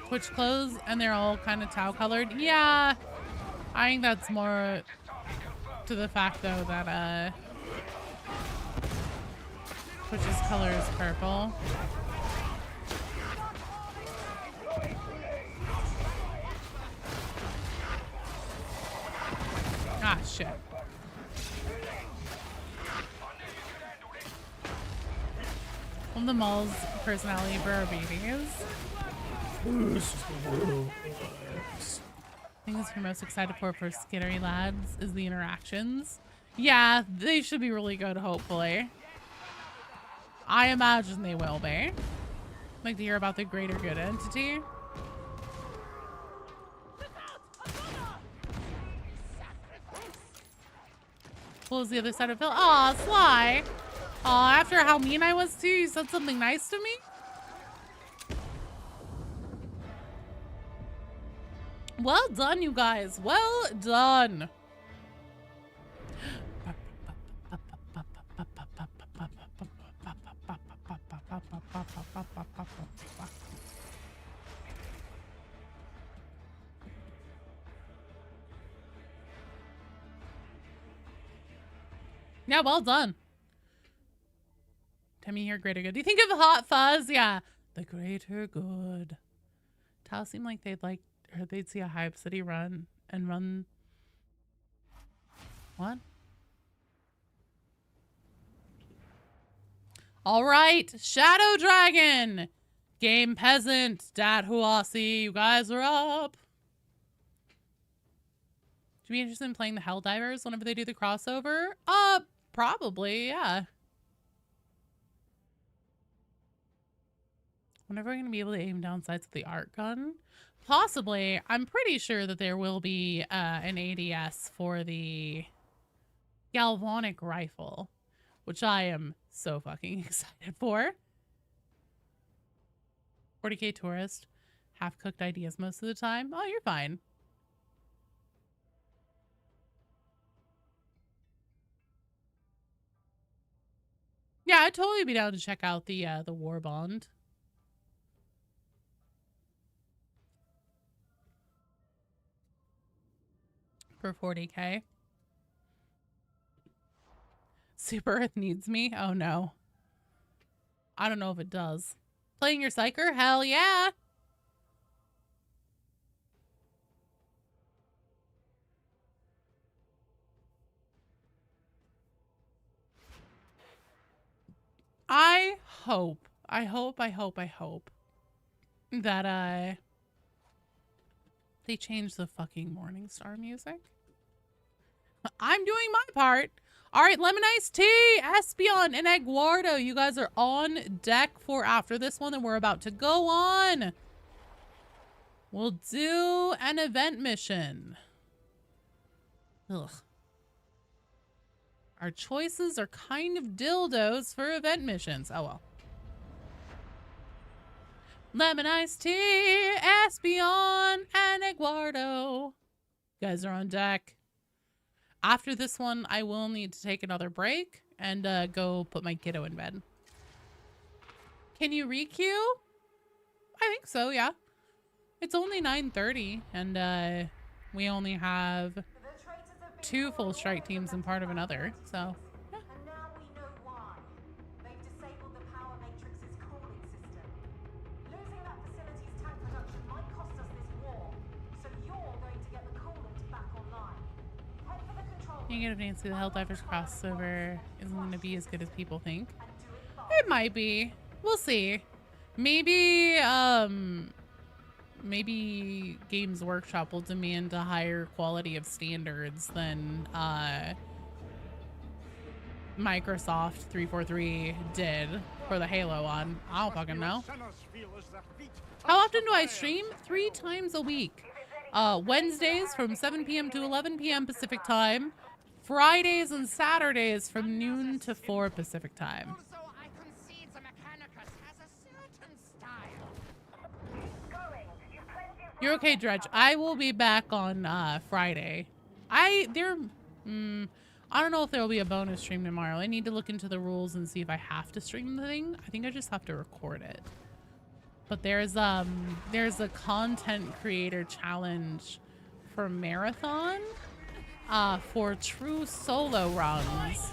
Twitch clothes and they're all kind of Tau colored. Yeah, I think that's more to the fact though that Twitch's color is purple. Ah, shit. One of the mall's personality for our babies. Things you're most excited for Skittery Lads is the interactions. Yeah, they should be really good, hopefully. I imagine they will be. I'd like to hear about the greater good entity. Pulls the other side of Phil. Aw, Sly. Aw, after how mean I was to you, you said something nice to me? Well done, you guys. Well done. Yeah, well done. Timmy here, greater good. Do you think of Hot Fuzz? Yeah, the greater good. Tau seemed like they'd see a Hype City run. What? All right, Shadow Dragon, Game Peasant, Dat Huasi, you guys are up. Would you be interested in playing the Helldivers whenever they do the crossover? Probably, yeah. Whenever I'm going to be able to aim down sights with the art gun? Possibly. I'm pretty sure that there will be an ADS for the galvanic rifle, which I am so fucking excited for. 40k tourist. Half-cooked ideas most of the time. Oh, you're fine. Yeah, I'd totally be down to check out the War Bond. For 40k. Super Earth needs me? Oh no. I don't know if it does. Playing your Psyker? Hell yeah! I hope that they change the fucking Morningstar music. I'm doing my part. All right, Lemon Iced Tea, Espion, and Eduardo, you guys are on deck for after this one, and we're about to go on. We'll do an event mission. Ugh. Our choices are kind of dildos for event missions. Oh well. Lemon Iced Tea, Espion, and Eduardo. You guys are on deck. After this one, I will need to take another break and go put my kiddo in bed. Can you re-queue? I think so, yeah. It's only 9:30, and we only have 2 full strike teams and part of another, so yeah. And now we know why. They've disabled the power matrix's cooling system. Losing that facility's tank production might cost us this war, so you're going to get the coolant back online. Head for the control room. You get a fancy the Helldivers crossover isn't going to be as good as people think. It might be. We'll see. Maybe maybe Games Workshop will demand a higher quality of standards than Microsoft 343 did for the Halo one. I don't fucking know. How often do I stream? 3 times a week. Wednesdays from 7 p.m. to 11 p.m. Pacific time. Fridays and Saturdays from noon to 4 Pacific time. You're okay, Dredge. I will be back on Friday. I don't know if there will be a bonus stream tomorrow. I need to look into the rules and see if I have to stream the thing. I think I just have to record it. But there's a content creator challenge for Marathon for true solo runs.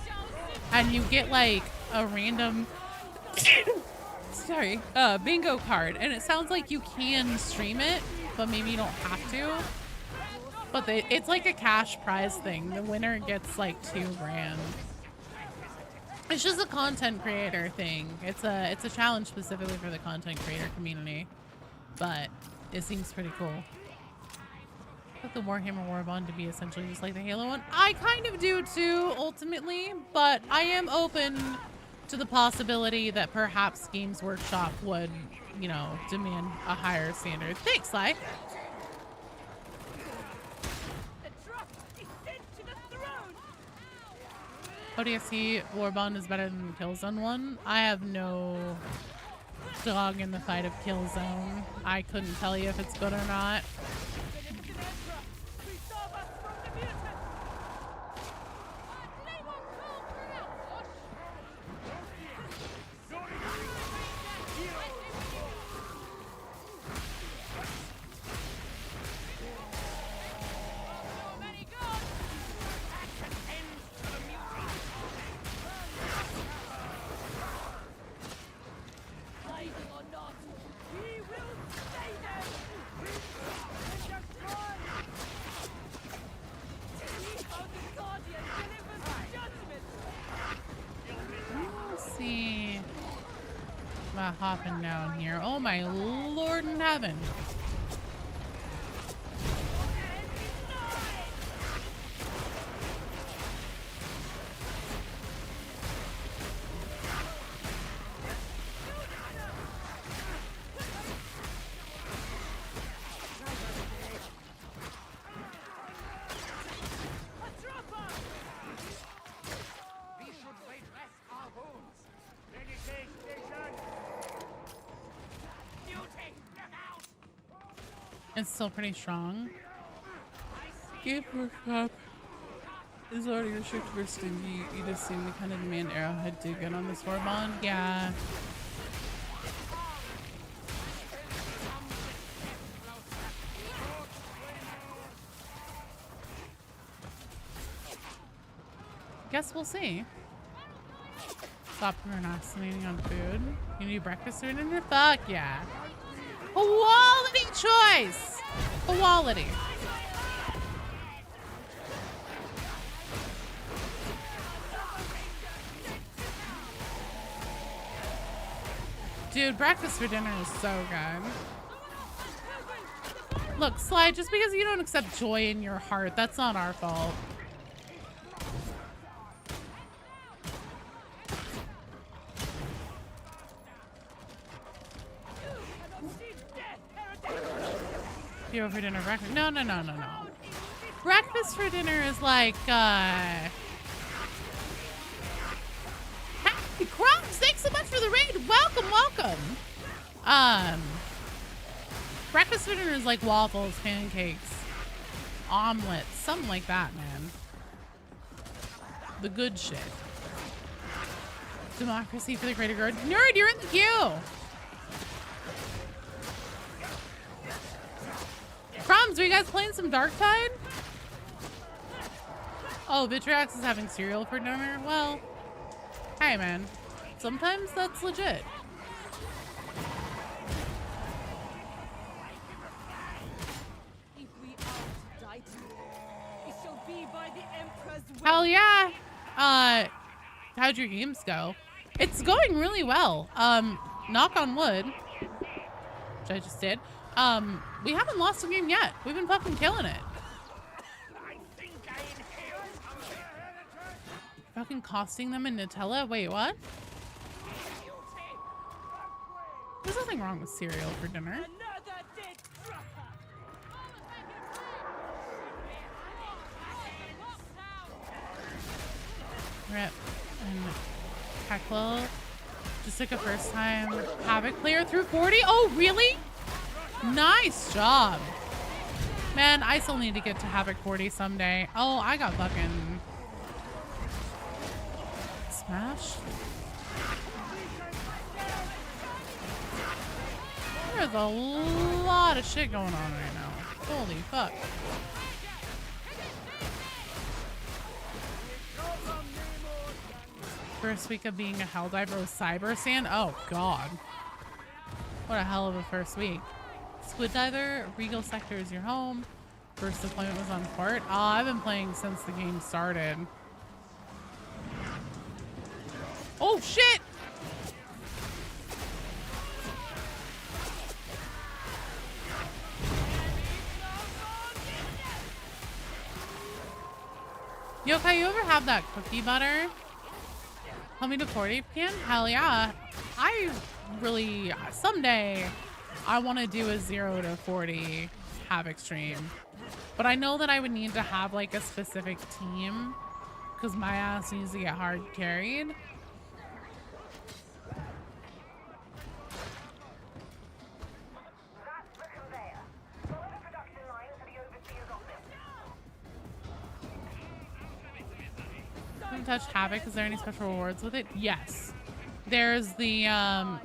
And you get like a random bingo card, and it sounds like you can stream it, but maybe you don't have to. But it's like a cash prize thing. The winner gets like $2,000. It's just a content creator thing. It's a challenge specifically for the content creator community, but it seems pretty cool. I want the Warhammer Warbond to be essentially just like the Halo one. I kind of do too, ultimately, but I am open to the possibility that perhaps Games Workshop would, you know, demand a higher standard. Thanks, Sly. ODST Warbond is better than Killzone 1. I have no dog in the fight of Killzone. I couldn't tell you if it's good or not. Hopping down here. Oh my Lord in heaven. It's still pretty strong. Game workshop is already restricted for Steam. You just seem the kind of demand Arrowhead do good on this Warbond. Yeah. Guess we'll see. Stop procrastinating on food. You need breakfast or dinner? Fuck yeah. Quality choice! Quality. Dude, breakfast for dinner is so good. Look, Slide, just because you don't accept joy in your heart, that's not our fault. Hero for dinner, breakfast. No. Breakfast for dinner is like, Hey, Crumbs, thanks so much for the raid. Welcome. Breakfast for dinner is like waffles, pancakes, omelets, something like that, man. The good shit. Democracy for the greater good. Nerd, you're in the queue. Crumbs, are you guys playing some Darktide? Oh, Vitriax is having cereal for dinner? Well, hey man, sometimes that's legit. Hell yeah. How'd your games go? It's going really well. Knock on wood, which I just did. We haven't lost a game yet. We've been fucking killing it. Fucking costing them in Nutella? Wait, what? There's nothing wrong with cereal for dinner. Rip. And Heckle just took a first time Havoc player through 40. Oh, really? Nice job. Man, I still need to get to Havoc 40 someday. Oh, I got fucking smashed. There's a lot of shit going on right now. Holy fuck. First week of being a Helldiver with Cyber Sand? Oh, God. What a hell of a first week. Squid Diver, Regal Sector is your home. First deployment was on Fort. Oh, I've been playing since the game started. Oh, shit! Yokai, you ever have that cookie butter? Tell me to 40 if you can? Hell yeah. I really, someday, I want to do a 0 to 40 Havoc stream. But I know that I would need to have like a specific team. because my ass needs to get hard carried. That's the conveyor. Follow the production line to the overseer's office. Haven't touched Havoc. Is there any special rewards with it? Yes. There's the,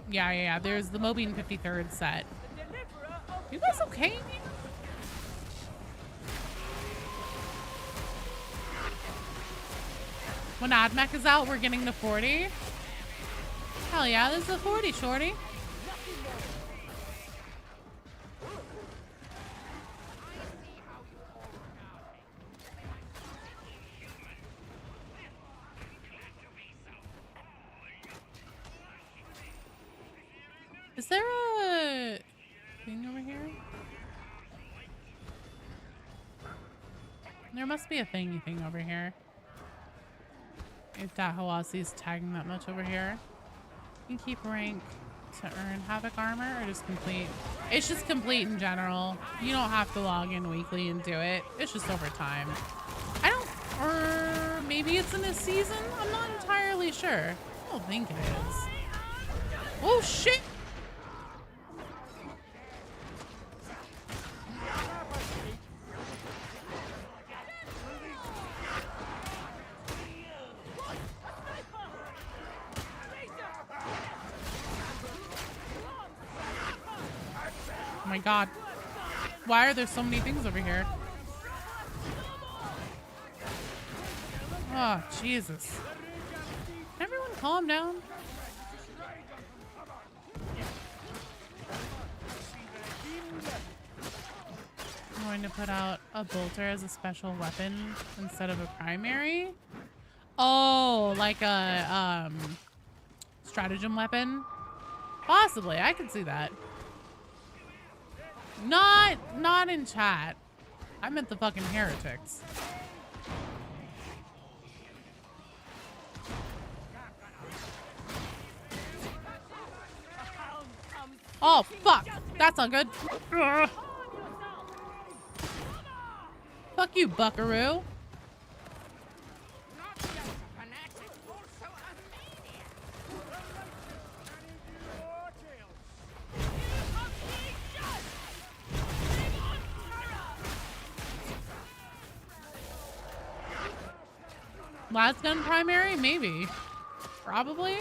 yeah. There's the Mobian 53rd set. You guys okay? When AdMech is out, we're getting to 40. Hell yeah, this is a 40, shorty. Is there a thing over here? There must be a thingy thing over here. If that Hawasi's tagging that much over here. You can keep rank to earn Havoc armor or just complete. It's just complete in general. You don't have to log in weekly and do it. It's just over time. I don't, or maybe it's in a season? I'm not entirely sure. I don't think it is. Oh shit! Oh my god. Why are there so many things over here? Oh, Jesus. Everyone calm down. I'm going to put out a bolter as a special weapon instead of a primary. Oh, like a stratagem weapon? Possibly, I could see that. Not in chat. I meant the fucking heretics. Oh fuck! That's not good. Ugh. Fuck you, buckaroo. Last gun primary? Maybe. Probably.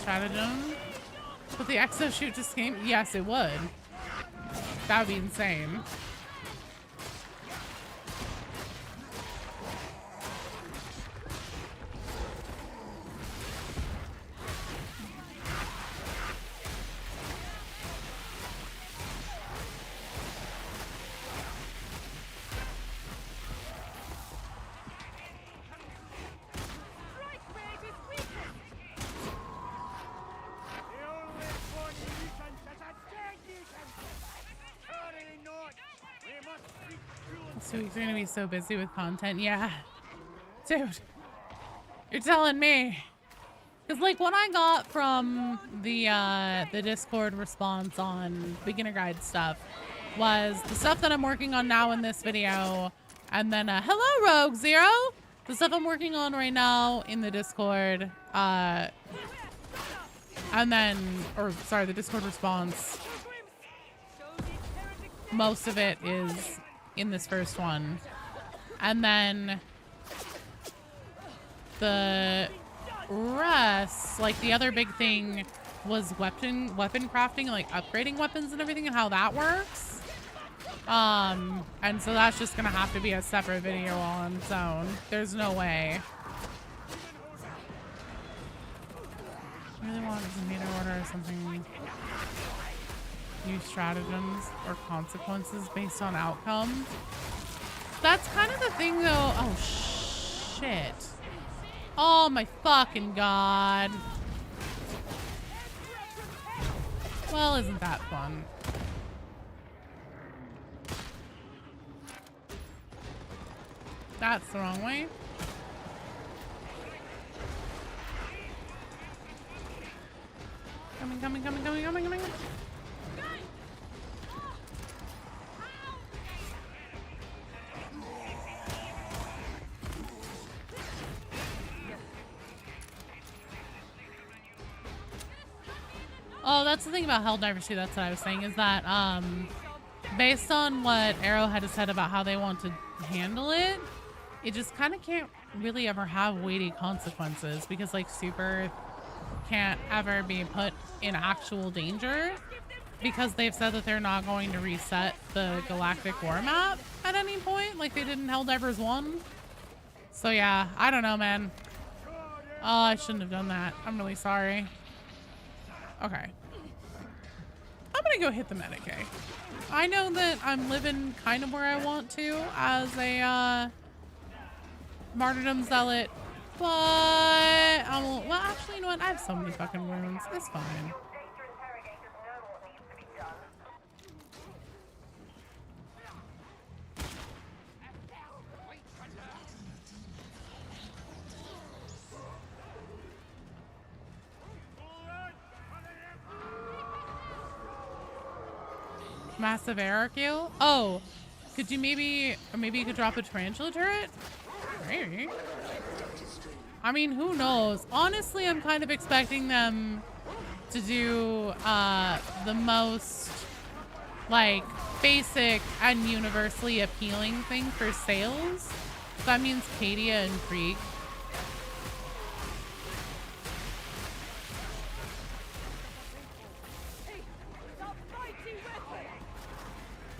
Stratagem. Would the Exo shoot this game? Yes, it would. That would be insane. So we're gonna be so busy with content. Yeah. Dude. You're telling me. Cause like what I got from the Discord response on beginner guide stuff was the stuff that I'm working on now in this video. And then hello Rogue Zero. The stuff I'm working on right now in the Discord. And then, or sorry, the Discord response. Most of it is in this first one. And then the rest, like the other big thing was weapon crafting, like upgrading weapons and everything and how that works. And so that's just gonna have to be a separate video on its own. There's no way. I really want to meter order or something. Use stratagems or consequences based on outcome. That's kind of the thing though. Oh shit. Oh my fucking god. Well, isn't that fun? That's the wrong way. Coming, coming, coming, coming, coming, coming. Oh, that's the thing about Helldivers too. That's what I was saying, is that based on what Arrowhead has said about how they want to handle it, it just kind of can't really ever have weighty consequences, because like Super can't ever be put in actual danger because they've said that they're not going to reset the Galactic War map at any point like they did in Helldivers 1. So yeah, I don't know, man. Oh, I shouldn't have done that. I'm really sorry. Okay. I'm gonna go hit the Medicaid. I know that I'm living kind of where I want to as a martyrdom zealot, but well, actually, you know what? I have so many fucking wounds. It's fine. Massive arrow kill? Oh, could you maybe you could drop a tarantula turret? Maybe. I mean, who knows? Honestly, I'm kind of expecting them to do the most like basic and universally appealing thing for sales. So that means Cadia and Krieg.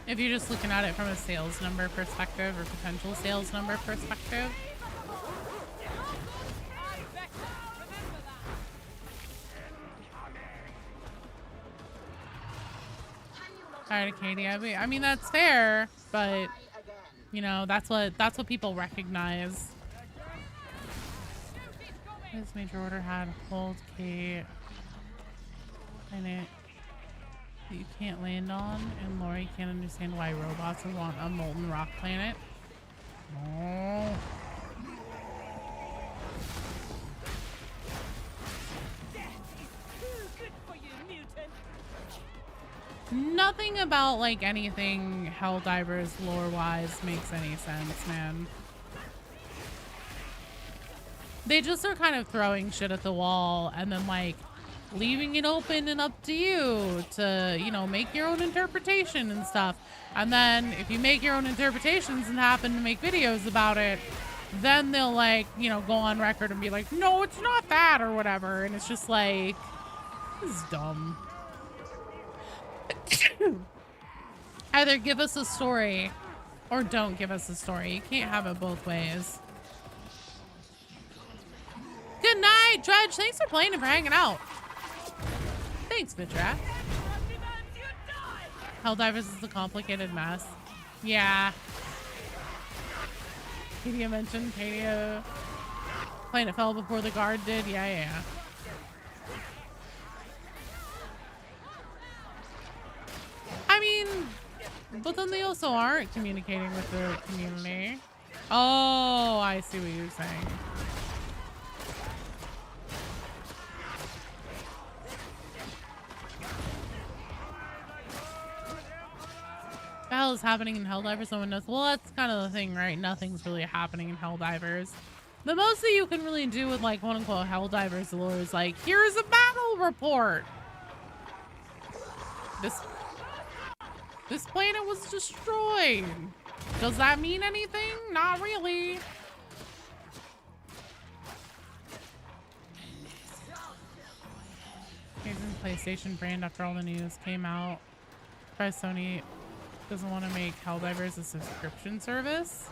If you're just looking at it from a sales number perspective or potential sales number perspective. Alright, Acadia. I mean, that's fair, but you know, that's what people recognize. This major order had hold Kate in it that you can't land on, and Lori can't understand why robots would want a molten rock planet. Oh. Nothing about like anything Helldivers lore-wise makes any sense, man. They just are kind of throwing shit at the wall and then like leaving it open and up to you to, you know, make your own interpretation and stuff. And then if you make your own interpretations and happen to make videos about it, then they'll like, you know, go on record and be like, no, it's not that or whatever. And it's just like, this is dumb. Either give us a story or don't give us a story. You can't have it both ways. Good night, Dredge. Thanks for playing and for hanging out. Thanks, Vitra. Helldivers is a complicated mess. Yeah. Katia mentioned Katia planet fell before the guard did. Yeah. I mean, but then they also aren't communicating with the community. Oh, I see what you're saying. What the hell is happening in Helldivers? No one knows. Well, that's kind of the thing, right? Nothing's really happening in Helldivers. The most that you can really do with like quote-unquote Helldivers lore is like, here's a battle report. This planet was destroyed. Does that mean anything? Not really. Amazing PlayStation brand after all the news came out. Surprised Sony doesn't want to make Helldivers a subscription service.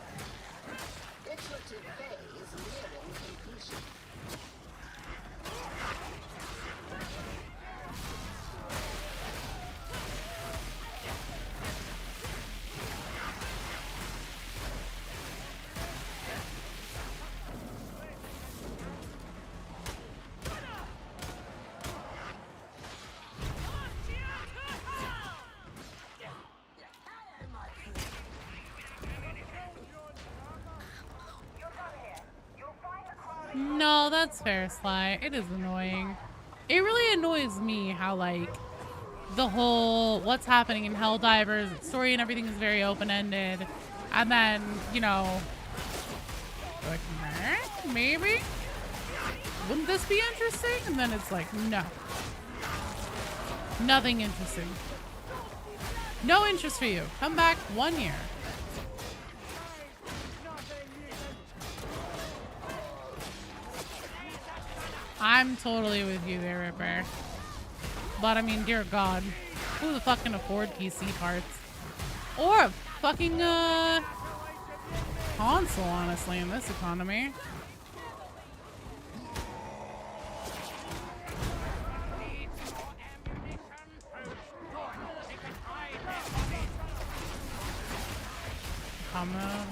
No, that's fair, Sly. It is annoying. It really annoys me how, like, the whole what's happening in Helldivers story and everything is very open-ended. And then, you know, like, maybe? Wouldn't this be interesting? And then it's like, no. Nothing interesting. No interest for you. Come back 1 year. I'm totally with you there, Ripper. But I mean, dear God, who the fuck can afford PC parts? Or a fucking console, honestly, in this economy.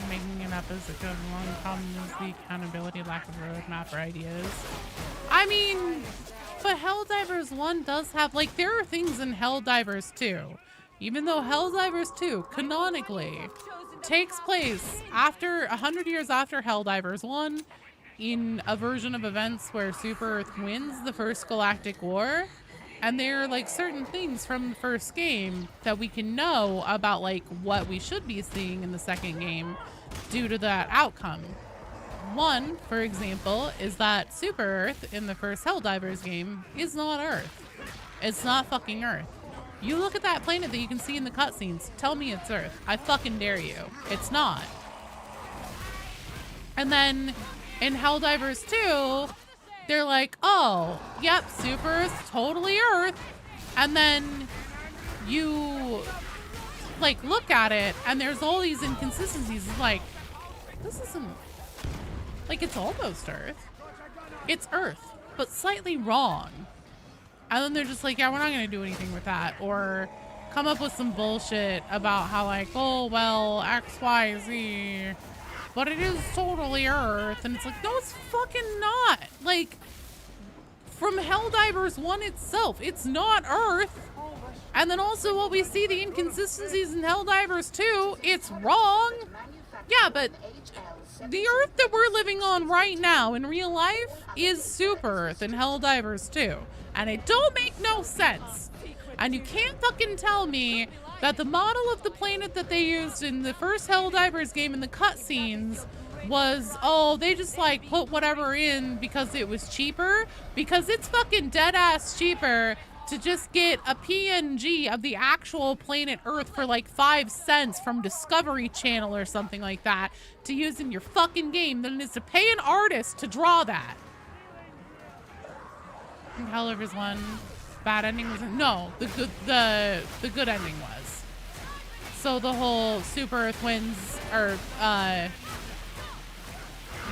Making an episode of one problem is the accountability, lack of roadmap or ideas. I mean, but Helldivers 1 does have, like, there are things in Helldivers 2. Even though Helldivers 2, canonically, takes place after 100 years after Helldivers 1 in a version of events where Super Earth wins the first galactic war. And there are, like, certain things from the first game that we can know about, like, what we should be seeing in the second game due to that outcome. One, for example, is that Super Earth in the first Helldivers game is not Earth. It's not fucking Earth. You look at that planet that you can see in the cutscenes, tell me it's Earth. I fucking dare you. It's not. And then in Helldivers 2, they're like, oh, yep, Super Earth's totally Earth. And then you, like, look at it, and there's all these inconsistencies. It's like, this isn't, like, it's almost Earth. It's Earth, but slightly wrong. And then they're just like, yeah, we're not going to do anything with that. Or come up with some bullshit about how, like, oh, well, X, Y, Z, but it is totally Earth. And it's like, no, it's fucking not. Like, from Helldivers 1 itself, it's not Earth. And then also what we see, the inconsistencies in Helldivers 2, it's wrong. Yeah, but the Earth that we're living on right now in real life is Super Earth in Helldivers 2. And it don't make no sense. And you can't fucking tell me that the model of the planet that they used in the first Helldivers game in the cutscenes was, oh, they just, like, put whatever in because it was cheaper. Because it's fucking dead-ass cheaper to just get a PNG of the actual planet Earth for, like, 5 cents from Discovery Channel or something like that to use in your fucking game than it is to pay an artist to draw that. Helldivers 1, bad ending was, no, the good ending was. So the whole Super Earth wins, or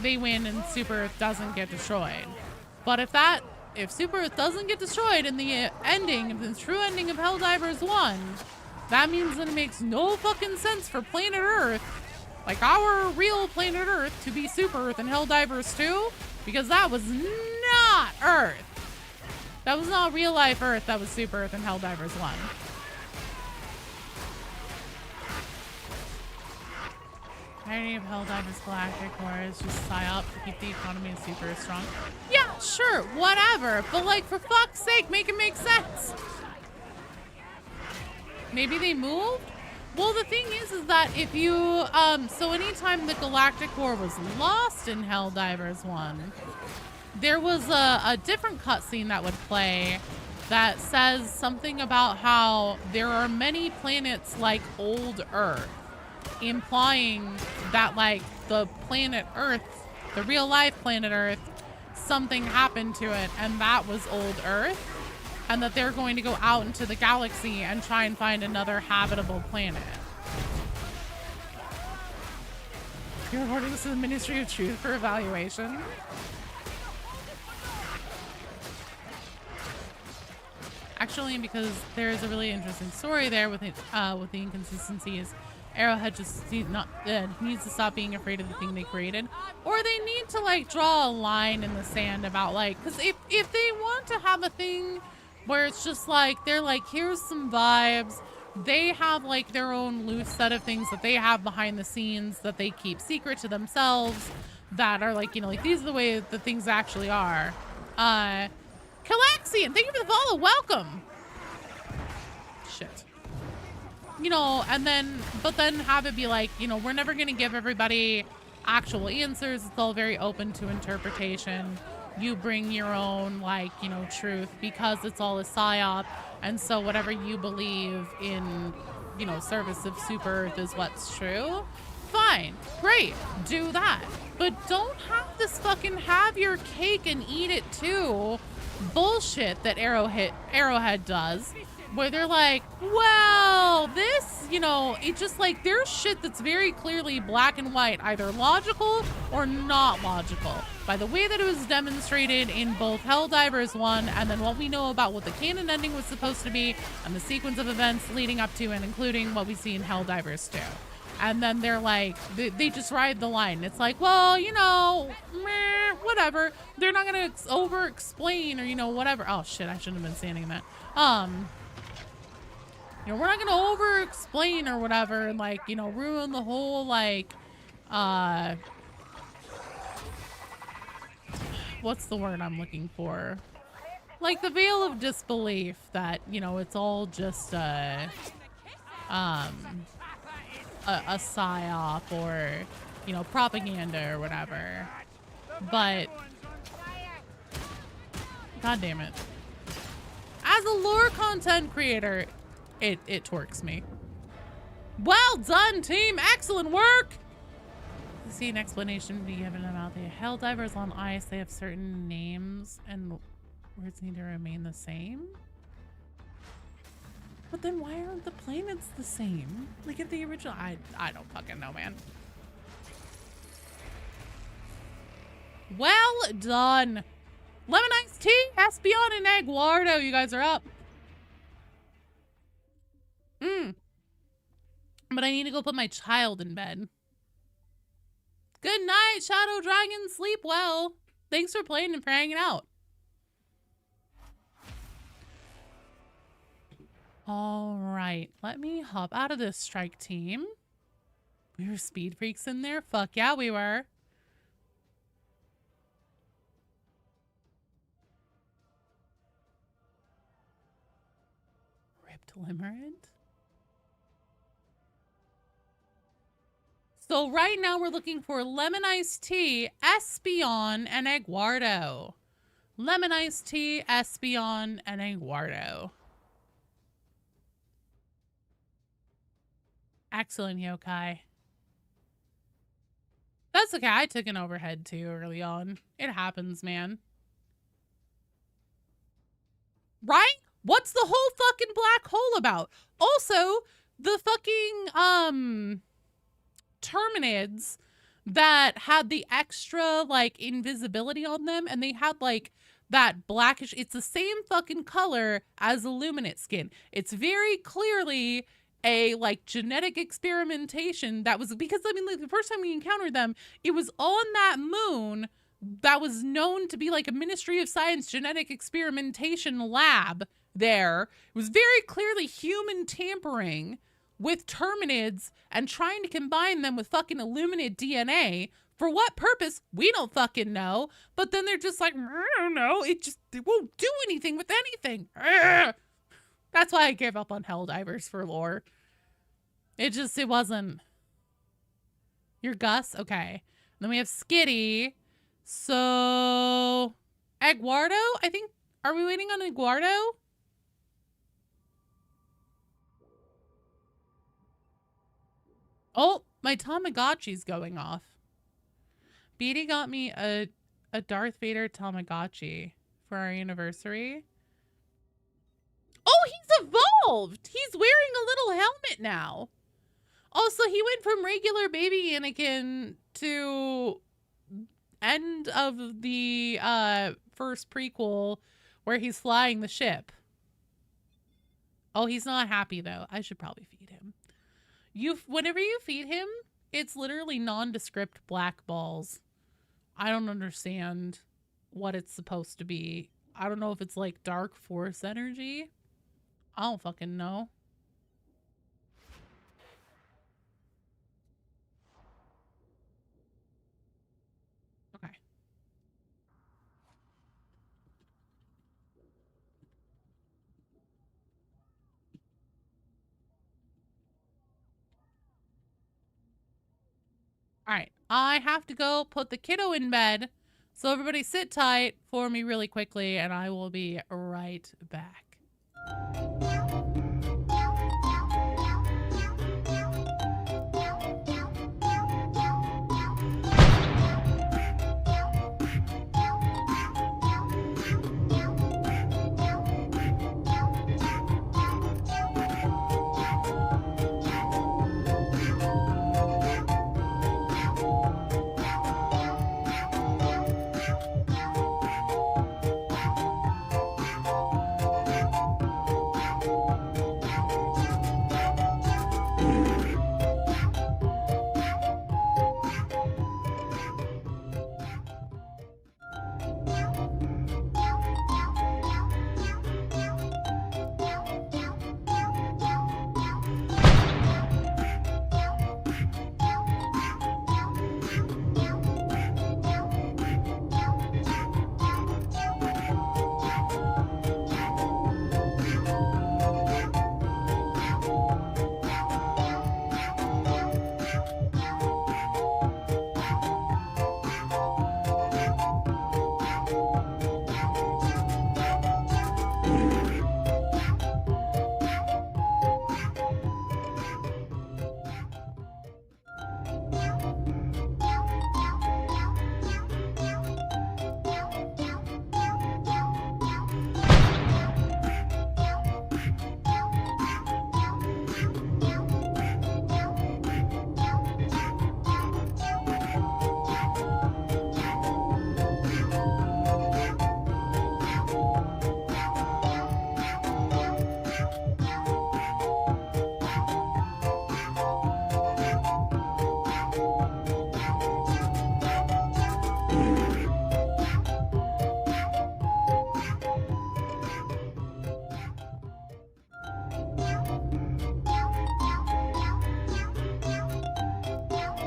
they win and Super Earth doesn't get destroyed. But if Super Earth doesn't get destroyed in the ending, the true ending of Helldivers 1, that means that it makes no fucking sense for planet Earth, like our real planet Earth, to be Super Earth in Helldivers 2, because that was not Earth. That was not real life Earth, that was Super Earth in Helldivers 1. Parody of Helldivers Galactic Wars, just psyop to keep the economy of Super Earth strong. Yeah, sure, whatever, but, like, for fuck's sake, make it make sense. Maybe they moved? Well, the thing is that if you, so anytime the Galactic War was lost in Helldivers 1, there was a different cutscene that would play that says something about how there are many planets like old Earth, implying that, like, the planet Earth, the real life planet Earth, something happened to it and that was old Earth, and that they're going to go out into the galaxy and try and find another habitable planet. You're reporting this to the Ministry of Truth for evaluation. Actually, because there is a really interesting story there with it, with the inconsistencies. Arrowhead just needs to stop being afraid of the thing they created, or they need to, like, draw a line in the sand about, like, because if they want to have a thing where it's just like they're like, here's some vibes, they have, like, their own loose set of things that they have behind the scenes that they keep secret to themselves, that are like, you know, like these are the way that things actually are. Calaxian, thank you for the follow. Welcome. Shit. You know, and then, but then have it be like, you know, we're never going to give everybody actual answers. It's all very open to interpretation. You bring your own, like, you know, truth because it's all a psyop. And so whatever you believe in, you know, service of Super Earth is what's true. Fine. Great. Do that. But don't have this fucking have your cake and eat it too bullshit that Arrowhead does. Where they're like, well, this, you know, it's just like there's shit that's very clearly black and white, either logical or not logical. By the way that it was demonstrated in both Helldivers 1 and then what we know about what the canon ending was supposed to be and the sequence of events leading up to and including what we see in Helldivers 2. And then they're like, they just ride the line. It's like, well, you know, meh, whatever. They're not going to over-explain or, you know, whatever. Oh, shit, I shouldn't have been saying that. You know, we're not going to over-explain or whatever and, like, you know, ruin the whole, like, what's the word I'm looking for? Like, the veil of disbelief that, you know, it's all just, a psyop or, you know, propaganda or whatever. But, god damn it. As a lore content creator, it twerks me. Well done, team! Excellent work! See an explanation to be given about the Helldivers on ice. They have certain names and words need to remain the same. But then why aren't the planets the same? Like if the original, I don't fucking know, man. Well done. Lemon iced tea, Espion and Aguardo. You guys are up. But I need to go put my child in bed. Good night, Shadow Dragon. Sleep well. Thanks for playing and for hanging out. All right, let me hop out of this strike team. We were speed freaks in there? Fuck yeah, we were. Ripped Limerent. So right now we're looking for lemon iced tea, Espion, and Aguardo. Lemon iced tea, Espion, and Aguardo. Excellent, yokai. That's okay. I took an overhead too early on. It happens, man. Right? What's the whole fucking black hole about? Also, the fucking, Terminids that had the extra, like, invisibility on them, and they had, like, that blackish, it's the same fucking color as Illuminate skin. It's very clearly a, like, genetic experimentation that was, because, I mean, like, the first time we encountered them, it was on that moon that was known to be, like, a Ministry of Science genetic experimentation lab there. It was very clearly human tampering with Terminids and trying to combine them with fucking Illuminate DNA. For what purpose? We don't fucking know. But then they're just like, I don't know. It won't do anything with anything. That's why I gave up on Helldivers for lore. It wasn't. You're Gus? Okay. And then we have Skitty. So, Aguardo? I think, are we waiting on Aguardo? Oh, my Tamagotchi's going off. Beatty got me a Darth Vader Tamagotchi for our anniversary. Oh, he's evolved! He's wearing a little helmet now. Also, he went from regular baby Anakin to end of the first prequel where he's flying the ship. Oh, he's not happy though. I should probably feed him. Whenever you feed him, it's literally nondescript black balls. I don't understand what it's supposed to be. I don't know if it's like dark force energy. I don't fucking know. All right, I have to go put the kiddo in bed. So everybody sit tight for me really quickly, and I will be right back.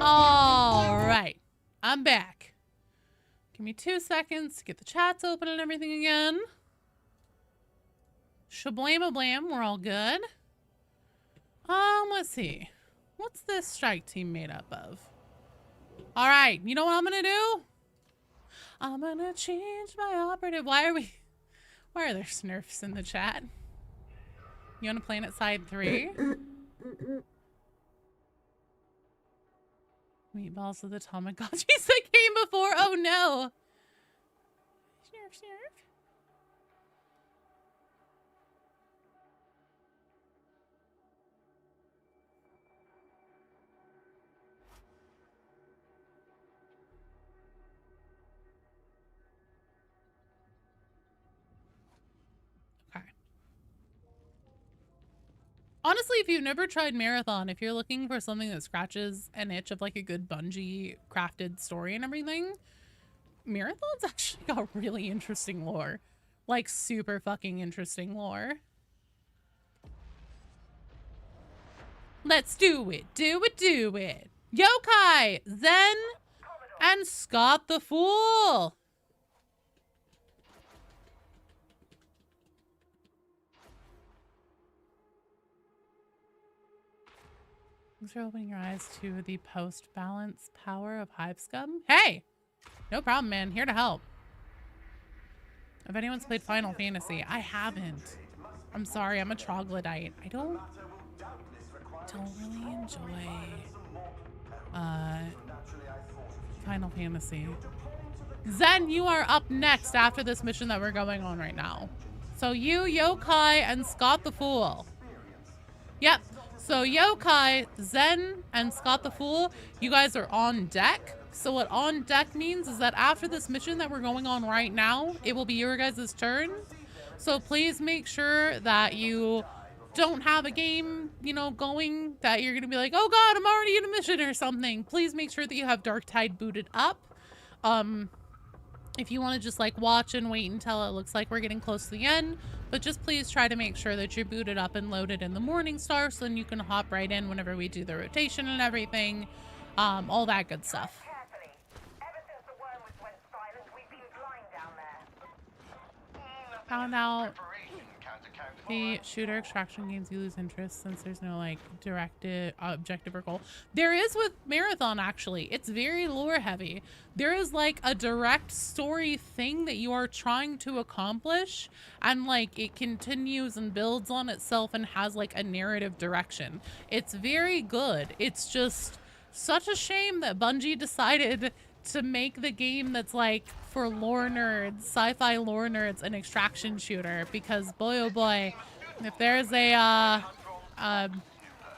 All right, I'm back. Give me 2 seconds to get the chats open and everything again. Shablama-blam, we're all good. Let's see. What's this strike team made up of? All right, you know what I'm gonna do? I'm gonna change my operative. Why are there Smurfs in the chat? You wanna Planet Side 3? Meatballs of the Tamagotchis that came before. Oh no. Snurf, snurf. Okay. Honestly, if you've never tried Marathon, if you're looking for something that scratches an itch of like a good Bungie crafted story and everything, Marathon's actually got really interesting lore. Like super fucking interesting lore. Let's do it. Do it, do it. Yokai, Zen, and Scott the Fool. Thanks for opening your eyes to the post-balance power of Hive Scum. Hey! No problem, man. Here to help. If anyone's played Final Fantasy, I haven't. I'm sorry, I'm a troglodyte. I don't really enjoy Final Fantasy. Zen, you are up next after this mission that we're going on right now. So you, Yokai, and Scott the Fool. Yep. So Yokai, Zen, and Scott the Fool, you guys are on deck. So what on deck means is that after this mission that we're going on right now, it will be your guys' turn. So please make sure that you don't have a game, you know, going that you're going to be like, oh god, I'm already in a mission or something. Please make sure that you have Dark Tide booted up. If you want to just like watch and wait until it looks like we're getting close to the end, but just please try to make sure that you're booted up and loaded in the Morning Star so then you can hop right in whenever we do the rotation and everything, all that good stuff. Found out The shooter extraction games, you lose interest since there's no like directed objective or goal. There is with Marathon, actually. It's very lore heavy. There is like a direct story thing that you are trying to accomplish, and like it continues and builds on itself and has like a narrative direction. It's very good. It's just such a shame that Bungie decided to make the game that's like for lore nerds, sci-fi lore nerds, an extraction shooter, because boy oh boy, if there's a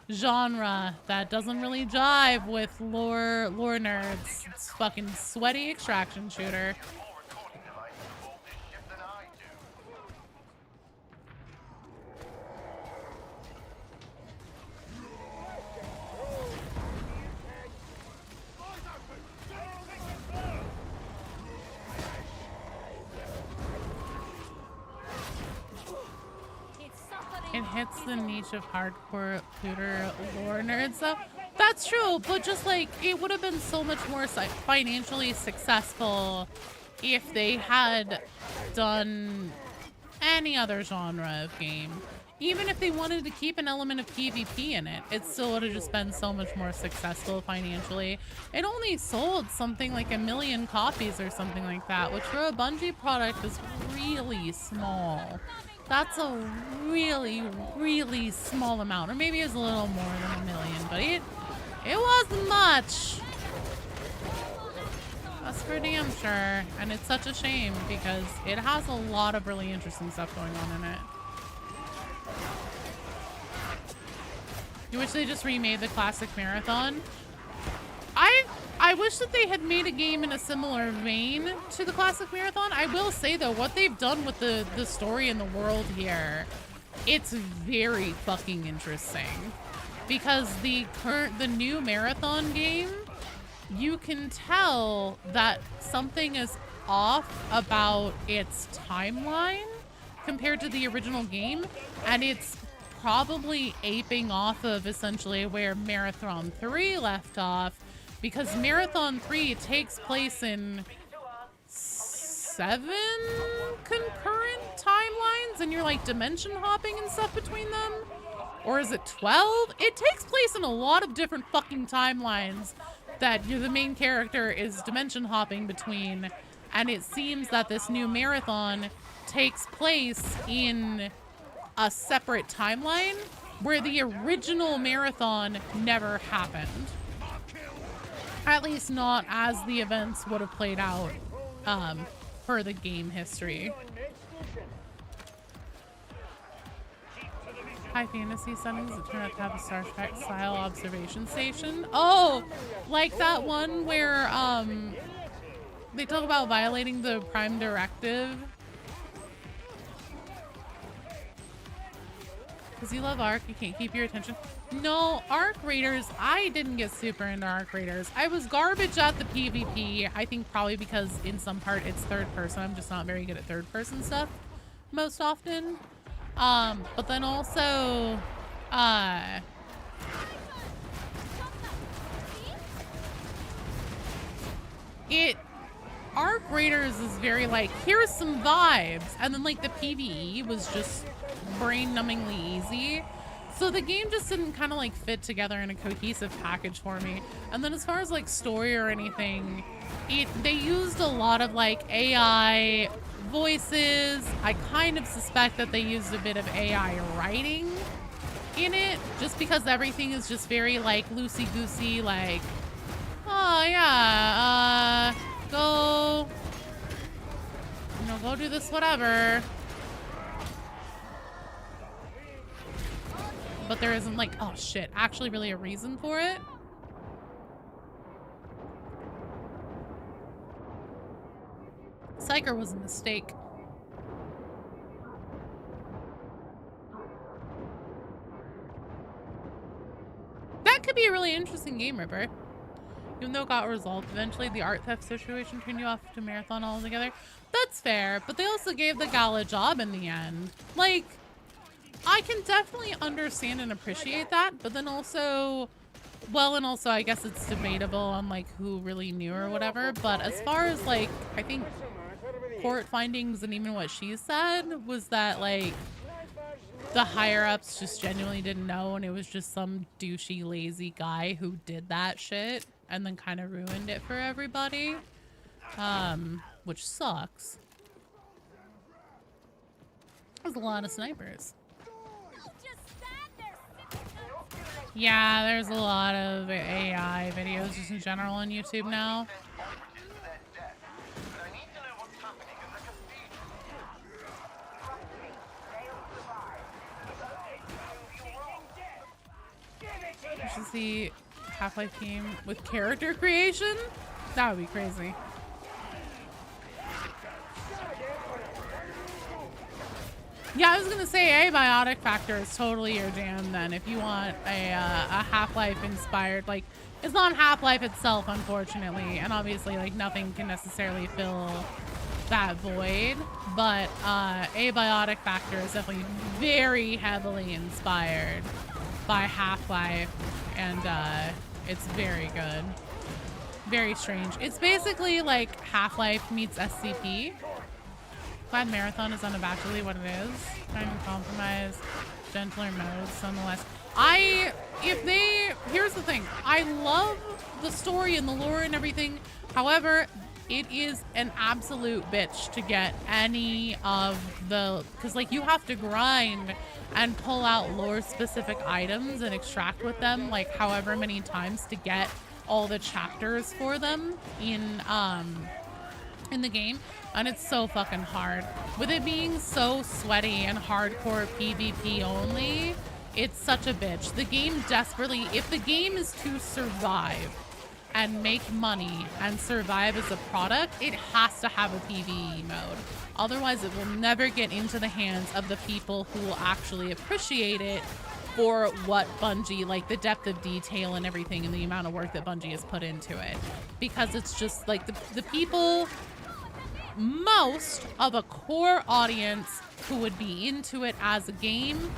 genre that doesn't really jive with lore nerds, it's fucking sweaty extraction shooter. It hits the niche of hardcore looter lore nerds, so that's true, but just like it would have been so much more financially successful if they had done any other genre of game. Even if they wanted to keep an element of PvP in it, it still would have just been so much more successful financially. It only sold something like 1 million copies or something like that, which for a Bungie product is really small. That's a really, really small amount. Or maybe it's a little more than 1 million, but it wasn't much. That's for damn sure. And it's such a shame because it has a lot of really interesting stuff going on in it. You wish they just remade the classic Marathon? I wish that they had made a game in a similar vein to the classic Marathon. I will say though, what they've done with the story and the world here, it's very fucking interesting. Because the new Marathon game, you can tell that something is off about its timeline compared to the original game, and it's probably aping off of essentially where Marathon 3 left off, because Marathon 3 takes place in 7 concurrent timelines, and you're like dimension hopping and stuff between them. Or is it 12? It takes place in a lot of different fucking timelines that the main character is dimension hopping between, and it seems that this new Marathon takes place in a separate timeline where the original Marathon never happened. At least not as the events would have played out per the game history. High fantasy settings that turn out to have a Star Trek style observation station. Oh, like that one where they talk about violating the Prime Directive. Because you love Ark, you can't keep your attention. No, Ark Raiders, I didn't get super into Ark Raiders. I was garbage at the PvP, I think probably because in some part it's third person. I'm just not very good at third person stuff most often. But then also, Ark Raiders is very like, here's some vibes. And then like the PvE was just brain-numbingly easy. So the game just didn't kind of like fit together in a cohesive package for me. And then as far as like story or anything, they used a lot of like AI voices. I kind of suspect that they used a bit of AI writing in it, just because everything is just very like loosey-goosey, like, oh yeah, go do this whatever. But there isn't like, oh shit, actually really a reason for it. Psyker was a mistake. That could be a really interesting game, Ripper. Even though it got resolved eventually, the art theft situation turned you off to Marathon altogether. That's fair, but they also gave the gal a job in the end. Like, I can definitely understand and appreciate that, but then also, well, and also I guess it's debatable on like who really knew or whatever, but as far as like, I think court findings and even what she said was that like the higher-ups just genuinely didn't know, and it was just some douchey, lazy guy who did that shit and then kind of ruined it for everybody. Which sucks. There's a lot of snipers. Yeah, there's a lot of AI videos just in general on YouTube now. You should see Half-Life game with character creation? That would be crazy. Yeah, I was gonna say abiotic factor is totally your jam then. If you want a Half-Life inspired, like, it's not Half-Life itself, unfortunately, and obviously, like, nothing can necessarily fill that void, but abiotic factor is definitely very heavily inspired by Half-Life, and it's very good. Very strange. It's basically like Half-Life meets SCP. Glad Marathon is unabashedly what it is. Trying to compromise gentler modes nonetheless. Here's the thing. I love the story and the lore and everything. However, it is an absolute bitch to get any of the, because like you have to grind and pull out lore specific items and extract with them like however many times to get all the chapters for them in the game, and it's so fucking hard. With it being so sweaty and hardcore PvP only, it's such a bitch. The game desperately, if the game is to survive and make money and survive as a product, it has to have a PvE mode. Otherwise, it will never get into the hands of the people who will actually appreciate it for what Bungie, like the depth of detail and everything and the amount of work that Bungie has put into it. Because it's just like the people, most of a core audience who would be into it as a game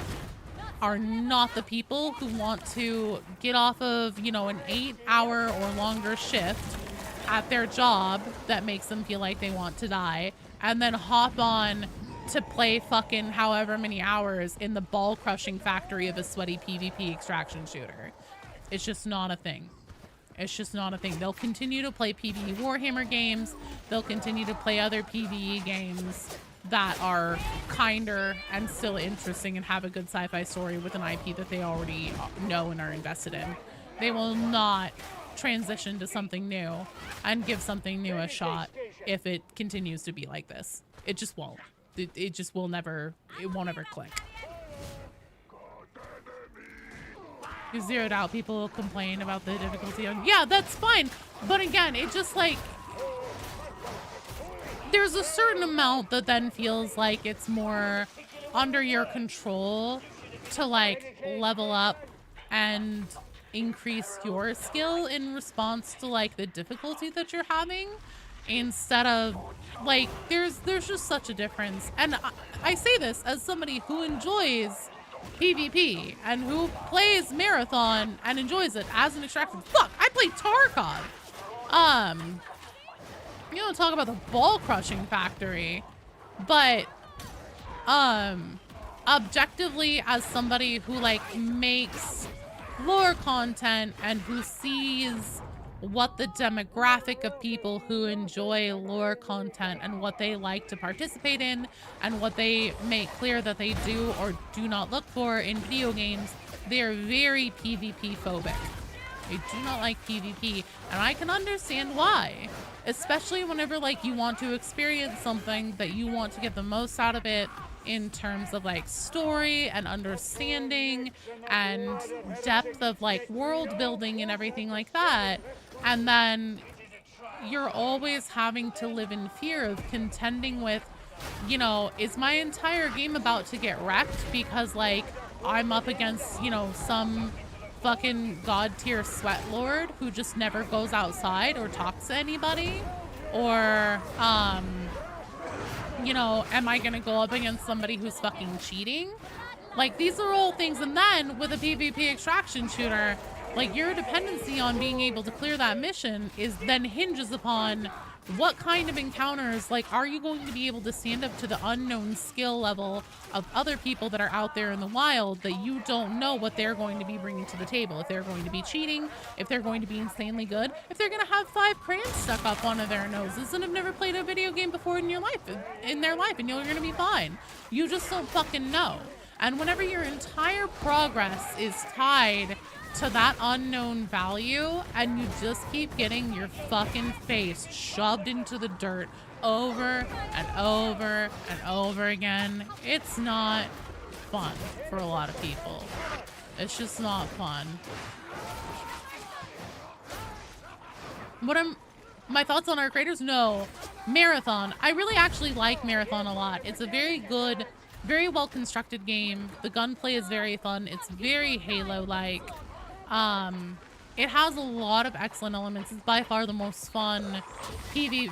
are not the people who want to get off of, you know, an 8-hour or longer shift at their job that makes them feel like they want to die and then hop on to play fucking however many hours in the ball crushing factory of a sweaty PvP extraction shooter. It's just not a thing. It's just not a thing. They'll continue to play PvE Warhammer games. They'll continue to play other PvE games that are kinder and still interesting and have a good sci-fi story with an IP that they already know and are invested in. They will not transition to something new and give something new a shot if it continues to be like this. It just won't. It just will never, it won't ever click. You zeroed out, people will complain about the difficulty on, yeah, that's fine. But again, it just like, there's a certain amount that then feels like it's more under your control to like level up and increase your skill in response to like the difficulty that you're having, instead of like, there's just such a difference. And I say this as somebody who enjoys PvP and who plays Marathon and enjoys it as an extraction. Fuck, I play Tarkov. You don't talk about the ball crushing factory, but objectively, as somebody who like makes lore content and who sees what the demographic of people who enjoy lore content and what they like to participate in and what they make clear that they do or do not look for in video games, they are very PvP phobic. They do not like PvP, and I can understand why. Especially whenever like you want to experience something that you want to get the most out of it in terms of like story and understanding and depth of like world building and everything like that. And then you're always having to live in fear of contending with, you know, is my entire game about to get wrecked because like I'm up against, you know, some fucking god tier sweat lord who just never goes outside or talks to anybody? Or, you know, am I gonna go up against somebody who's fucking cheating? Like, these are all things. And then with a PvP extraction shooter, like, your dependency on being able to clear that mission is then hinges upon what kind of encounters, like, are you going to be able to stand up to the unknown skill level of other people that are out there in the wild that you don't know what they're going to be bringing to the table? If they're going to be cheating, if they're going to be insanely good, if they're going to have 5 crayons stuck up one of their noses and have never played a video game before in their life, and you're going to be fine. You just don't fucking know. And whenever your entire progress is tied to that unknown value and you just keep getting your fucking face shoved into the dirt over and over and over again, it's not fun for a lot of people. It's just not fun. My thoughts on our creators? No. Marathon. I really actually like Marathon a lot. It's a very good, very well constructed game. The gunplay is very fun. It's very Halo-like. It has a lot of excellent elements. It's by far the most fun PvP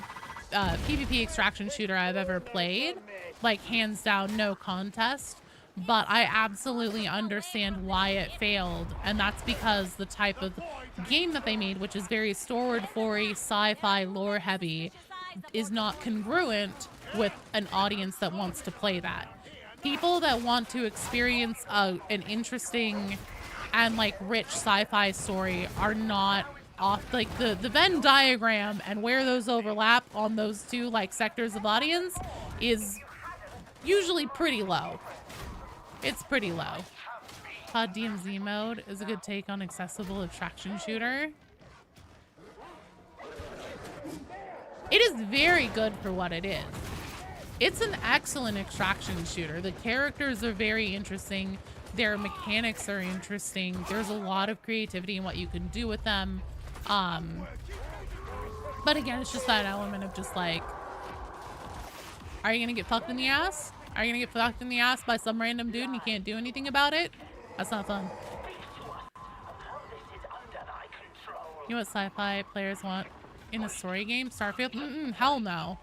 extraction shooter I've ever played. Like, hands down, no contest. But I absolutely understand why it failed, and that's because the type of game that they made, which is very sword-y, sci-fi, lore-heavy, is not congruent with an audience that wants to play that. People that want to experience an interesting and, like, rich sci-fi story are not off, like, the Venn diagram and where those overlap on those two, like, sectors of audience is usually pretty low. It's pretty low. COD DMZ mode is a good take on accessible extraction shooter. It is very good for what it is. It's an excellent extraction shooter. The characters are very interesting. Their mechanics are interesting. There's a lot of creativity in what you can do with them. But again, it's just that element of just like, are you gonna get fucked in the ass? Are you gonna get fucked in the ass by some random dude and you can't do anything about it? That's not fun. You know what sci-fi players want in a story game? Starfield? Hell no.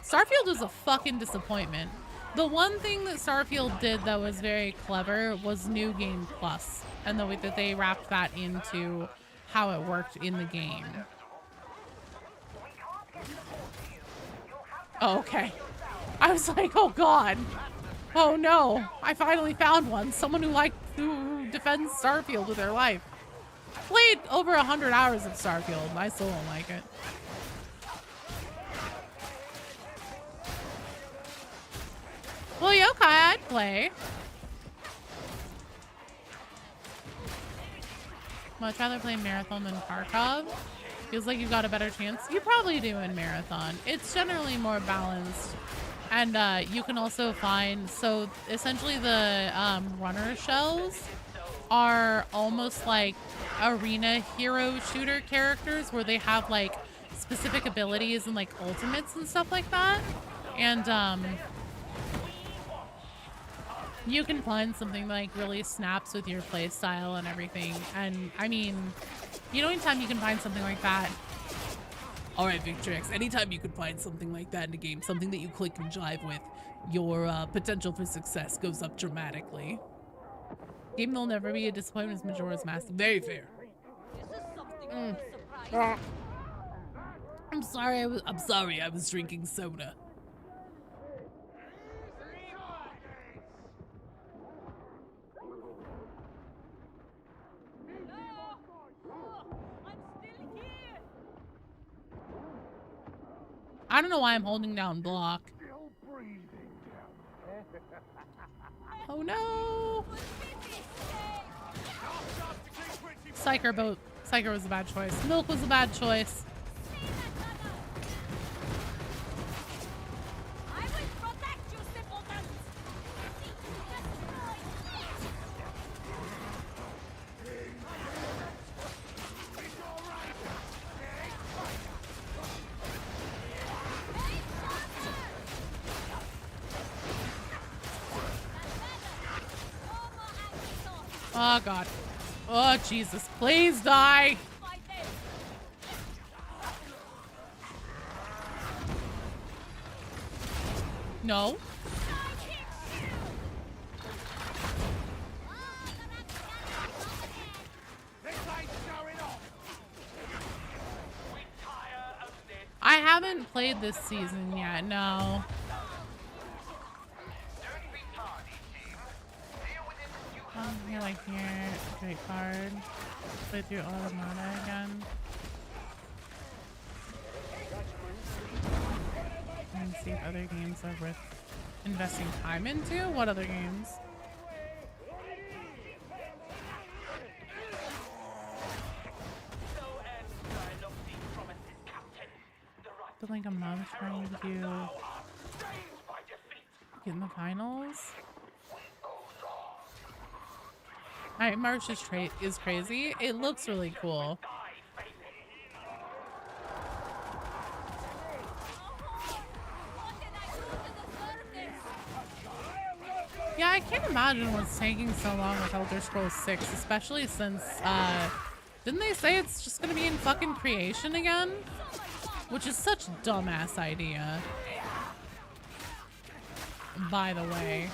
Starfield was a fucking disappointment. The one thing that Starfield did that was very clever was New Game Plus, and the way that they wrapped that into how it worked in the game. Oh, okay. I was like, oh god. Oh no. I finally found one. Someone who defends Starfield with their life. Played over 100 hours of Starfield. I still don't like it. Well, yeah, okay, I'd play. Much rather play Marathon than Tarkov. Feels like you've got a better chance. You probably do in Marathon. It's generally more balanced. And you can also find, so essentially the runner shells are almost like arena hero shooter characters where they have like specific abilities and like ultimates and stuff like that. And you can find something that like really snaps with your play style and everything. And I mean, you know, anytime you can find something like that. All right, Victrix, anytime you can find something like that in a game, something that you click and jive with, your potential for success goes up dramatically. Game that'll never be a disappointment is Majora's Mask. Very fair. I'm sorry, I was drinking soda. I don't know why I'm holding down block. Oh no! Psyker was a bad choice. Milk was a bad choice. Oh god. Oh Jesus, please die. No. I haven't played this season yet, no. You're like here, great card. Play through Automata again. And see if other games are worth investing time into. What other games? But like a month trying to get in the finals. Alright, March is crazy. It looks really cool. Yeah, I can't imagine what's taking so long with Elder Scrolls 6, especially since, didn't they say it's just gonna be in fucking creation again? Which is such a dumbass idea. By the way.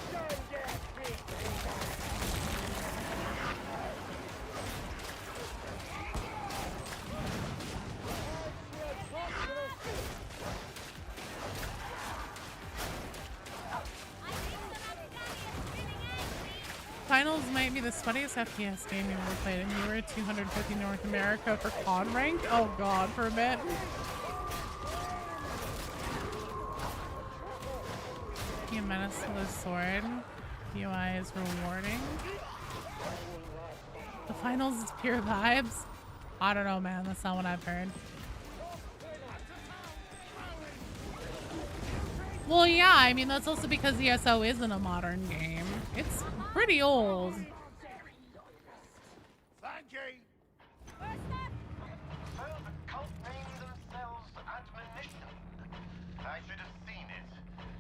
Finals might be the sweatiest FPS game you ever played, and you were 250 North America for COD rank? Oh god, for a bit. You menace with a sword. UI is rewarding. The finals is pure vibes. I don't know, man. That's not what I've heard. Well, yeah, I mean, that's also because ESO isn't a modern game. It's pretty old. Thank you. Cult name themselves Admonition. I should have seen it,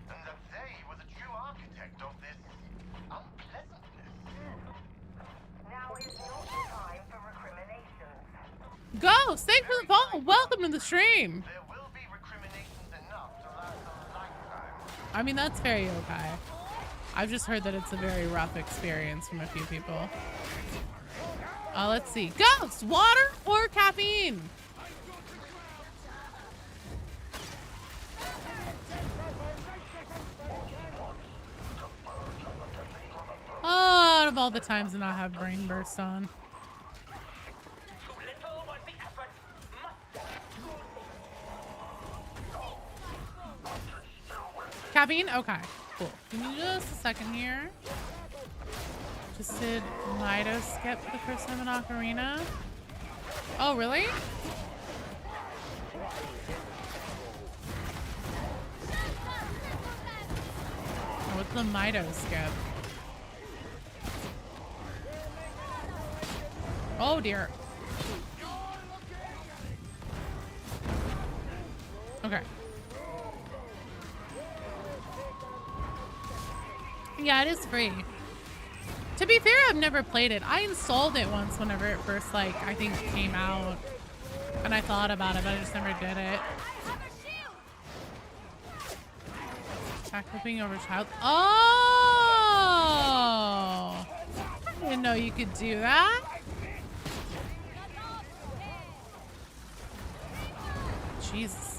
and that they were the true architect of this unpleasantness. Now is not the time for recriminations. Ghost, thanks for the follow. Welcome to the stream. There will be recriminations enough to last a lifetime. I mean, that's very okay. I've just heard that it's a very rough experience from a few people. Let's see. Ghost, water or caffeine? Oh, out of all the times to not have brain burst on. Caffeine? Okay, cool. Give me just a second here. Just did Mido skip for the first time in Ocarina. Oh, really? Oh, what's the Mido skip? Oh dear. Okay. Yeah, it is free. To be fair, I've never played it. I installed it once whenever it first, like, I think came out. And I thought about it, but I just never did it. Attack flipping over child. Oh! I didn't know you could do that. Jesus.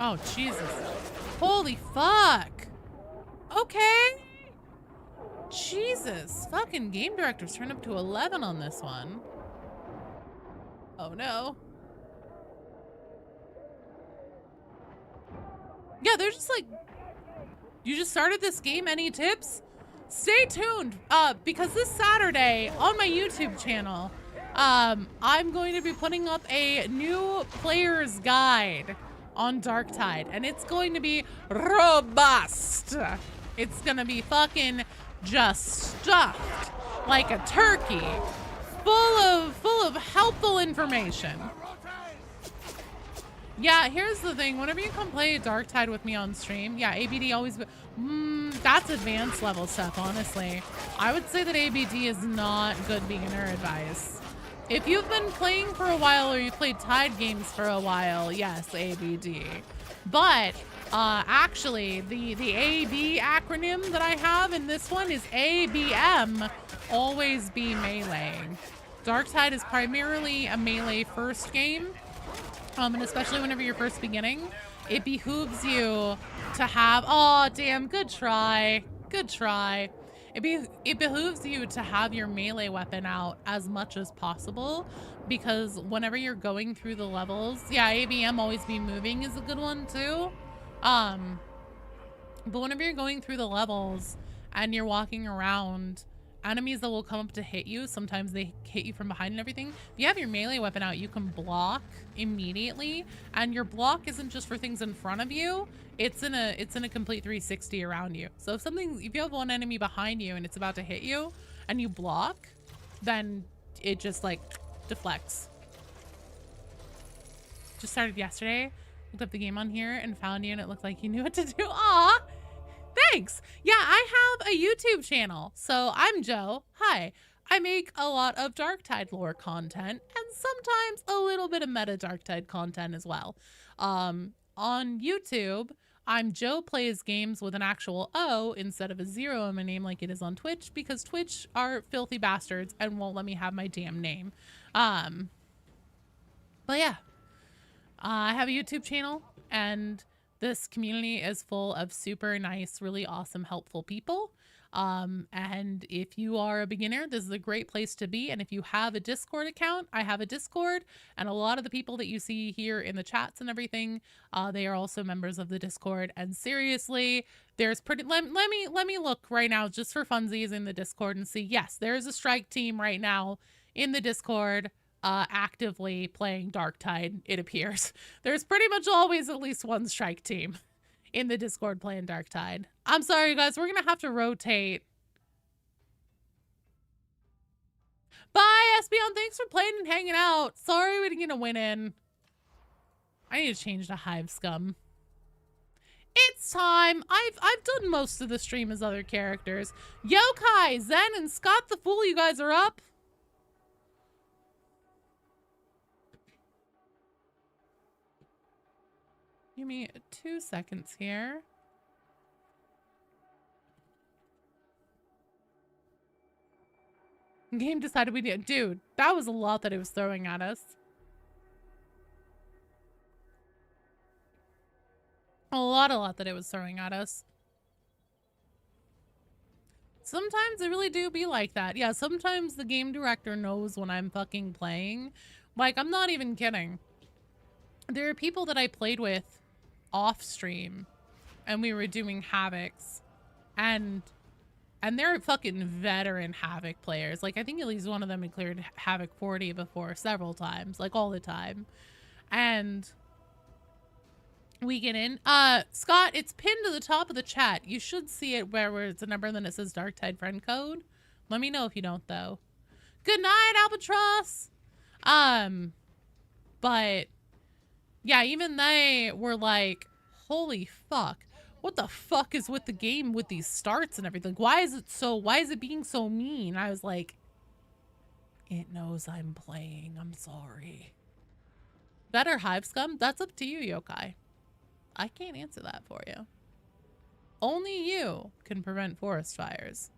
Oh, Jesus. Holy fuck. Okay. Jesus. Fucking game directors turned up to 11 on this one. Oh, no. Yeah, they're just like, you just started this game. Any tips? Stay tuned, because this Saturday on my YouTube channel, I'm going to be putting up a new player's guide on Darktide, and it's going to be robust. It's gonna be fucking just stuffed like a turkey, full of helpful information. Yeah, here's the thing. Whenever you come play Darktide with me on stream, yeah, ABD always. That's advanced level stuff, honestly. I would say that ABD is not good beginner advice. If you've been playing for a while or you played Tide games for a while, yes, ABD. But actually, the AB acronym that I have in this one is ABM, always be meleeing. Darktide is primarily a melee first game, and especially whenever you're first beginning, it behooves you to have, oh damn, good try. It behooves you to have your melee weapon out as much as possible, because whenever you're going through the levels, yeah, ABM always be moving is a good one too. But whenever you're going through the levels and you're walking around, enemies that will come up to hit you, sometimes they hit you from behind and everything. If you have your melee weapon out, you can block immediately, and your block isn't just for things in front of you, it's in a complete 360 around you. So if you have one enemy behind you and it's about to hit you and you block, then it just like deflects. Just started yesterday, looked up the game on here and found you, and it looked like you knew what to do. Aw, thanks. Yeah, I have a YouTube channel. So I'm Joe. Hi. I make a lot of Darktide lore content and sometimes a little bit of meta Darktide content as well. On YouTube, I'm Joe Plays Games with an actual O instead of a 0 in my name like it is on Twitch, because Twitch are filthy bastards and won't let me have my damn name. But yeah, I have a YouTube channel, and this community is full of super nice, really awesome, helpful people. And if you are a beginner, this is a great place to be. And if you have a Discord account, I have a Discord, and a lot of the people that you see here in the chats and everything, they are also members of the Discord. And seriously, there's let me look right now just for funsies in the Discord and see. Yes, there is a strike team right now in the Discord, actively playing Darktide, it appears. There's pretty much always at least one strike team in the Discord playing Darktide. I'm sorry, guys. We're going to have to rotate. Bye, Espeon. Thanks for playing and hanging out. Sorry we didn't get a win in. I need to change to Hive Scum. It's time. I've done most of the stream as other characters. Yokai, Zen, and Scott the Fool, you guys are up. Give me 2 seconds here. Game decided we did. Dude, that was a lot that it was throwing at us. A lot that it was throwing at us. Sometimes it really do be like that. Yeah, sometimes the game director knows when I'm fucking playing. Like, I'm not even kidding. There are people that I played with off stream and we were doing havocs, and they're fucking veteran havoc players. Like, I think at least one of them had cleared havoc 40 before several times, like all the time. And we get in. Scott, it's pinned to the top of the chat. You should see it where it's a number and then it says Darktide friend code. Let me know if you don't though. Good night, Albatross. But yeah, even they were like, holy fuck, what the fuck is with the game with these starts and everything? Why is it being so mean? I was like, it knows I'm playing. I'm sorry. Better Hive Scum? That's up to you, Yokai. I can't answer that for you. Only you can prevent forest fires.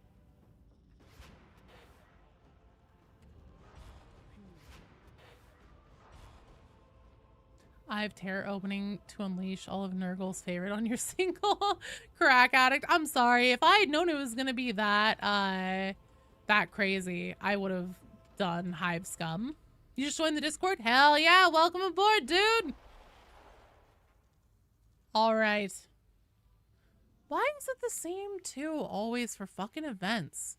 I have terror opening to unleash all of Nurgle's favorite on your single crack addict. I'm sorry. If I had known it was gonna be that crazy, I would have done Hive Scum. You just joined the Discord? Hell yeah, welcome aboard, dude. All right. Why is it the same too always for fucking events?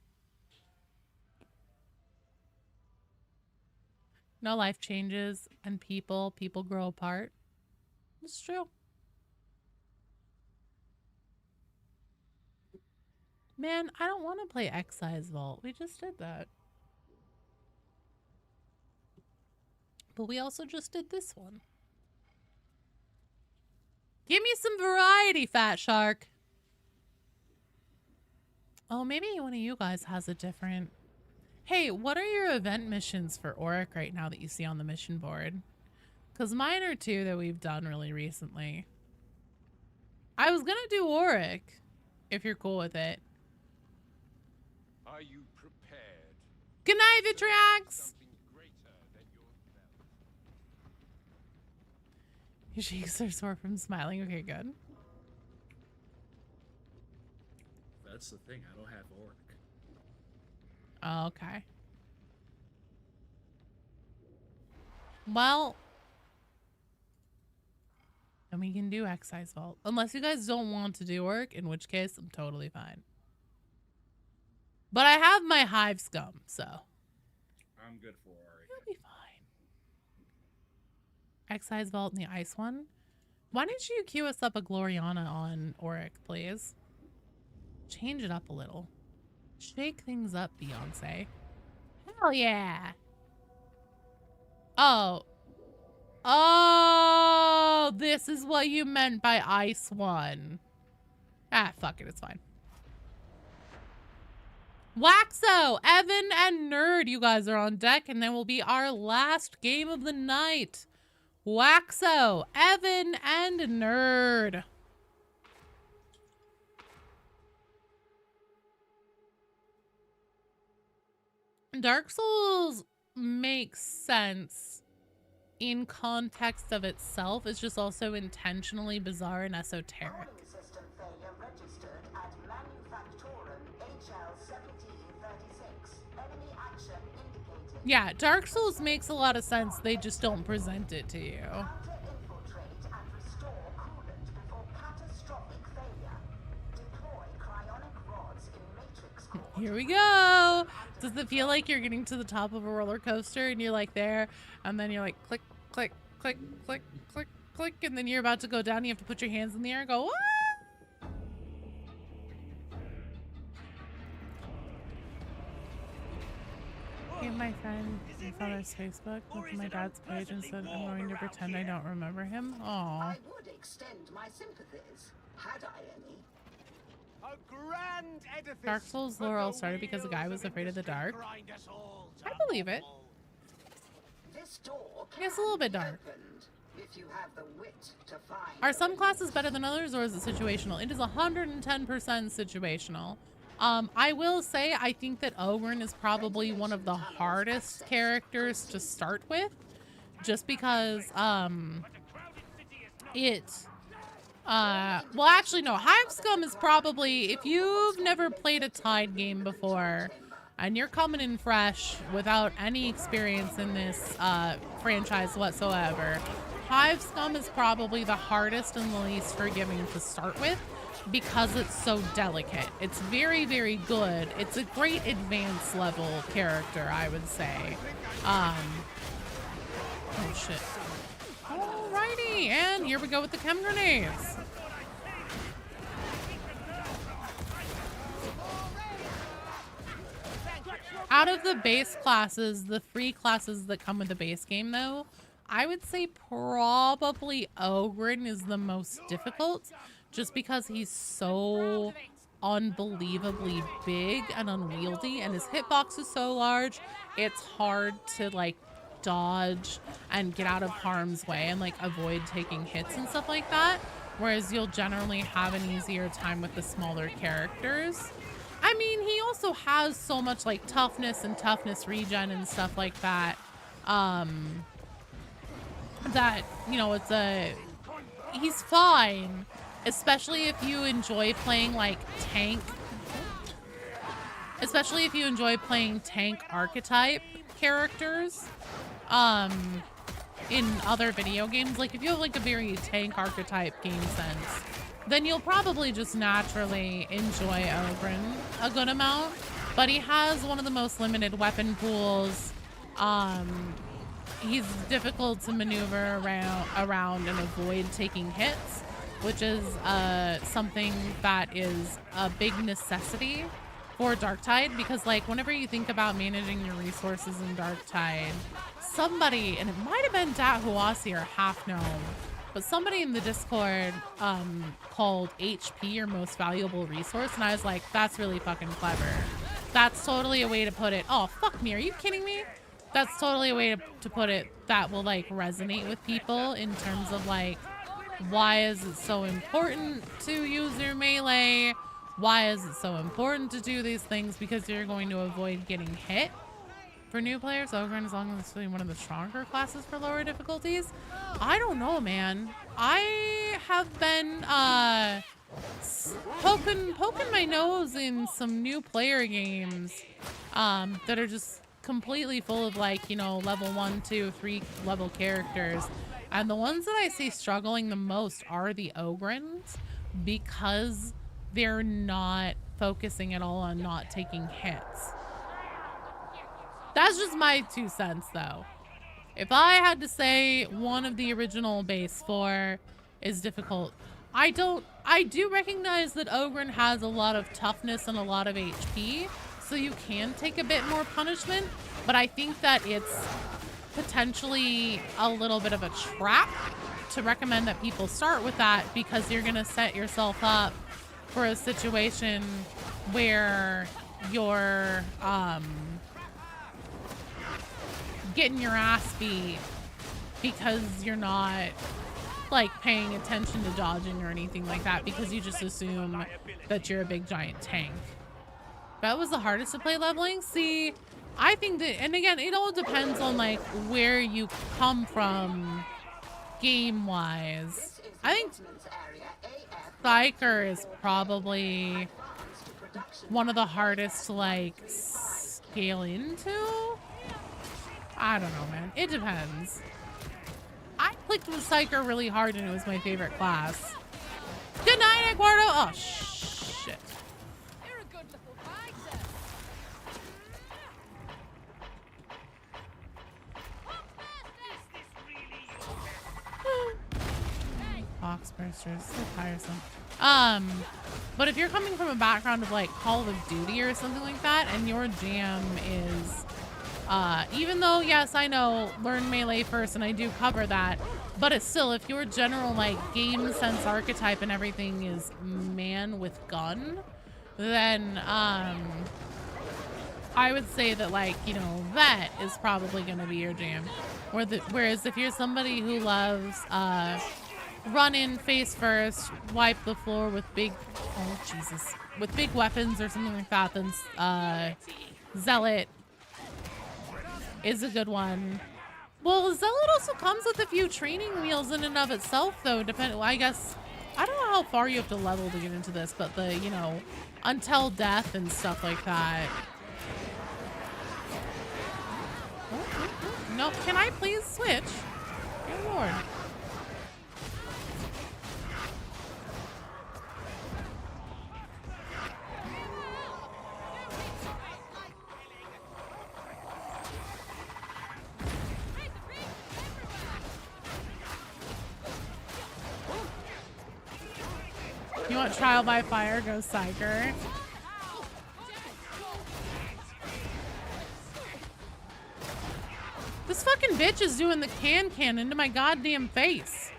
No, life changes and people grow apart. It's true. Man, I don't want to play Excise Vault. We just did that. But we also just did this one. Give me some variety, Fat Shark. Oh, maybe one of you guys has a different... Hey, what are your event missions for Auric right now that you see on the mission board? Because mine are two that we've done really recently. I was gonna do Auric, if you're cool with it. Are you prepared? Good night, Vitriax! Something greater than yourself. Your cheeks are sore from smiling. Okay, good. That's the thing. I don't have Auric. Oh, okay. Well, and we can do Excise Vault. Unless you guys don't want to do work, in which case I'm totally fine. But I have my Hive Scum, so. I'm good for Auric. You'll be fine. Excise Vault and the ice one. Why don't you queue us up a Gloriana on Auric, please? Change it up a little. Shake things up, Beyonce. Hell yeah. Oh. Oh, this is what you meant by ice one. Ah, fuck it, it's fine. Waxo, Evan, and Nerd, you guys are on deck, and then will be our last game of the night. Waxo, Evan, and Nerd. Dark Souls makes sense in context of itself. It's just also intentionally bizarre and esoteric. Calling system failure registered at Manufactorum HL1736. Enemy action indicated. Yeah, Dark Souls makes a lot of sense. They just don't present it to you. Counter-infiltrate and restore coolant before catastrophic failure. Deploy cryonic rods in matrix core. Here we go. Does it feel like you're getting to the top of a roller coaster and you're like there, and then you're like click, click, click, click, click, click, and then you're about to go down. You have to put your hands in the air and go, ah! Gave my friend his father's Facebook, looked at my dad's page, and said I'm going to pretend I don't remember him. Aww. I would extend my sympathies, had I any. A grand edifice. Dark Souls lore started because a guy was afraid of the dark. I believe it. This door It's a little bit dark. opened if you have the wit to find. Are some classes better than others, or is it situational? It is 110% situational. I will say I think that Ogren is probably one of the hardest characters to start with, just because well, actually no, Hive Scum is probably, if you've never played a Tide game before and you're coming in fresh without any experience in this franchise whatsoever, Hive Scum is probably the hardest and the least forgiving to start with because it's so delicate. It's very, very good. It's a great advanced level character, I would say. Oh shit. Alrighty, and here we go with the chem grenades. Out of the base classes, the free classes that come with the base game though, I would say probably Ogren is the most difficult just because he's so unbelievably big and unwieldy and his hitbox is so large. It's hard to like dodge and get out of harm's way and like avoid taking hits and stuff like that, whereas you'll generally have an easier time with the smaller characters. I mean, he also has so much like toughness and toughness regen and stuff like that, that, you know, he's fine, especially if you enjoy playing like tank archetype characters in other video games. Like if you have like a very tank archetype game sense, then you'll probably just naturally enjoy Ogren a good amount. But he has one of the most limited weapon pools. He's difficult to maneuver around and avoid taking hits, which is something that is a big necessity for Darktide, because like whenever you think about managing your resources in Darktide, somebody, and it might have been Dahuasi or Half Gnome, but somebody in the Discord called HP your most valuable resource, and I was like, that's really fucking clever. That's totally a way to put it. Oh, fuck me. Are you kidding me? That's totally a way to put it that will, like, resonate with people in terms of, like, why is it so important to use your melee? Why is it so important to do these things? Because you're going to avoid getting hit. For new players, Ogre, as long as it's really one of the stronger classes for lower difficulties. I don't know, man. I have been poking my nose in some new player games that are just completely full of, like, you know, level 1, 2, 3 level characters. And the ones that I see struggling the most are the Ogrins, because they're not focusing at all on not taking hits. That's just my 2 cents, though. If I had to say one of the original base 4 is difficult, I do recognize that Ogren has a lot of toughness and a lot of HP, so you can take a bit more punishment, but I think that it's potentially a little bit of a trap to recommend that people start with that, because you're going to set yourself up for a situation where you're getting your ass beat because you're not, like, paying attention to dodging or anything like that, because you just assume that you're a big giant tank. That was the hardest to play leveling. See, I think that, and again, it all depends on, like, where you come from game wise. I think Psyker is probably one of the hardest to, like, scale into. I don't know, man. It depends. I clicked with Psyker really hard and it was my favorite class. Good night, Eduardo. Oh, shit. You're a good little fighter. Foxbursters, so tiresome. But if you're coming from a background of, like, Call of Duty or something like that, and your jam is, even though, yes, I know, learn melee first, and I do cover that, but it's still, if your general, like, game sense archetype and everything is man with gun, then, I would say that, like, you know, that is probably gonna be your jam. Whereas if you're somebody who loves, run in face first, wipe the floor with big, oh Jesus, with big weapons or something like that, then Zealot is a good one. Well, Zealot also comes with a few training wheels in and of itself, though. I guess, I don't know how far you have to level to get into this, but the, you know, until death and stuff like that. No, can I please switch? Good lord. You want trial by fire? Go Psyker. This fucking bitch is doing the can into my goddamn face.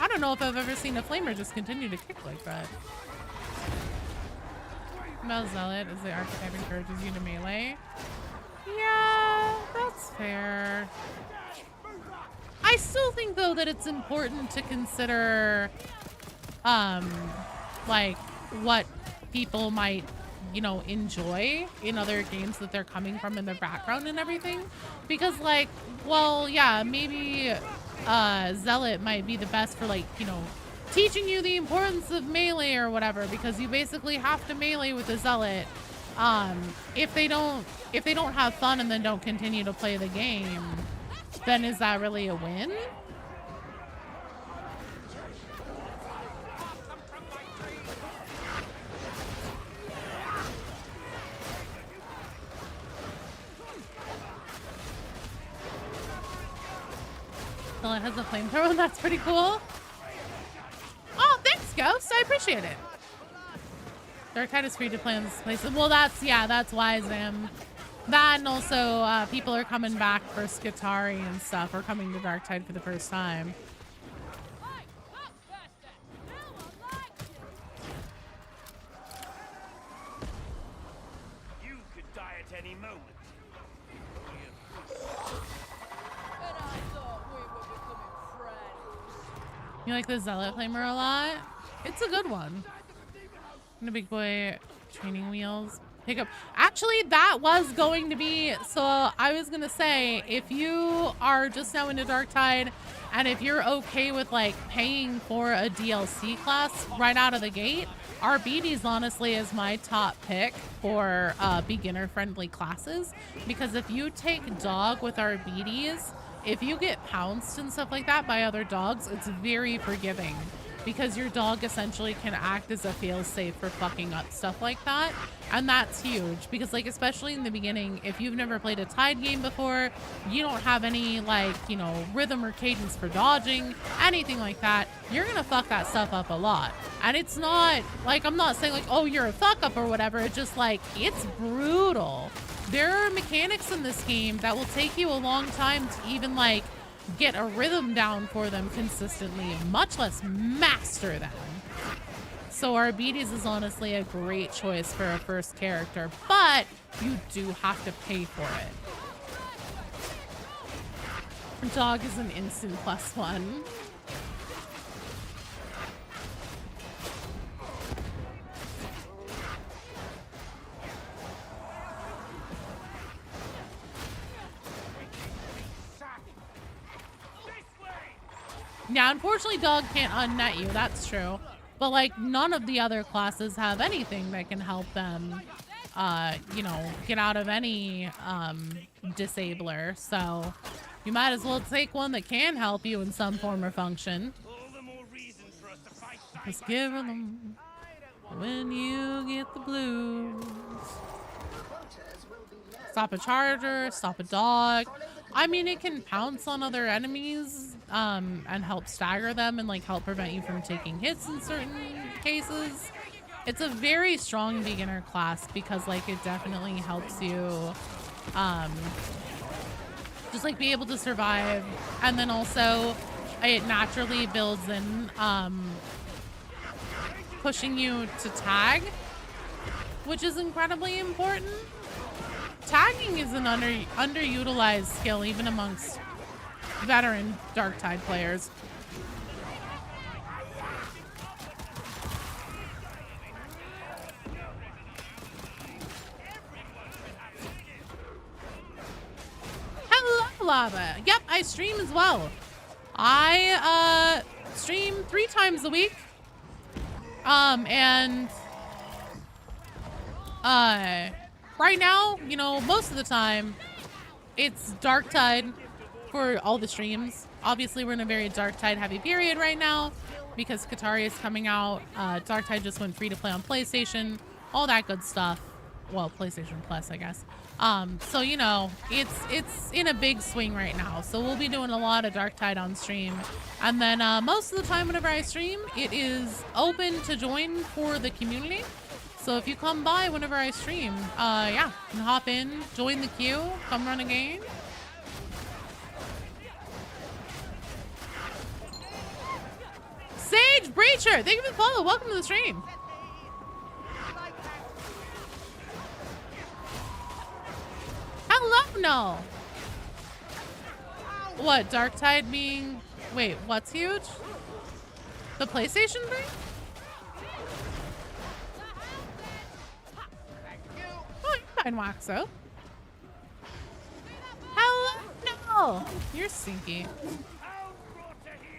I don't know if I've ever seen a flamer just continue to kick like that. Mel Zealot as the archetype encourages you to melee. Yeah, that's fair. I still think, though, that it's important to consider, like, what people might, you know, enjoy in other games that they're coming from in their background and everything. Because, like, well, yeah, maybe Zealot might be the best for, like, you know, teaching you the importance of melee or whatever, because you basically have to melee with a Zealot. If they don't have fun and then don't continue to play the game, then is that really a win? Well, it has a flamethrower. That's pretty cool. Oh, thanks, Ghost. I appreciate it. Dark Tide is free to play on this place. Well, that's, yeah, that's wise, Zam. That and also people are coming back for Skitarii and stuff, or coming to Darktide for the first time. You could die at any moment. You like the Zealot Flamer a lot? It's a good one. And a big boy training wheels. Pick up. Actually, that was going to be, so I was going to say, if you are just now into Darktide, and if you're okay with like paying for a DLC class right out of the gate, Arbites honestly is my top pick for beginner friendly classes, because if you take dog with Arbites, if you get pounced and stuff like that by other dogs, it's very forgiving, because your dog essentially can act as a fail-safe for fucking up stuff like that. And that's huge, because like, especially in the beginning, if you've never played a Tide game before, you don't have any like, you know, rhythm or cadence for dodging, anything like that, you're gonna fuck that stuff up a lot. And it's not like, I'm not saying like, oh, you're a fuck up or whatever, it's just like, it's brutal. There are mechanics in this game that will take you a long time to even like get a rhythm down for them consistently, much less master them. So Arbites is honestly a great choice for a first character, but you do have to pay for it. Dog is an instant +1. Yeah, unfortunately dog can't unnet you, that's true. But like, none of the other classes have anything that can help them, you know, get out of any disabler. So you might as well take one that can help you in some form or function. Just give them when you get the blues. Stop a charger, stop a dog. I mean, it can pounce on other enemies and help stagger them and like help prevent you from taking hits in certain cases. It's a very strong beginner class because like it definitely helps you just like be able to survive, and then also it naturally builds in pushing you to tag, which is incredibly important. Tagging is an underutilized skill even amongst veteran Darktide players. Hello, Lava. Yep, I stream as well. I stream 3 times a week. Right now, you know, most of the time, it's Darktide for all the streams. Obviously, we're in a very Darktide heavy period right now because Skitarii is coming out. Darktide just went free to play on PlayStation, all that good stuff. Well, PlayStation Plus, I guess. So, you know, it's in a big swing right now. So we'll be doing a lot of Darktide on stream. And then most of the time whenever I stream, it is open to join for the community. So if you come by whenever I stream, yeah, you can hop in, join the queue, come run a game. Sage Breacher, thank you for the follow. Welcome to the stream. Hello, no. What, Darktide being... Wait, what's huge? The PlayStation thing? Oh, you're fine, Waxo. Hello, no. You're stinky.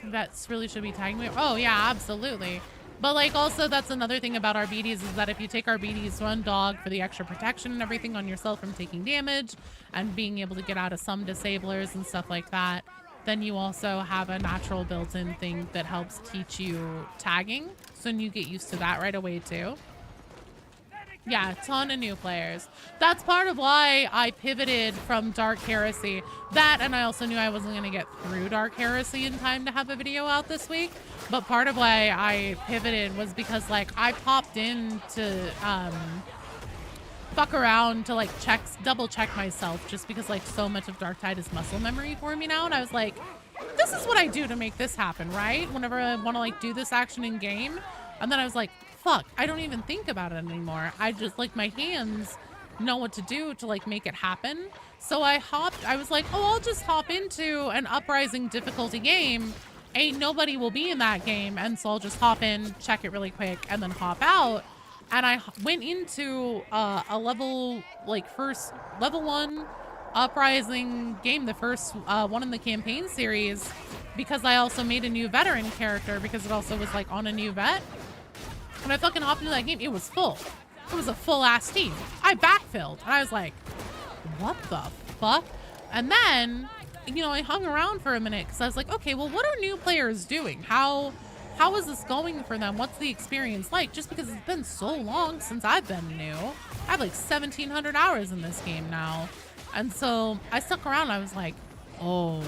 That really should be tagging me. Oh, yeah, absolutely. But, like, also, that's another thing about Arbites is that if you take Arbites, run dog for the extra protection and everything on yourself from taking damage and being able to get out of some disablers and stuff like that, then you also have a natural built-in thing that helps teach you tagging. So you get used to that right away, too. Yeah, a ton of new players. That's part of why I pivoted from Dark Heresy. That, and I also knew I wasn't going to get through Dark Heresy in time to have a video out this week. But part of why I pivoted was because, like, I popped into fuck around to like double check myself just because like so much of Darktide is muscle memory for me now. And I was like, this is what I do to make this happen, right? Whenever I want to like do this action in game. And then I was like, fuck, I don't even think about it anymore. I just like my hands know what to do to like make it happen. So I was like, oh, I'll just hop into an Uprising difficulty game. Ain't nobody will be in that game. And so I'll just hop in, check it really quick, and then hop out. And I went into a level 1 Uprising game, the first one in the campaign series, because I also made a new veteran character because it also was like on a new vet. And I fucking hopped into that game. It was full. It was a full ass team. I backfilled. And I was like, what the fuck? And then, you know, I hung around for a minute because I was like, okay, well, what are new players doing? How is this going for them? What's the experience like? Just because it's been so long since I've been new. I have like 1,700 hours in this game now. And so I stuck around. I was like, oh.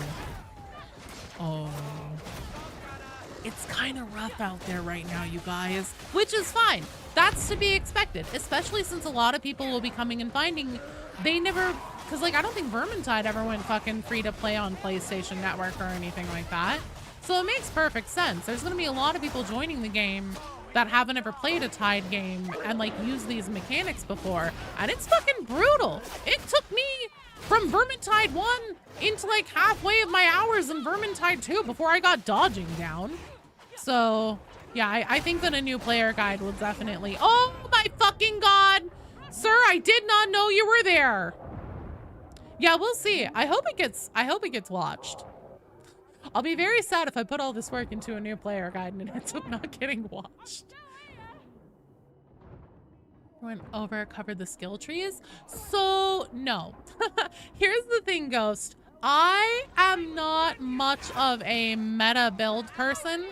It's kind of rough out there right now, you guys. Which is fine. That's to be expected. Especially since a lot of people will be coming and finding they never... Because, like, I don't think Vermintide ever went fucking free to play on PlayStation Network or anything like that. So it makes perfect sense. There's going to be a lot of people joining the game that haven't ever played a Tide game and, like, used these mechanics before. And it's fucking brutal. It took me from Vermintide 1 into, like, halfway of my hours in Vermintide 2 before I got dodging down. So, yeah, I think that a new player guide will definitely... Oh, my fucking God! Sir, I did not know you were there. Yeah, we'll see. I hope it gets watched. I'll be very sad if I put all this work into a new player guide and it ends up not getting watched. Went over, covered the skill trees. So, no. Here's the thing, Ghost. I am not much of a meta build person.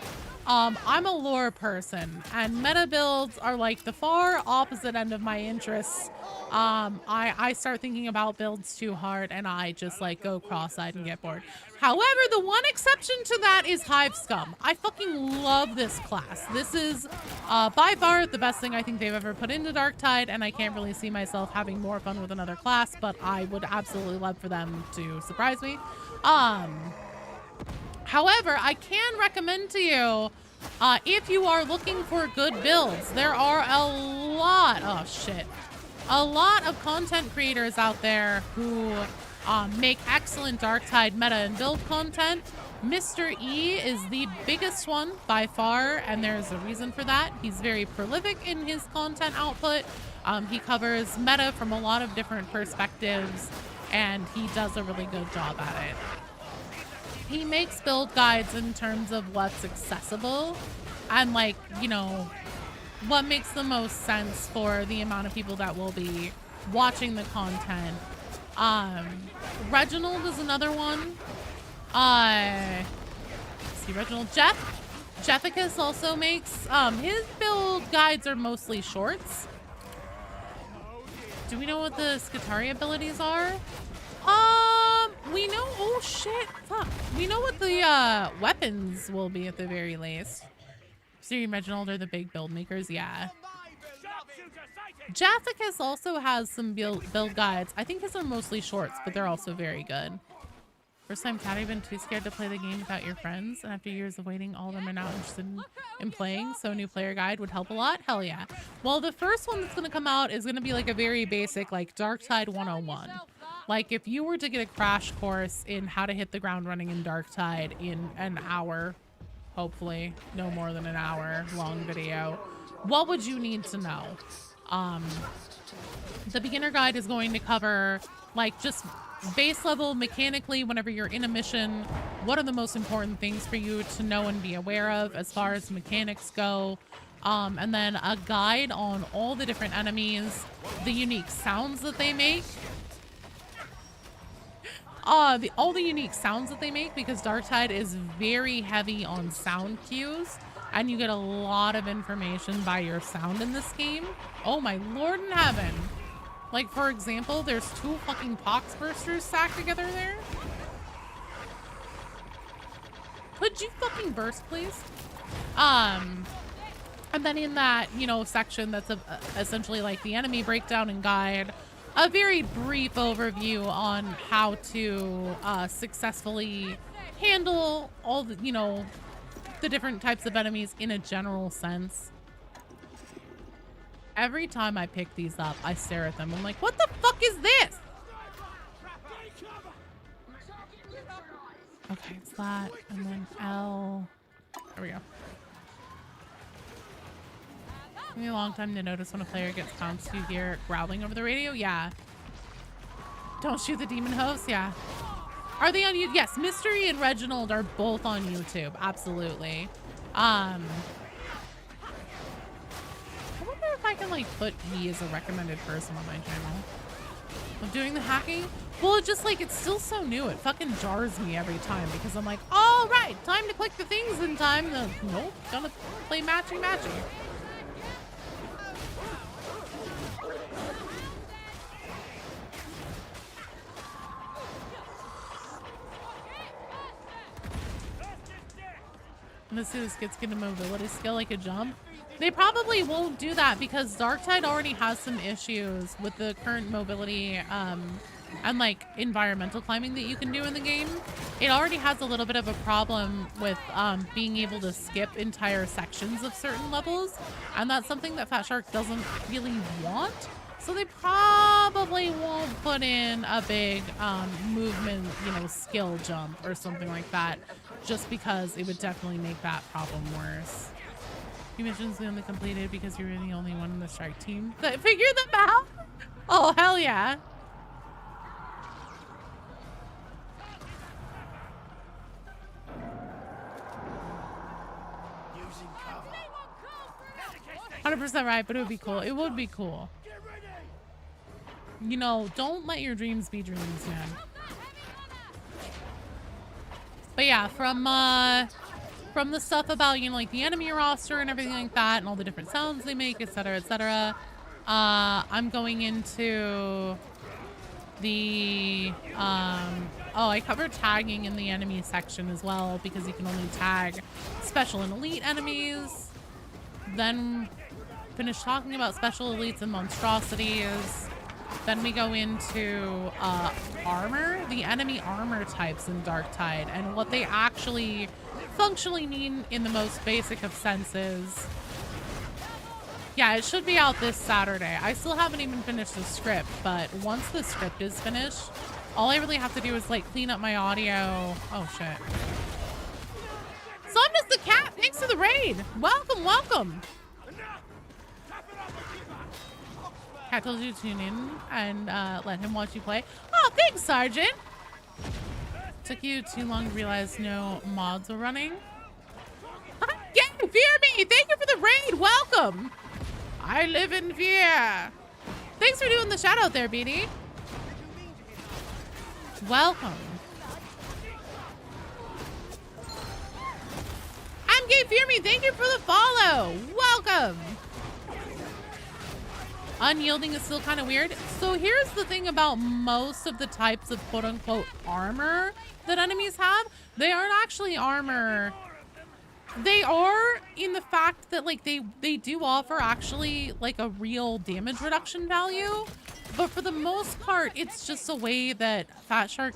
I'm a lore person, and meta builds are like the far opposite end of my interests. I start thinking about builds too hard, and I just like go cross-eyed and get bored. However, the one exception to that is Hive Scum. I fucking love this class. This is by far the best thing I think they've ever put into Darktide, and I can't really see myself having more fun with another class, but I would absolutely love for them to surprise me. However, I can recommend to you, if you are looking for good builds, there are a lot of content creators out there who make excellent Darktide meta and build content. Mr. E is the biggest one by far, and there's a reason for that. He's very prolific in his content output. He covers meta from a lot of different perspectives, and he does a really good job at it. He makes build guides in terms of what's accessible and, like, you know, what makes the most sense for the amount of people that will be watching the content. Reginald is another one. Let's see, Reginald. Jefficus also makes, his build guides are mostly shorts. Do we know what the Skitarii abilities are? We know, oh shit, fuck. We know what the weapons will be at the very least. Siri and Reginald are the big build makers, yeah. Jafficus also has some build guides. I think his are mostly shorts, but they're also very good. First time Cat, I've been too scared to play the game without your friends, and after years of waiting, all of them are now interested in playing, so a new player guide would help a lot. Hell yeah. Well, the first one that's gonna come out is gonna be like a very basic, like Darktide 101. Like, if you were to get a crash course in how to hit the ground running in Darktide in an hour, hopefully, no more than an hour long video, what would you need to know? The beginner guide is going to cover, like, just base level mechanically whenever you're in a mission. What are the most important things for you to know and be aware of as far as mechanics go? And then a guide on all the different enemies, the unique sounds that they make. All the unique sounds that they make, because Darktide is very heavy on sound cues, and you get a lot of information by your sound in this game. Oh my lord in heaven. Like, for example, there's 2 fucking pox bursters stacked together there. Could you fucking burst, please? And then in that, you know, section that's essentially like the enemy breakdown and guide, a very brief overview on how to successfully handle all the, you know, the different types of enemies in a general sense. Every time I pick these up, I stare at them. I'm like, what the fuck is this? Okay, it's that, and then L. There we go. Took me a long time to notice when a player gets pounced. You hear growling over the radio? Yeah. Don't shoot the demon host? Yeah. Are they on YouTube? Yes, Mystery and Reginald are both on YouTube. Absolutely. I wonder if I can like put E as a recommended person on my channel. Of doing the hacking? Well, it just like, it's still so new. It fucking jars me every time because I'm like, all right, time to click the things in time. Nope, gonna play matchy. Let's see, this gets good mobility skill like a jump. They probably won't do that because Darktide already has some issues with the current mobility and like environmental climbing that you can do in the game. It already has a little bit of a problem with being able to skip entire sections of certain levels, and that's something that Fat Shark doesn't really want. So they probably won't put in a big movement, you know, skill jump or something like that, just because it would definitely make that problem worse. You mentioned they only completed because you were the only one in the strike team that figured them out. Oh, hell yeah. Using cover. 100% right, but it would be cool. It would be cool. You know, don't let your dreams be dreams, man. But yeah, from the stuff about, you know, like the enemy roster and everything like that and all the different sounds they make, etc., etc., I'm going into the oh, I covered tagging in the enemy section as well because you can only tag special and elite enemies. Then finish talking about special elites and monstrosities. Then we go into armor, the enemy armor types in Darktide, and what they actually functionally mean in the most basic of senses. Yeah, it should be out this Saturday. I still haven't even finished the script, but once the script is finished, all I really have to do is like clean up my audio. Oh shit. So I'm just the cat. Thanks for the raid. Welcome, welcome. Cat told you to tune in and let him watch you play. Oh, thanks, Sergeant. Took you too long to realize no mods were running. Yeah, fear me. Thank you for the raid. Welcome. I live in fear. Thanks for doing the shout out there, Beanie. Welcome. I'm Gay Fear Me. Thank you for the follow. Welcome. Unyielding is still kind of weird. So here's the thing about most of the types of quote unquote armor that enemies have. They aren't actually armor. They are in the fact that like they do offer actually like a real damage reduction value. But for the most part, it's just a way that Fat Shark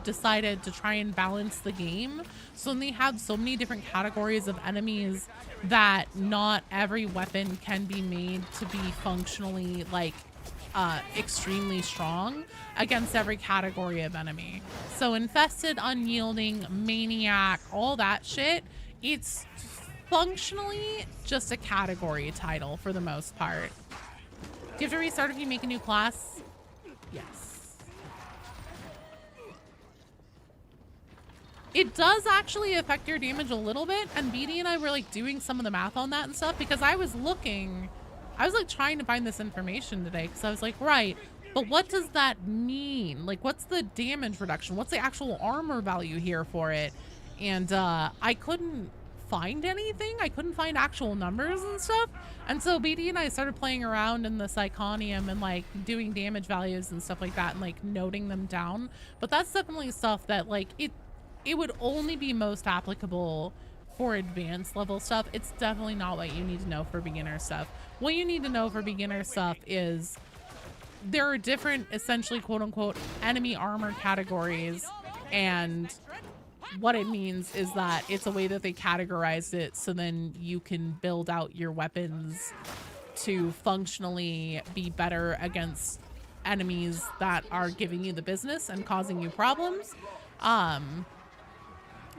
decided to try and balance the game. So they have so many different categories of enemies that not every weapon can be made to be functionally like extremely strong against every category of enemy. So infested, unyielding, maniac, all that shit, it's functionally just a category title for the most part. Do you have to restart if you make a new class? Yes. It does actually affect your damage a little bit, and BD and I were like doing some of the math on that and stuff because I was like trying to find this information today because I was like, right, but what does that mean? Like, what's the damage reduction? What's the actual armor value here for it? And I couldn't find anything. I couldn't find actual numbers and stuff. And so BD and I started playing around in the Psychonium and like doing damage values and stuff like that and like noting them down. But that's definitely stuff that like it would only be most applicable for advanced level stuff. It's definitely not what you need to know for beginner stuff. What you need to know for beginner stuff is there are different, essentially, quote unquote, enemy armor categories, and what it means is that it's a way that they categorized it so then you can build out your weapons to functionally be better against enemies that are giving you the business and causing you problems,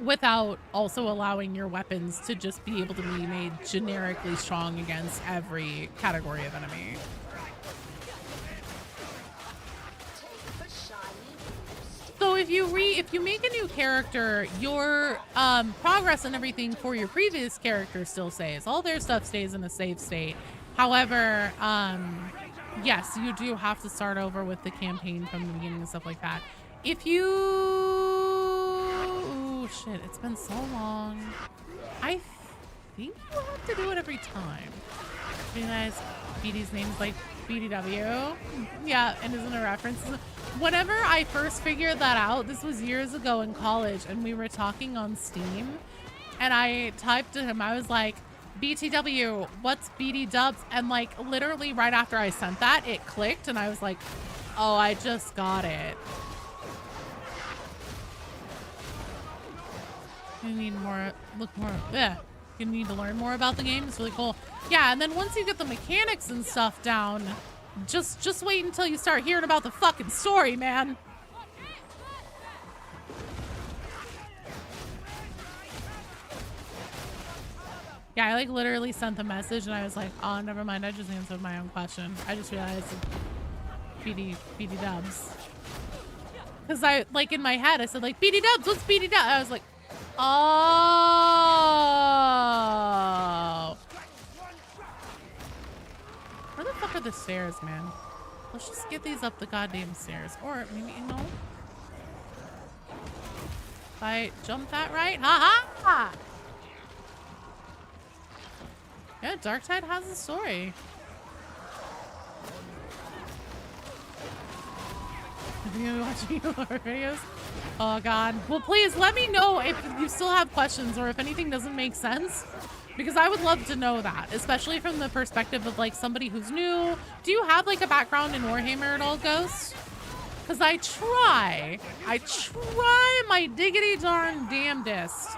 without also allowing your weapons to just be able to be made generically strong against every category of enemy. So if you make a new character, your progress and everything for your previous character still stays. All their stuff stays in a save state. However, yes, you do have to start over with the campaign from the beginning and stuff like that. If you... Oh, shit, it's been so long. I think you have to do it every time. Realize BD's name is like BDW. Yeah, and isn't a reference. Whenever I first figured that out, this was years ago in college, and we were talking on Steam, and I typed to him, I was like, BTW, what's BD dubs? And like literally right after I sent that, it clicked, and I was like, oh, I just got it. You need more, look more, yeah. You need to learn more about the game. It's really cool. Yeah, and then once you get the mechanics and stuff down, just wait until you start hearing about the fucking story, man. Yeah, I like literally sent the message and I was like, oh, never mind. I just answered my own question. I just realized BD dubs. Because I, like in my head, I said like, BD dubs, what's BD dubs? I was like, oh. Where the fuck are the stairs, man? Let's just get these up the goddamn stairs. Or maybe, you know. If I jump that right, ha. Yeah, Darktide has a story. Have you been watching more videos? Oh god. Well, please let me know if you still have questions or if anything doesn't make sense. Because I would love to know that, especially from the perspective of like somebody who's new. Do you have like a background in Warhammer at all, Ghost? Because I try my diggity darn damnedest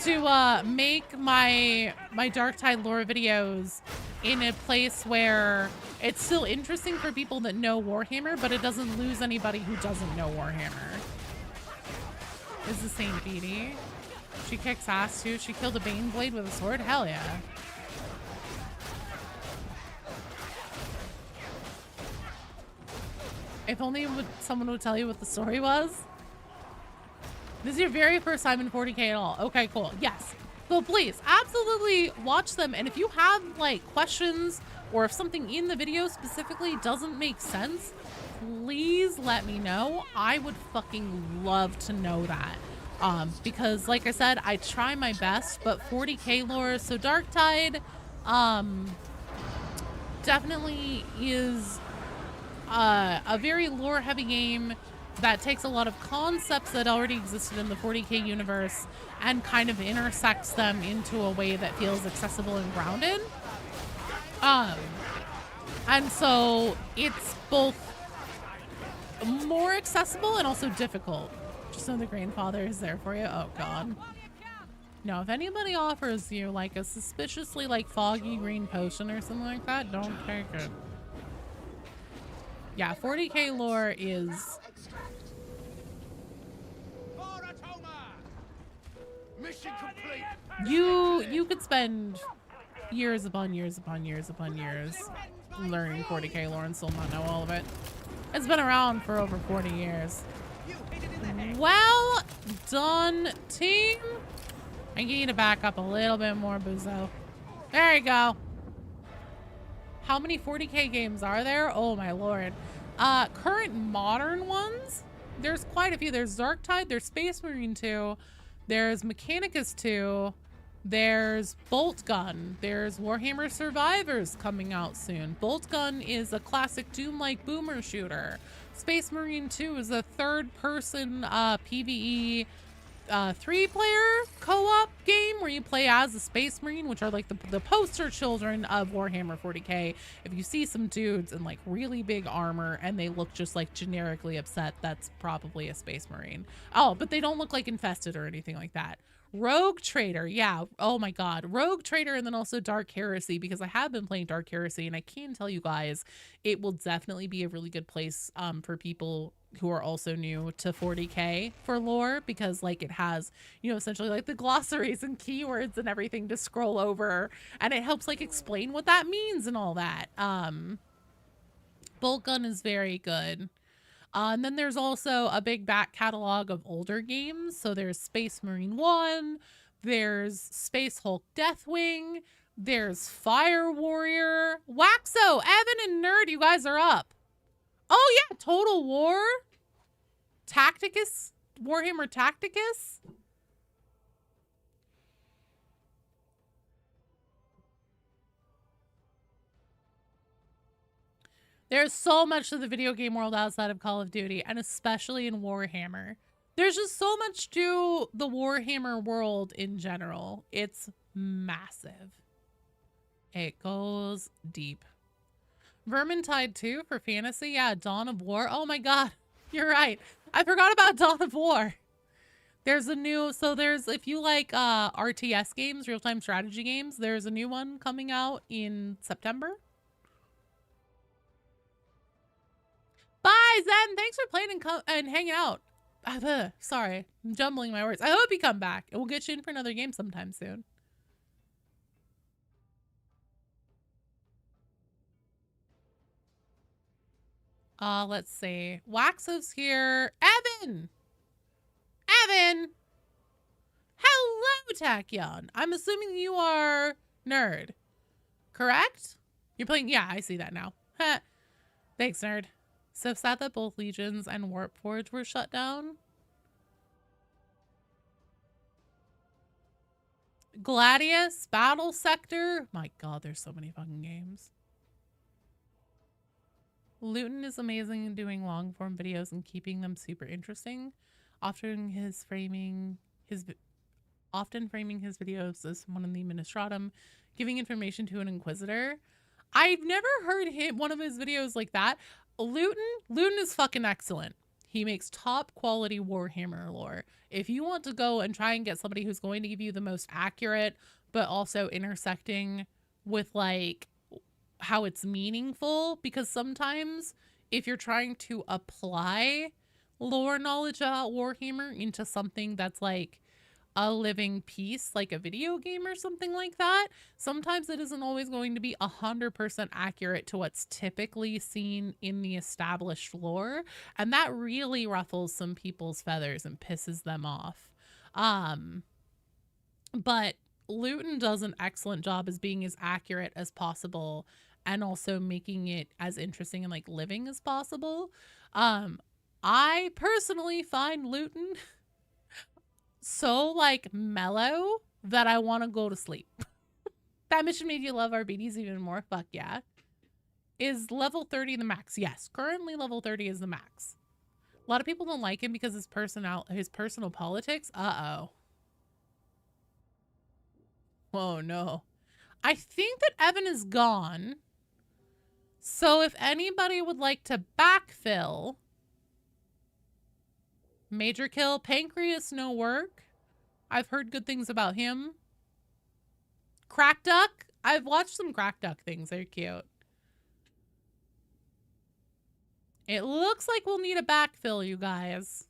to make my Darktide lore videos in a place where it's still interesting for people that know Warhammer, but it doesn't lose anybody who doesn't know Warhammer. Is the same BD? She kicks ass too. She killed a Baneblade with a sword? Hell yeah. If only someone would tell you what the story was. This is your very first time in 40k at all. Okay, cool. Yes. So please, absolutely watch them. And if you have like questions or if something in the video specifically doesn't make sense, please let me know. I would fucking love to know that. Because like I said, I try my best, but 40k lore, so Darktide, definitely is a very lore heavy game that takes a lot of concepts that already existed in the 40k universe and kind of intersects them into a way that feels accessible and grounded. And so it's both more accessible and also difficult. Just know the grandfather is there for you. Oh god. No, if anybody offers you like a suspiciously like foggy green potion or something like that, don't take it. Yeah, 40k lore is... Mission complete. You could spend years upon years upon years upon years learning 40k lore and still not know all of it. It's been around for over 40 years. Well done, team. I need to back up a little bit more, Buzo. There you go. How many 40k games are there? Oh my lord. Current modern ones, there's quite a few. There's Darktide, there's Space Marine 2, there's Mechanicus 2, there's Bolt Gun, there's Warhammer Survivors coming out soon. Bolt Gun is a classic Doom-like boomer shooter. Space Marine 2 is a third-person PvE 3-player co-op game where you play as a Space Marine, which are like the poster children of Warhammer 40k. If you see some dudes in like really big armor and they look just like generically upset, that's probably a Space Marine. Oh, but they don't look like infested or anything like that. Rogue Trader, yeah. Oh my god. Rogue Trader, and then also Dark Heresy, because I have been playing Dark Heresy, and I can tell you guys, it will definitely be a really good place for people who are also new to 40k for lore, because like it has, you know, essentially like the glossaries and keywords and everything to scroll over, and it helps like explain what that means and all that. Bolt Gun is very good. And then there's also a big back catalog of older games. So there's Space Marine 1, there's Space Hulk Deathwing, there's Fire Warrior. Waxo, Evan, and Nerd, you guys are up. Oh yeah, Total War, Tacticus, Warhammer Tacticus. There's so much to the video game world outside of Call of Duty, and especially in Warhammer. There's just so much to the Warhammer world in general. It's massive. It goes deep. Vermintide 2 for fantasy. Yeah, Dawn of War. Oh my god, you're right. I forgot about Dawn of War. There's a new, so there's, if you like RTS games, real-time strategy games, there's a new one coming out in September. Bye, Zen. Thanks for playing and hanging out. Sorry, I'm jumbling my words. I hope you come back, and we'll get you in for another game sometime soon. Let's see. Waxo's here. Evan! Evan! Hello, Tachyon. I'm assuming you are Nerd. Correct? You're playing... Yeah, I see that now. Thanks, Nerd. So sad that both Legions and Warpforge were shut down. Gladius, Battle Sector. My god, there's so many fucking games. Luton is amazing in doing long form videos and keeping them super interesting. Often framing his videos as someone in the Administratum, giving information to an Inquisitor. I've never heard one of his videos like that. Luton is fucking excellent. He makes top quality Warhammer lore. If you want to go and try and get somebody who's going to give you the most accurate, but also intersecting with like how it's meaningful, because sometimes if you're trying to apply lore knowledge about Warhammer into something that's like a living piece, like a video game or something like that, sometimes it isn't always going to be 100% accurate to what's typically seen in the established lore, and that really ruffles some people's feathers and pisses them off. But Luton does an excellent job as being as accurate as possible and also making it as interesting and like living as possible. I personally find Luton so like mellow that I want to go to sleep. That mission made you love RBDs even more? Fuck yeah. Is level 30 the max? Yes, currently level 30 is the max. A lot of people don't like him because his personal politics. Uh-oh. Oh no. I think that Evan is gone. So if anybody would like to backfill, Major Kill, Pancreas, no work. I've heard good things about him. Crack Duck. I've watched some Crack Duck things. They're cute. It looks like we'll need a backfill, you guys.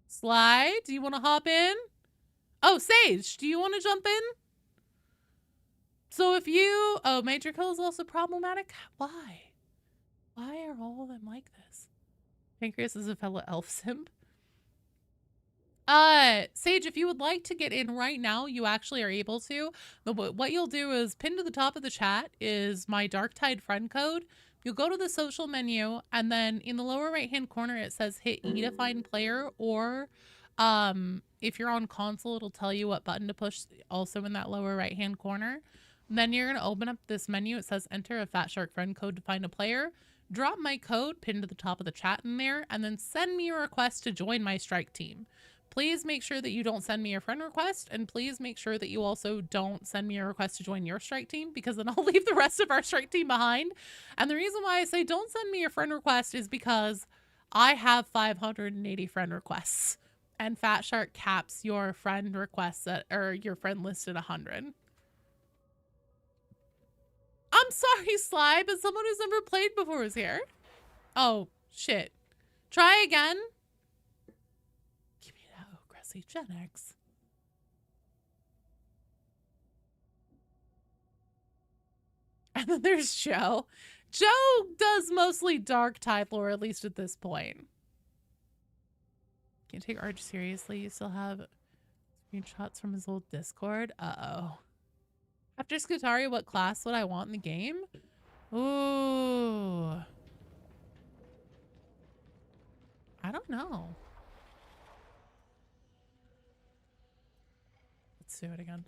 Slide, do you want to hop in? Oh, Sage, do you want to jump in? So if you... Oh, Major Kill is also problematic? Why? Why are all of them like this? Pancreas is a fellow elf simp. Sage, if you would like to get in right now, you actually are able to. But what you'll do is pinned to the top of the chat is my Darktide friend code. You'll go to the social menu, and then in the lower right-hand corner, it says hit E to find player, or if you're on console, it'll tell you what button to push also in that lower right-hand corner. And then you're going to open up this menu. It says enter a Fat Shark friend code to find a player. Drop my code pinned to the top of the chat in there, and then send me a request to join my strike team. please make sure that you don't send me a friend request, and please make sure that you also don't send me a request to join your strike team, because then I'll leave the rest of our strike team behind. And the reason why I say don't send me a friend request is because I have 580 friend requests, and Fat Shark caps your friend requests at, or your friend list at 100. I'm sorry, Sly, but someone who's never played before is here. Oh, shit. Try again. Give me that aggressive Gen X. And then there's Joe. Joe does mostly dark type lore, at least at this point. Can't take Arch seriously. You still have screenshots from his old Discord. Uh-oh. After Skutari, what class would I want in the game? Ooh. I don't know. Let's do it again.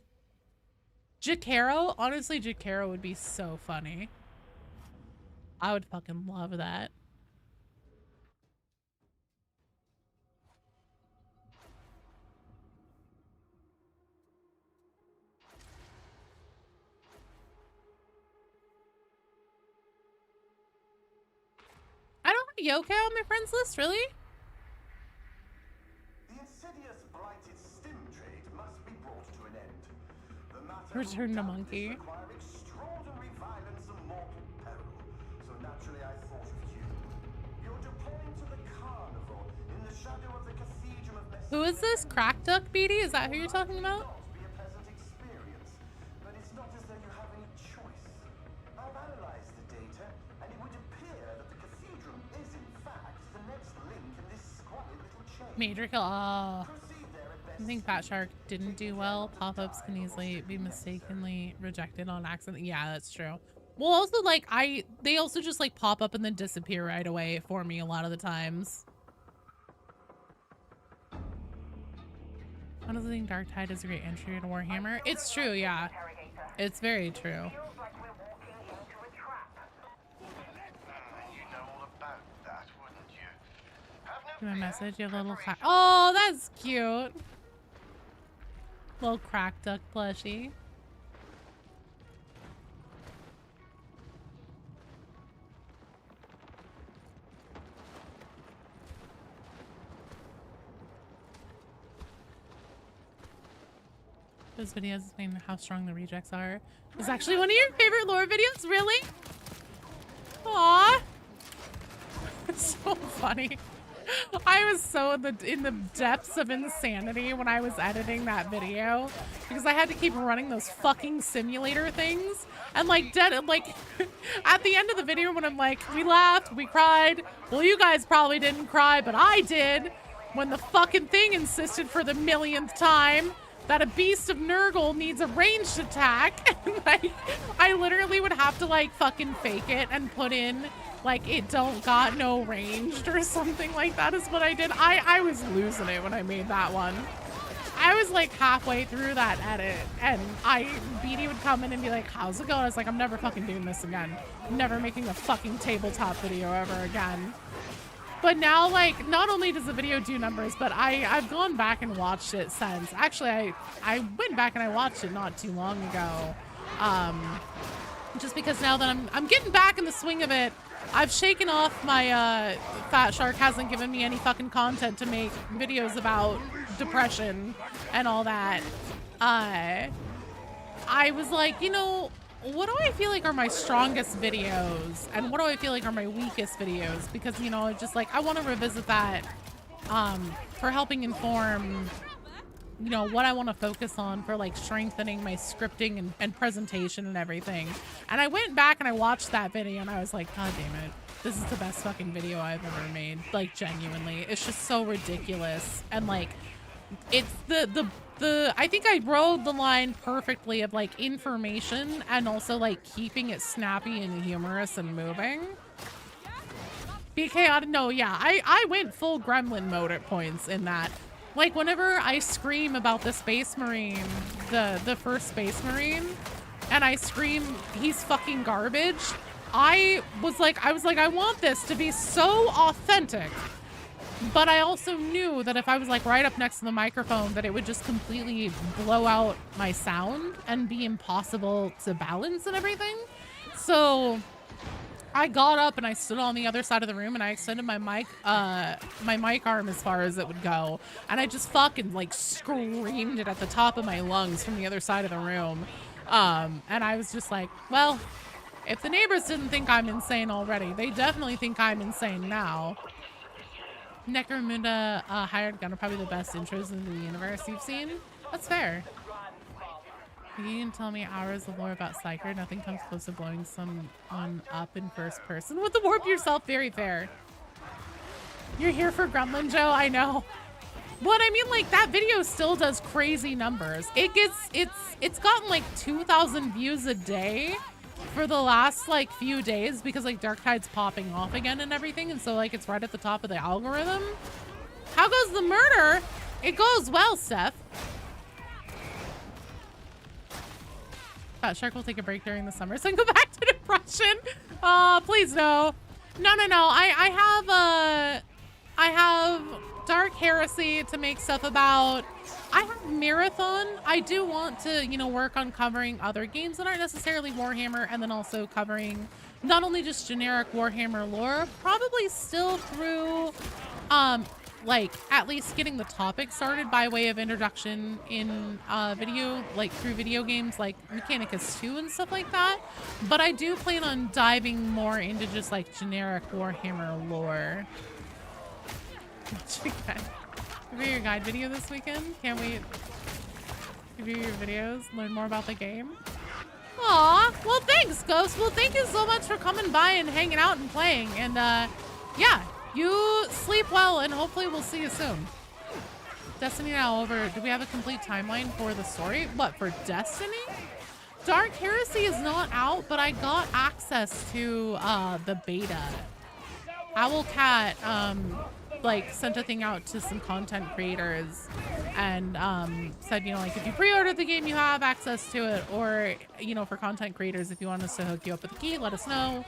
Jakaro? Honestly, Jakaro would be so funny. I would fucking love that. I don't have Yokai on my friends list, really? The insidious blighted stim trade must be brought to an end. The matter Return to monkey. require extraordinary violence and mortal peril. So naturally I thought of you. You're deploying to the carnival in the shadow of the cathedral of Who is this? Crack Duck Beatty? Is that who you're talking about? be a pleasant experience, but it's not as though you have any choice. I've analyzed the data, and it would appear that the cathedral is in fact the next link in this squalid little chain. Major kill. Oh. I think Fat Shark didn't do well. Pop-ups can easily be mistakenly rejected on accident. Yeah, that's true. Well, also, like, they also just, like, pop up and then disappear right away for me a lot of the times. I don't think Dark Tide is a great entry to Warhammer. It's true, yeah. It's very true. My message, you have a little crack. Oh, that's cute. Little crack duck plushie. Those videos explain how strong the rejects are. It's actually one of your favorite lore videos, really? Aww. It's so funny. I was so in the depths of insanity when I was editing that video because I had to keep running those fucking simulator things and like at the end of the video when I'm like, we laughed, we cried. Well, you guys probably didn't cry, but I did when the fucking thing insisted for the millionth time that a beast of Nurgle needs a ranged attack. And I literally would have to like fucking fake it and put in like it don't got no ranged or something like that is what I did. I was losing it when I made that one. I was like halfway through that edit and BD would come in and be like, how's it going? I was like, I'm never fucking doing this again. I'm never making a fucking tabletop video ever again. But now, like, not only does the video do numbers, but I've gone back and watched it since. Actually, I went back and I watched it not too long ago. Just because now that I'm getting back in the swing of it, I've shaken off my, Fat Shark hasn't given me any fucking content to make videos about depression and all that. I was like, you know, what do I feel like are my strongest videos and what do I feel like are my weakest videos? Because, you know, just like, I want to revisit that, for helping inform, you know, what I want to focus on for like strengthening my scripting and presentation and everything. And I went back and I watched that video and I was like, God damn it. This is the best fucking video I've ever made. Like, genuinely. It's just so ridiculous. And like, it's I think I rode the line perfectly of like information and also like keeping it snappy and humorous and moving. BK, no, yeah, I went full gremlin mode at points in that. Like, whenever I scream about the Space Marine, the first Space Marine, and I scream, he's fucking garbage, I was like, I want this to be so authentic But I also knew that if I was like right up next to the microphone, that it would just completely blow out my sound and be impossible to balance and everything. So I got up and I stood on the other side of the room and I extended my mic arm as far as it would go. And I just fucking like screamed it at the top of my lungs from the other side of the room. And I was just like, well, if the neighbors didn't think I'm insane already, they definitely think I'm insane now. Necromunda Hired Gun are probably the best intros into the universe you've seen. That's fair. You can tell me hours of lore about Psyker. Nothing comes close to blowing someone up in first person. With the warp yourself, very fair. You're here for Gremlin Joe, I know. But I mean, like, that video still does crazy numbers. It's gotten like 2,000 views a day for the last like few days because like Darktide's popping off again and everything, and so like it's right at the top of the algorithm. How goes the murder? It goes well, Steph. Fat Shark will take a break during the summer, so I can go back to depression. Please no. No. I have Dark Heresy to make stuff about. I have Marathon. I do want to, you know, work on covering other games that aren't necessarily Warhammer, and then also covering not only just generic Warhammer lore, probably still through, like, at least getting the topic started by way of introduction in video, like through video games like Mechanicus 2 and stuff like that. But I do plan on diving more into just like generic Warhammer lore. Review your guide video this weekend. Can't wait. Review your videos. Learn more about the game. Aw, well thanks, Ghost. Well, thank you so much for coming by and hanging out and playing. And yeah, you sleep well, and hopefully we'll see you soon. Destiny now over. Do we have a complete timeline for the story? What, for Destiny? Dark Heresy is not out, but I got access to the beta. Owlcat like sent a thing out to some content creators and said, you know, like if you pre-ordered the game, you have access to it, or, you know, for content creators, if you want us to hook you up with a key, let us know.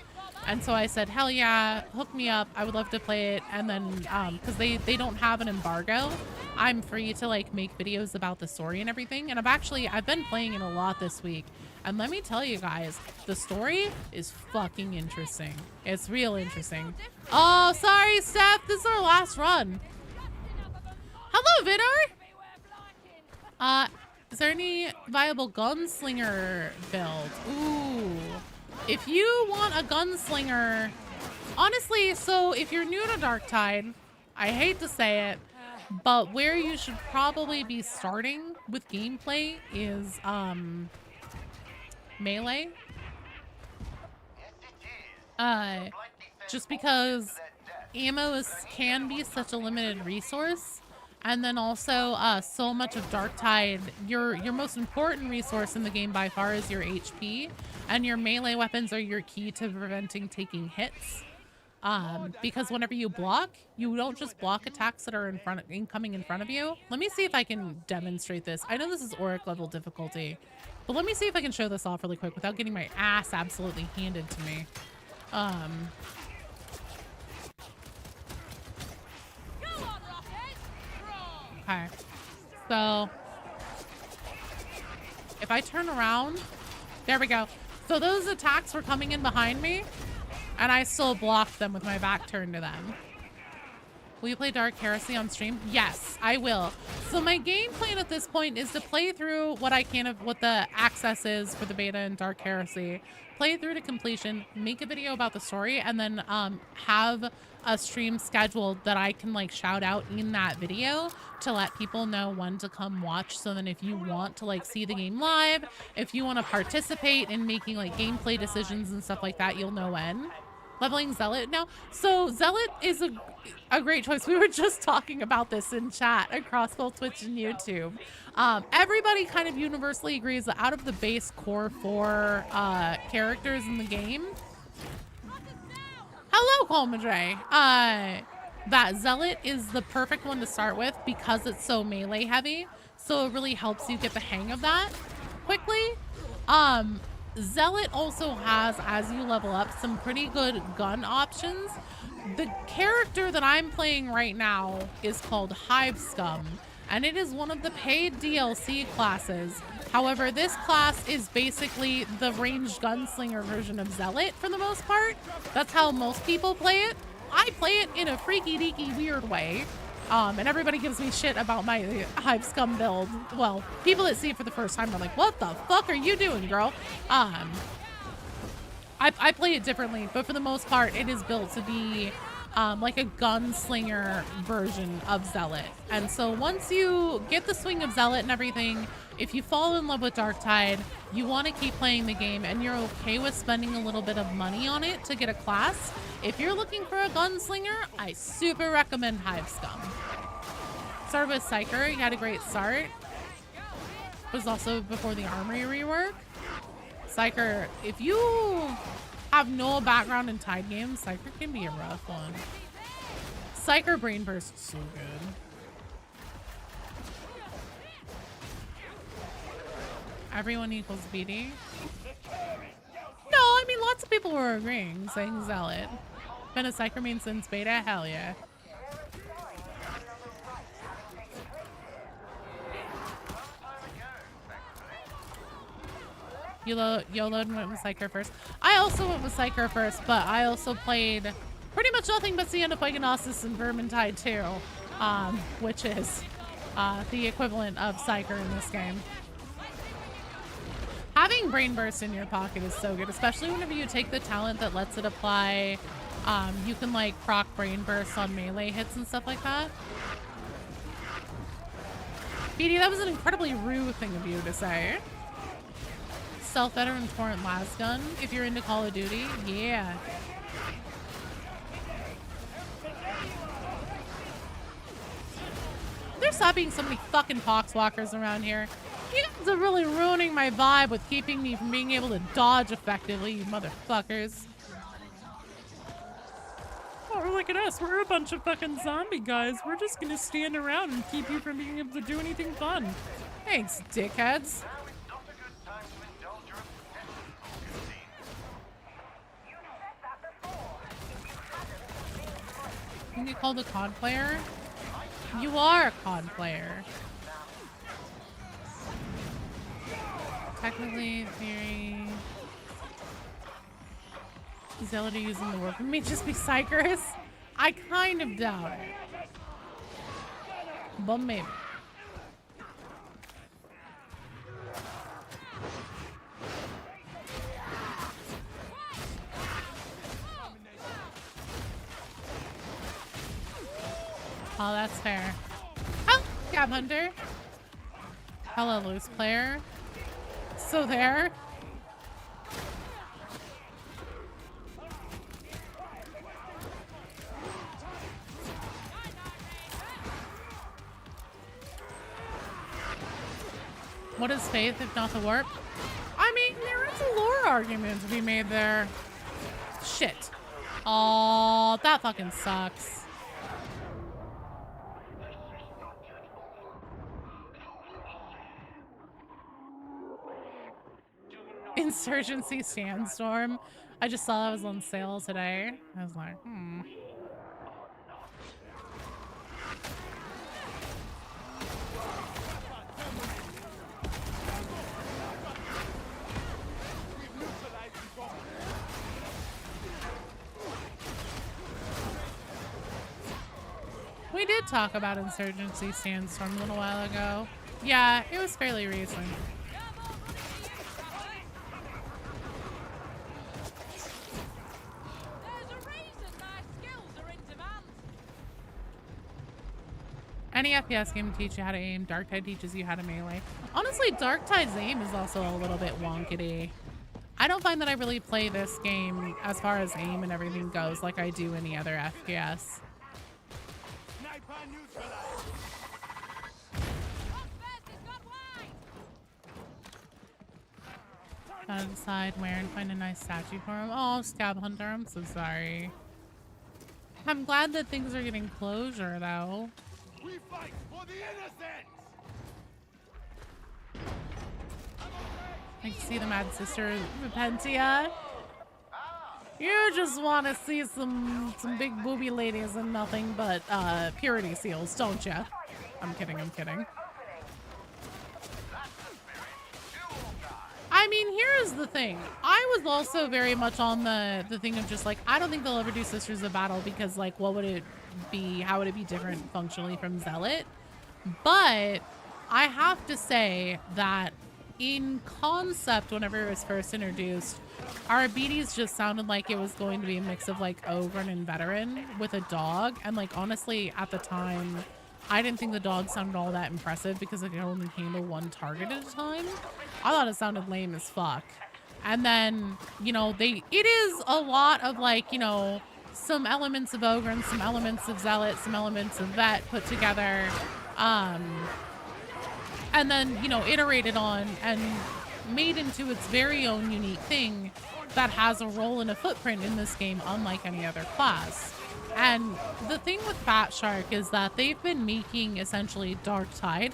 And so I said, hell yeah, hook me up. I would love to play it. And then because they don't have an embargo, I'm free to like make videos about the story and everything. And I've been playing it a lot this week. And let me tell you guys, the story is fucking interesting. It's real interesting. Oh, sorry, Steph. This is our last run. Hello, Vidar. Is there any viable gunslinger build? Ooh. If you want a gunslinger, honestly, so if you're new to Darktide, I hate to say it, but where you should probably be starting with gameplay is, melee. Just because ammo can be such a limited resource, and then also so much of Darktide, your most important resource in the game by far is your HP, and your melee weapons are your key to preventing taking hits. Because whenever you block, you don't just block attacks that are coming in front of you. Let me see if I can demonstrate this. I know this is Auric level difficulty, but let me see if I can show this off really quick without getting my ass absolutely handed to me. Okay. So if I turn around, there we go. So those attacks were coming in behind me, and I still blocked them with my back turned to them. Will you play Dark Heresy on stream? Yes, I will. So my game plan at this point is to play through what I can of what the access is for the beta and Dark Heresy, play it through to completion, make a video about the story, and then have a stream scheduled that I can like shout out in that video to let people know when to come watch. So then if you want to like see the game live, if you want to participate in making like gameplay decisions and stuff like that, you'll know when. Leveling Zealot now. So Zealot is a great choice. We were just talking about this in chat across both Twitch and YouTube. Everybody kind of universally agrees that out of the base core 4 characters in the game, hello, Colmadre, that Zealot is the perfect one to start with because it's so melee heavy. So it really helps you get the hang of that quickly. Zealot also has, as you level up, some pretty good gun options The character that I'm playing right now is called Hive Scum, and it is one of the paid DLC classes. However, this class is basically the ranged gunslinger version of Zealot for the most part. That's how most people play it. I play it in a freaky deaky weird way. And everybody gives me shit about my Hive Scum build. Well, people that see it for the first time are like, what the fuck are you doing, girl? I play it differently, but for the most part, it is built to be like a gunslinger version of Zealot. And so once you get the swing of Zealot and everything, if you fall in love with Darktide, you want to keep playing the game and you're okay with spending a little bit of money on it to get a class, if you're looking for a gunslinger, I super recommend Hive Scum. Started with Psyker, he had a great start. It was also before the Armory rework. Psyker, if you have no background in Tide games, Psyker can be a rough one. Psyker Brain Burst is so good. Everyone equals BD. No, I mean lots of people were agreeing, saying Zealot. Been a Psyker main since beta, hell yeah. YOLO and went with Psyker first. I also went with Psyker first, but I also played pretty much nothing but Sienna Gnosis and Vermintide 2, which is the equivalent of Psyker in this game. Having Brain Burst in your pocket is so good, especially whenever you take the talent that lets it apply. You can like proc Brain Burst on melee hits and stuff like that. BD, that was an incredibly rude thing of you to say. Stealth Veteran Torrent Lasgun, if you're into Call of Duty, yeah. There stop being so many fucking poxwalkers around here. You guys are really ruining my vibe with keeping me from being able to dodge effectively, you motherfuckers. Oh, look at us. We're a bunch of fucking zombie guys. We're just gonna stand around and keep you from being able to do anything fun. Thanks, dickheads. You get called a COD player? You are a COD player. Technically, theory. Zealot using the weapon may just be Psychers. I kind of doubt it. But maybe. Oh, that's fair. Oh, Scab Hunter. Hello, loose player. So there. What is faith if not the warp? I mean, there is a lore argument to be made there. Shit. Oh, that fucking sucks. Insurgency Sandstorm. I just saw that was on sale today. I was like, We did talk about Insurgency Sandstorm a little while ago. Yeah, it was fairly recent. Any FPS game teach you how to aim. Darktide teaches you how to melee. Honestly, Darktide's aim is also a little bit wonkety. I don't find that I really play this game as far as aim and everything goes like I do any other FPS. Gotta decide where and find a nice statue for him. Oh, Scab Hunter, I'm so sorry. I'm glad that things are getting closure, though. We fight for the innocent! I can see the Mad Sister Repentia. You just want to see some big booby ladies and nothing but purity seals, don't you? I'm kidding, I'm kidding. I mean, here's the thing. I was also very much on the thing of just like, I don't think they'll ever do Sisters of Battle because like, what would it be? How would it be different functionally from Zealot? But I have to say that in concept, whenever it was first introduced, Arbites just sounded like it was going to be a mix of like Ogre and Veteran with a dog. And like, honestly, at the time, I didn't think the dog sounded all that impressive because it could only handle one target at a time. I thought it sounded lame as fuck. And then, you know, it is a lot of like, you know, some elements of Ogre and some elements of Zealot, some elements of Vet put together. And then, you know, iterated on and made into its very own unique thing that has a role and a footprint in this game unlike any other class. And the thing with Fat Shark is that they've been making essentially Dark Tide,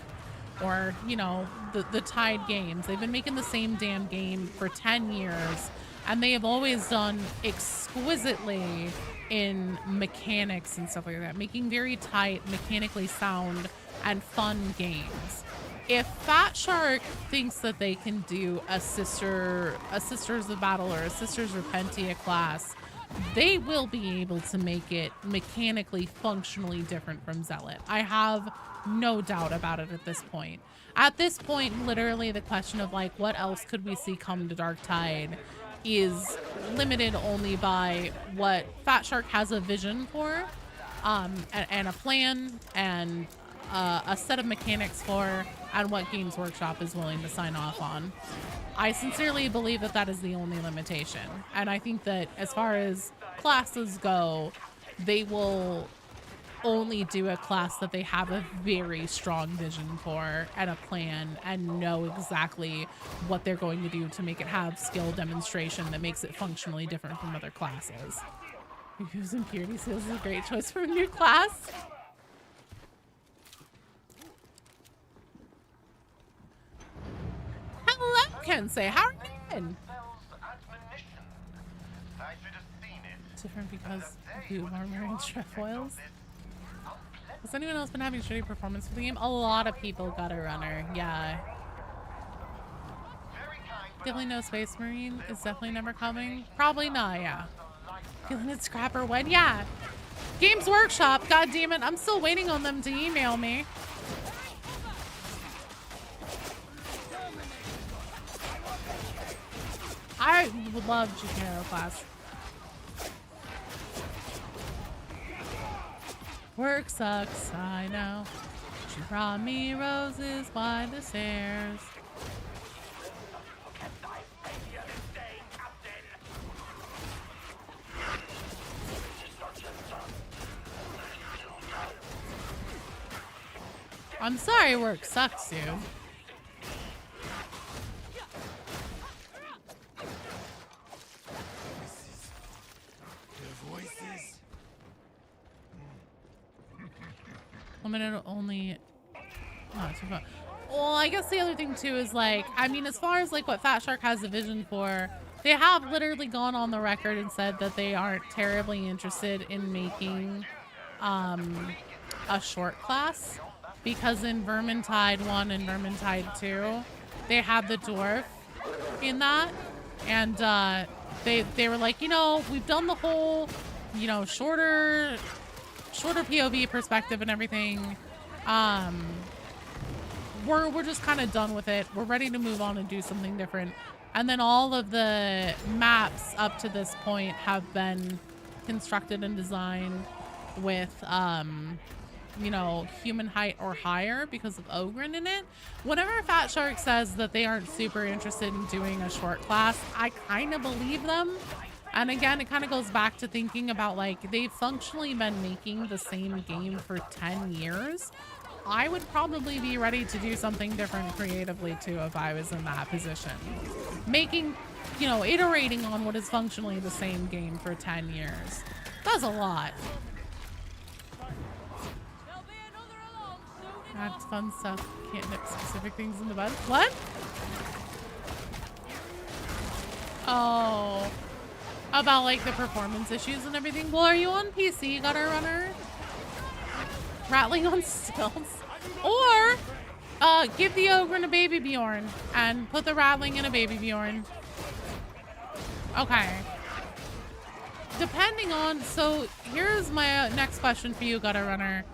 or, you know, the Tide games. They've been making the same damn game for 10 years, and they have always done exquisitely in mechanics and stuff like that, making very tight, mechanically sound, and fun games. If Fat Shark thinks that they can do a Sisters of Battle or a Sisters Repentia class, they will be able to make it mechanically, functionally different from Zealot. I have no doubt about it at this point. At this point, literally the question of like, what else could we see come to Dark Tide is limited only by what Fat Shark has a vision for, and a plan, and a set of mechanics for, and what Games Workshop is willing to sign off on. I sincerely believe that that is the only limitation. And I think that as far as classes go, they will only do a class that they have a very strong vision for and a plan and know exactly what they're going to do to make it have skill demonstration that makes it functionally different from other classes. Using Purity Seals is a great choice for a new class. Hello, Kensei. How are you doing? Different because boot armor and trefoils. Has anyone else been having shitty performance for the game? A lot of people got a runner. Yeah. Definitely no Space Marine is definitely never coming. Probably not. Yeah. Feeling it Scrapper when? Yeah. Games Workshop. God damn it. I'm still waiting on them to email me. I would love Jukero class. Work sucks, I know. She brought me roses by the stairs. I'm sorry work sucks, dude. Limited only. Oh, too far. Well, I guess the other thing too is like, I mean, as far as like what Fat Shark has a vision for, they have literally gone on the record and said that they aren't terribly interested in making a short class, because in Vermintide 1 and Vermintide 2, they had the dwarf in that, and they were like, you know, we've done the whole, you know, shorter POV perspective and everything. We're just kind of done with it. We're ready to move on and do something different. And then all of the maps up to this point have been constructed and designed with, you know, human height or higher because of Ogren in it. Whenever Fat Shark says that they aren't super interested in doing a short class, I kind of believe them. And again, it kind of goes back to thinking about like, they've functionally been making the same game for 10 years. I would probably be ready to do something different creatively too if I was in that position. Making, you know, iterating on what is functionally the same game for 10 years. That's a lot. That's fun stuff. Can't nip specific things in the bud. What? Oh. about like the performance issues and everything. Well, are you on PC, Gutter Runner? Rattling on stilts? Or give the ogre a baby Bjorn and put the rattling in a baby Bjorn. Okay. Depending on, so here's my next question for you, Gutter Runner.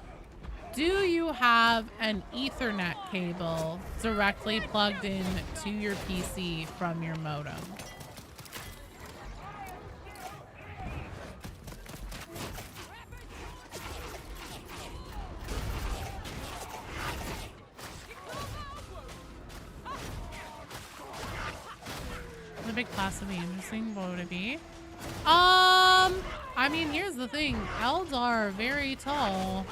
Do you have an Ethernet cable directly plugged in to your PC from your modem? The big class would be interesting. What would it be? I mean, here's the thing. Elds are very tall.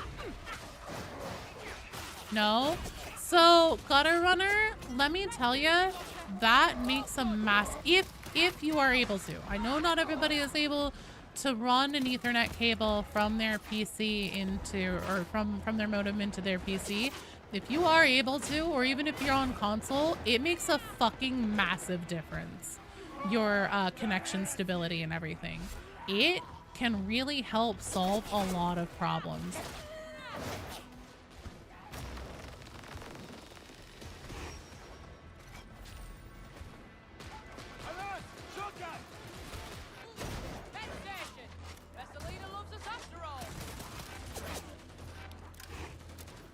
No? So, Gutter Runner, let me tell you, that makes a mass... If you are able to. I know not everybody is able to run an Ethernet cable from their PC into... or from their modem into their PC. If you are able to, or even if you're on console, it makes a fucking massive difference. Your connection stability and everything. It can really help solve a lot of problems.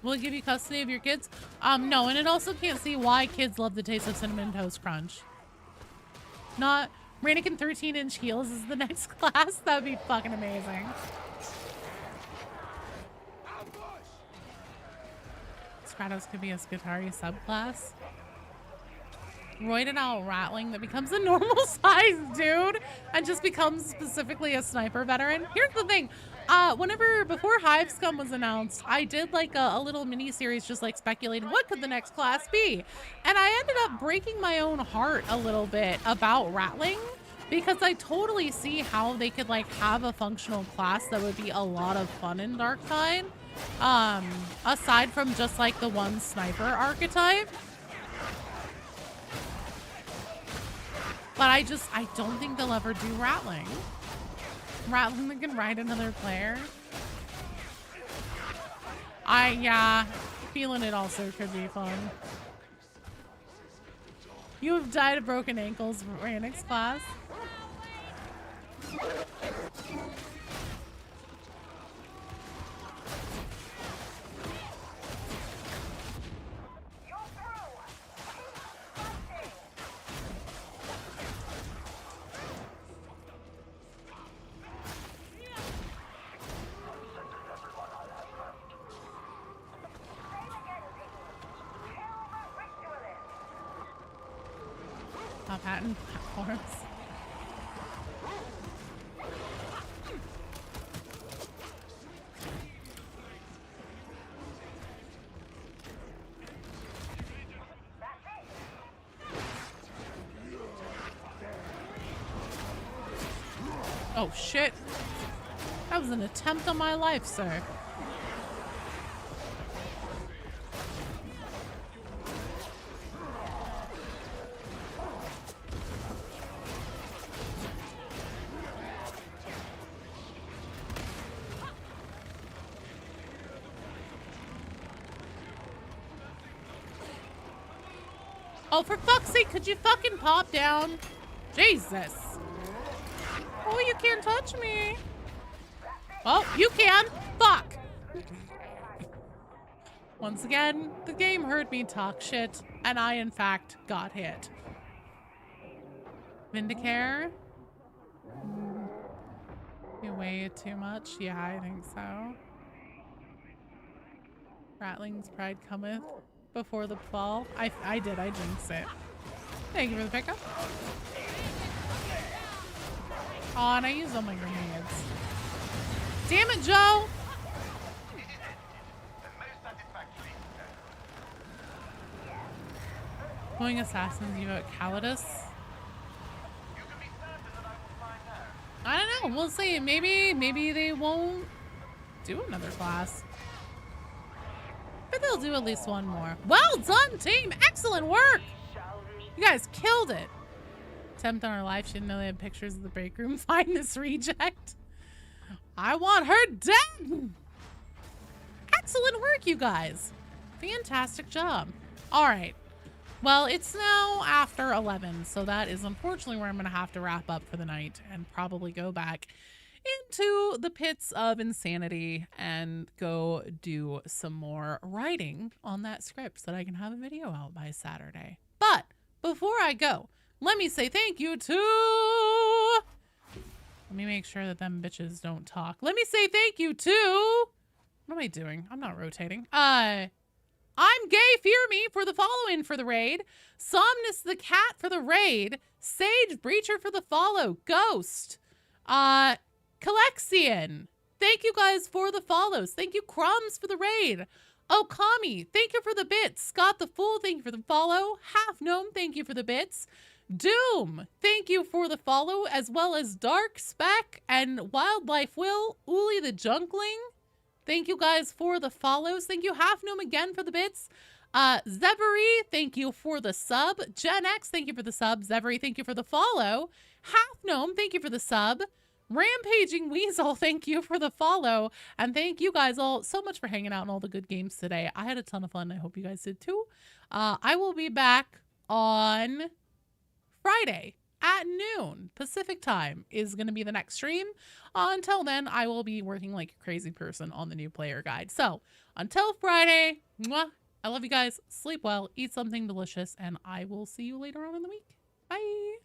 Will it give you custody of your kids? No, and it also can't see why kids love the taste of Cinnamon Toast Crunch. Not Rainikin 13-inch heels is the next class. That would be fucking amazing. Stratos could be a Skitari subclass. Roided out rattling that becomes a normal size dude and just becomes specifically a sniper veteran. Here's the thing. Before Hive Scum was announced, I did like a little mini series just like speculating what could the next class be. And I ended up breaking my own heart a little bit about rattling because I totally see how they could like have a functional class that would be a lot of fun in Darktide. Aside from just like the one sniper archetype. But I don't think they'll ever do rattling. Rattling that can ride another player. Yeah, feeling it also could be fun. You have died of broken ankles, Ranix class. Patent platforms. Oh shit. That was an attempt on my life, sir. Oh, for fuck's sake, could you fucking pop down? Jesus. Oh, you can't touch me. Oh, you can. Fuck. Once again, the game heard me talk shit, and I, in fact, got hit. Vindicare? You weigh too much? Yeah, I think so. Rattling's pride cometh before the fall. I jinxed it. Thank you for the pickup. Oh, and I used all my grenades. Damn it, Joe! Going assassins, you vote Calidus? I don't know. We'll see. Maybe they won't do another class. But they'll do at least one more. Well done, team! Excellent work! You guys killed it. Tempt on our life. She didn't know they had pictures of the break room. Find this reject. I want her dead. Excellent work, you guys. Fantastic job. All right. Well, it's now after 11, so that is unfortunately where I'm going to have to wrap up for the night and probably go back into the pits of insanity and go do some more writing on that script so that I can have a video out by Saturday. But before I go, let me say thank you to... Let me make sure that them bitches don't talk. Let me say thank you to... What am I doing? I'm not rotating. I'm Gay Fear Me for the follow-in for the raid. Somnus the Cat for the raid. Sage Breacher for the follow. Ghost. Calexian. Thank you guys for the follows. Thank you, Crumbs, for the raid. Okami, thank you for the bits. Scott the Fool, thank you for the follow. Half Gnome, thank you for the bits. Doom, thank you for the follow, as well as Dark Spec and Wildlife Will. Uli the Junkling. Thank you guys for the follows. Thank you, Half Gnome, again for the bits. Zevery, thank you for the sub. Gen X, thank you for the sub. Zevery, thank you for the follow. Half Gnome, thank you for the sub. Rampaging Weasel, thank you for the follow. And thank you guys all so much for hanging out in all the good games today. I had a ton of fun. I hope you guys did too. I will be back on Friday at noon Pacific time is going to be the next stream. Until then, I will be working like a crazy person on the new player guide. So until Friday, mwah, I love you guys. Sleep well, eat something delicious, and I will see you later on in the week. Bye.